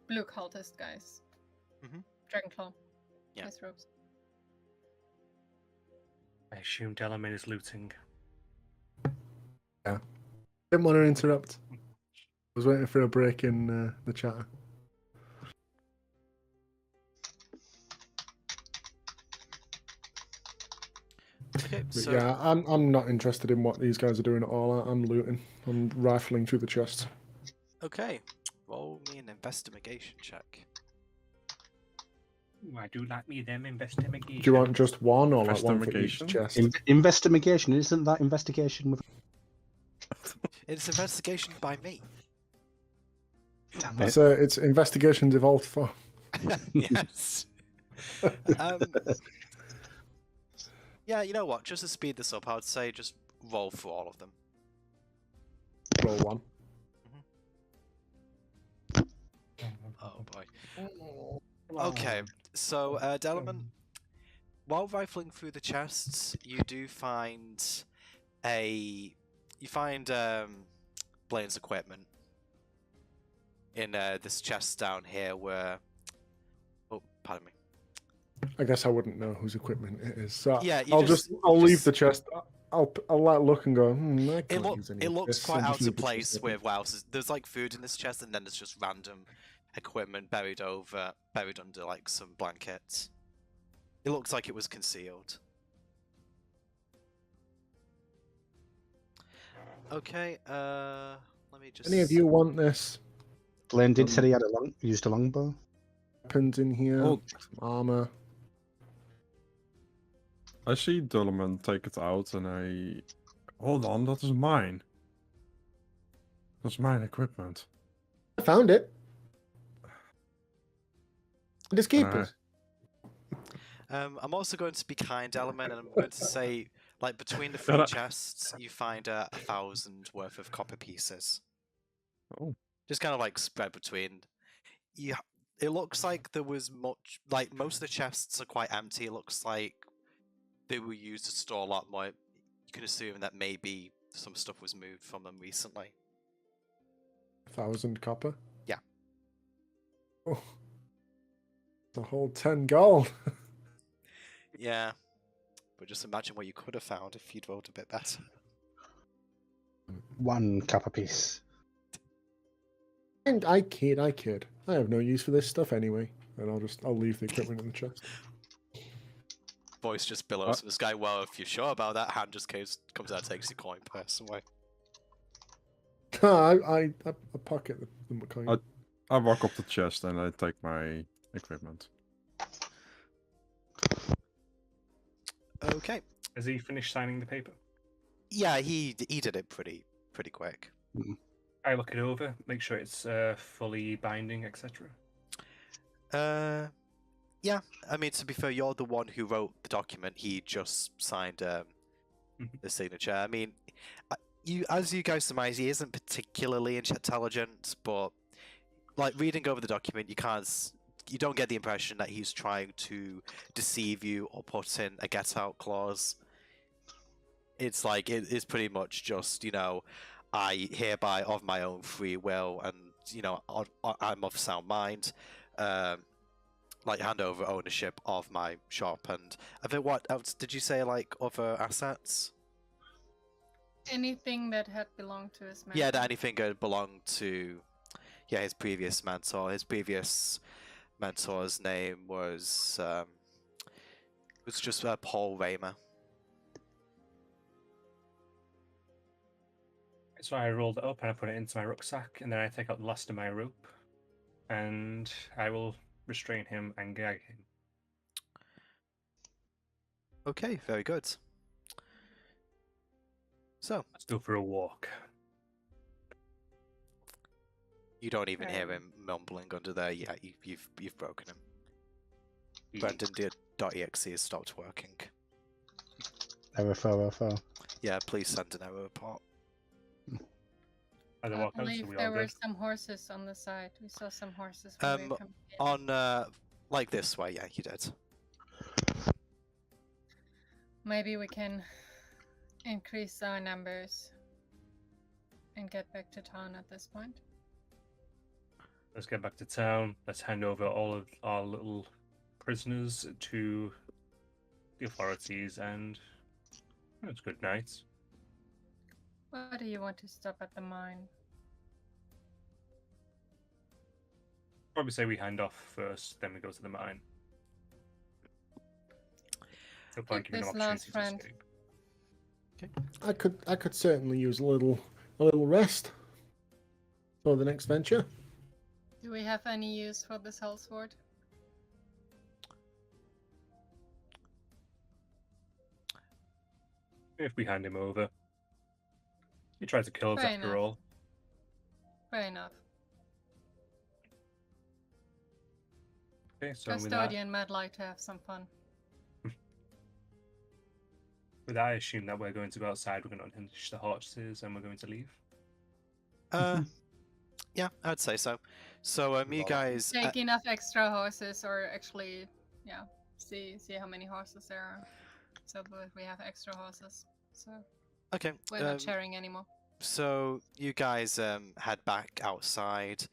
blue cultist guys. Dragonclaw. Yeah. His ropes. I assume Delamain is looting. Didn't want to interrupt. I was waiting for a break in the chat. Okay, But so yeah, I'm not interested in what these guys are doing at all. I'm looting. I'm rifling through the chests. okay, roll me an investigation check. Ooh, I do like me them investigation. Do you want just one or like one for each Investigation? chest? investigation. Isn't that investigation with? It's investigation by me. Damn it. So it's investigations evolved for. Yes. Yeah, you know what? Just to speed this up, I would say just roll for all of them. Roll one. Oh boy. Okay, so Delamain, while rifling through the chests, you do find Blaine's equipment in this chest down here where. Oh, pardon me. I guess I wouldn't know whose equipment it is. So Yeah, I'll leave the chest. I'll let look and go. I can't use any It of looks this," quite and just out of leave the chest place open. with wow. There's like food in this chest, and then there's just random equipment buried under like some blankets. It looks like it was concealed. Okay, let me just. Any of you want this? Blaine did say he had used a longbow. Weapons in here, Oh. some armor. I see Dulliman take it out and I... Hold on, that is mine. That's mine equipment. I found it. Just keep Alright. it. I'm also going to be kind, Element, and I'm going to say, Like between the three chests, you find 1,000 worth of copper pieces. Oh. Just kind of like spread between. It looks like there was much. Like most of the chests are quite empty. It looks like they were used to store a lot more. You can assume that maybe some stuff was moved from them recently. 1,000 copper. Yeah. Oh, the whole 10 gold. Yeah, but just imagine what you could have found if you'd rolled a bit better. 1 copper piece. And I kid. I have no use for this stuff anyway, and I'll leave the equipment in the chest. Voice just billows from the sky. Well, if you're sure about that, hand just comes out, takes your coin purse away. I pocket the coin. I walk up the chest and I take my equipment. Okay. Has he finished signing the paper? Yeah, he did it pretty quick. I look it over, make sure it's fully binding, etc. Yeah. I mean, to be fair, you're the one who wrote the document. He just signed the signature. I mean, as you guys surmise, he isn't particularly intelligent, but like reading over the document, you don't get the impression that he's trying to deceive you or put in a get out clause. It's like it's pretty much just, I hereby of my own free will and I'm of sound mind, like hand over ownership of my shop. And I think, what else did you say, like other assets? Anything that had belonged to his mentor. Yeah, that anything had belonged to his previous mentor. His previous mentor's name was just Paul Raymer. So I rolled it up and I put it into my rucksack, and then I take out the last of my rope, and I will restrain him and gag him. Okay, very good. So Let's go for a walk. you don't even hear him mumbling under there. Yeah, you've broken him. Brendan.exe has stopped working. Error 404. Yeah, please send an error report. As I I walk out, so believe we there all were good. some horses on the side. We saw some horses when we were coming in. On like this way, yeah, you did. Maybe we can increase our numbers and get back to town at this point. Let's get back to town. Let's hand over all of our little prisoners to the authorities, and it's good night. Or do you want to stop at the mine? Probably say we hand off first, then we go to the mine. He'll probably Take give him an this last opportunity to friend. escape. I could certainly use a little rest for the next venture. Do we have any use for this hell sword? If we hand him over. He tried to kill us Fair after enough. all. Fair enough. Okay, so with that, Custodian might like to have some fun. I assume that we're going to go outside, we're going to unhinge the horses, and we're going to leave. Yeah, I'd say so. So, you guys. Take enough extra horses, or actually, see how many horses there are, so that we have extra horses. So Okay. we're not sharing anymore. So you guys head back outside,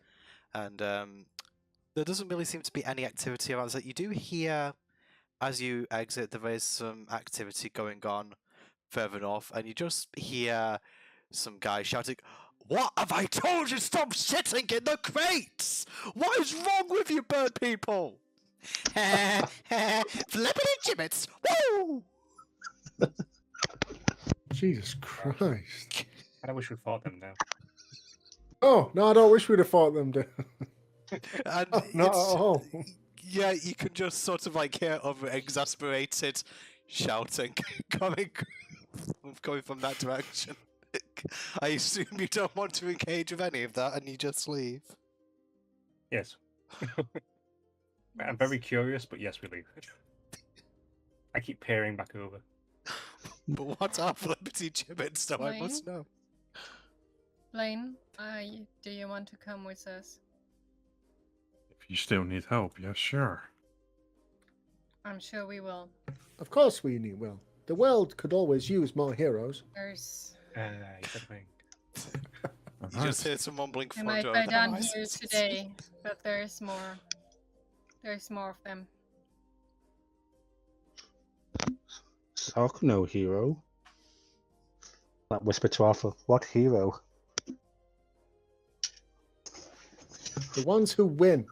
and there doesn't really seem to be any activity around. You do hear, as you exit, there is some activity going on further north, and you just hear some guy shouting, "What have I told you? Stop sitting in the crates! What is wrong with you bird people? Flippity gibbets! Woo!" Jesus Christ. I wish we fought them now. Oh, no, I don't wish we'd have fought them down. And Not at it's, all. yeah, you can just sort of like hear other exasperated shouting coming from that direction. I assume you don't want to engage with any of that, and you just leave. Yes. I'm very curious, but yes, we leave. I keep peering back over. But what are Liberty gibbets, though? I must know. Blaine, do you want to come with us? If you still need help, yeah, sure. I'm sure we will. Of course we need will. The world could always use more heroes. There's... Exactly. You just hear some mumbling We from might over go the down horizon. here today, but there's more. There's more of them. Sark, no hero. That whisper to Arthur, what hero? The ones who win.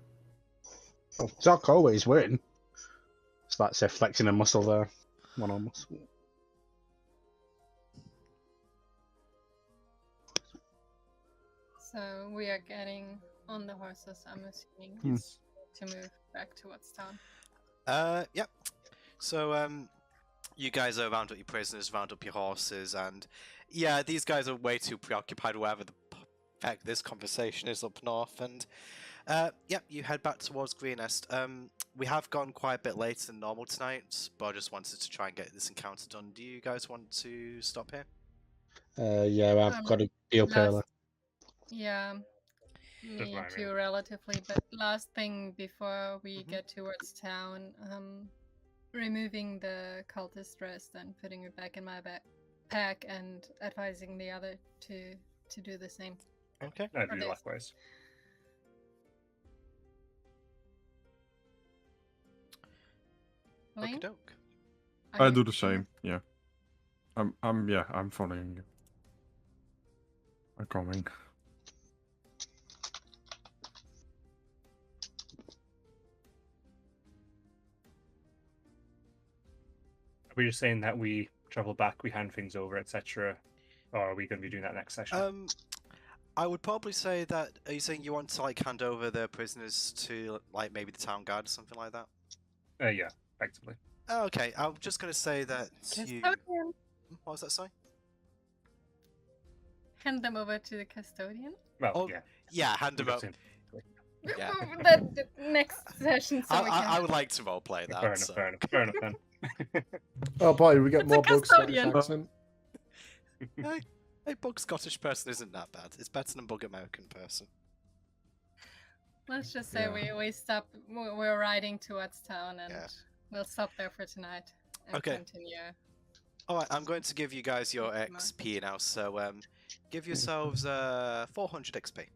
Oh, Sark always win. So that's a flexing a muscle there. One on muscle. So we are getting on the horses, I'm assuming, Yes. to move back towards town. Yep. So, you guys are round up your prisoners, round up your horses, and yeah, these guys are way too preoccupied with whatever the heck this conversation is up north, and yep, you head back towards Greenest. We have gone quite a bit later than normal tonight, but I just wanted to try and get this encounter done. Do you guys want to stop here? Yeah, I've got to be up early. Yeah, me mind too, me. relatively. But last thing before we get towards town, removing the cultist rest and putting it back in my backpack and advising the other to do the same. Okay. I Or do this. likewise. Blaine, Okie doke. are I you- do the same. Yeah. I'm following you. I'm coming. Are we just saying that we travel back, we hand things over, etc., or are we going to be doing that next session? I would probably say that. Are you saying you want to like hand over the prisoners to like maybe the town guard or something like that? Yeah, effectively. Oh, okay, I'm just gonna say that you. Custodian. What was that? Sorry. Hand them over to the custodian. Well, Oh, yeah. Yeah, hand we them got up. to- Yeah. the next session, so we I can. would like to roleplay that. Fair enough, so. fair enough, fair enough then. Oh boy, we get It's a more bugs Scottish custodian. accent. Hey, bug Scottish person isn't that bad. It's better than bug American person. Let's just say Yeah. we stop. We're riding towards town, and Yeah. we'll stop there for tonight and Okay. continue. All right, I'm going to give you guys your Thank you, Mark. XP now. So give yourselves 400 XP.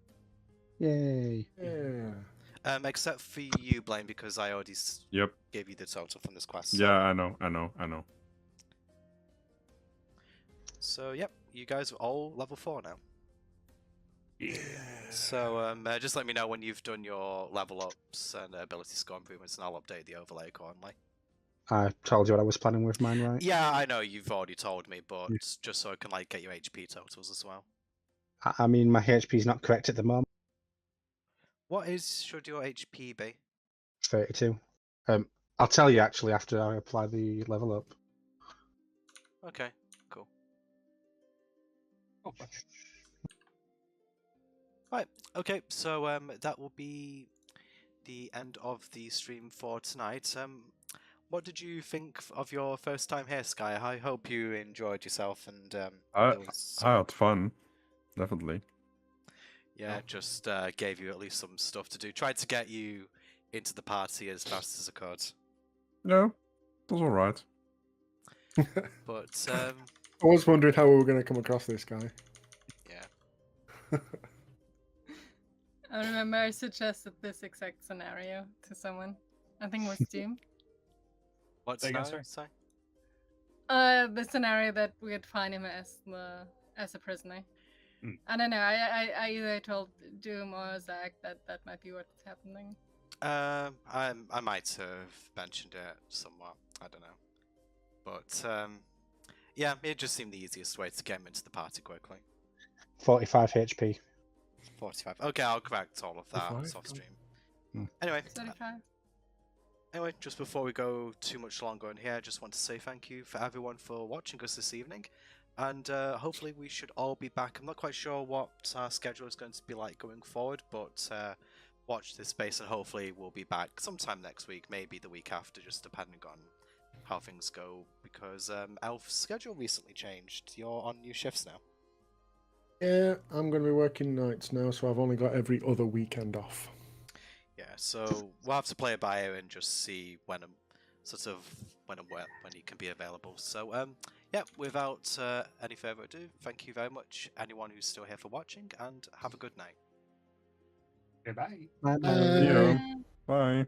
Yay. Yeah. Except for you, Blaine, because I already Yep. gave you the total from this quest. Yeah, I know. So yep, you guys are all level 4 now. Yeah. So just let me know when you've done your level ups and ability score improvements, and I'll update the overlay accordingly. I told you what I was planning with mine, right? Yeah, I know you've already told me, but just so I can like get your HP totals as well. I mean, my HP is not correct at the moment. What should your HP be? 32. I'll tell you actually after I apply the level up. Okay, cool. Okay. Right, okay, so that will be the end of the stream for tonight. What did you think of your first time here, Sky? I hope you enjoyed yourself and I it was, had fun. Definitely. yeah, just gave you at least some stuff to do. Tried to get you into the party as fast as I could. No, it was alright. But I was wondering how we were going to come across this guy. yeah. I remember I suggested this exact scenario to someone. I think it was Doom. What's Say again, that? sorry? The scenario that we would find him as a prisoner. Hmm. I don't know. I either told Doom or Zach that might be what's happening. I might have mentioned it somewhat. I don't know, but yeah, it just seemed the easiest way to get him into the party quickly. 45 HP. 45. Okay, I'll correct all of that 45, off stream. Hmm. Anyway, 35. just before we go too much longer in here, I just want to say thank you for everyone for watching us this evening, and hopefully we should all be back. I'm not quite sure what our schedule is going to be like going forward, but watch this space and hopefully we'll be back sometime next week, maybe the week after, just depending on how things go, because Elf's schedule recently changed. You're on new shifts now. Yeah, I'm going to be working nights now, so I've only got every other weekend off. Yeah, so we'll have to play it by ear and just see when when and where when he can be available. So yeah, without any further ado, thank you very much, anyone who's still here for watching, and have a good night. Goodbye. Bye. Bye. Yeah. Bye.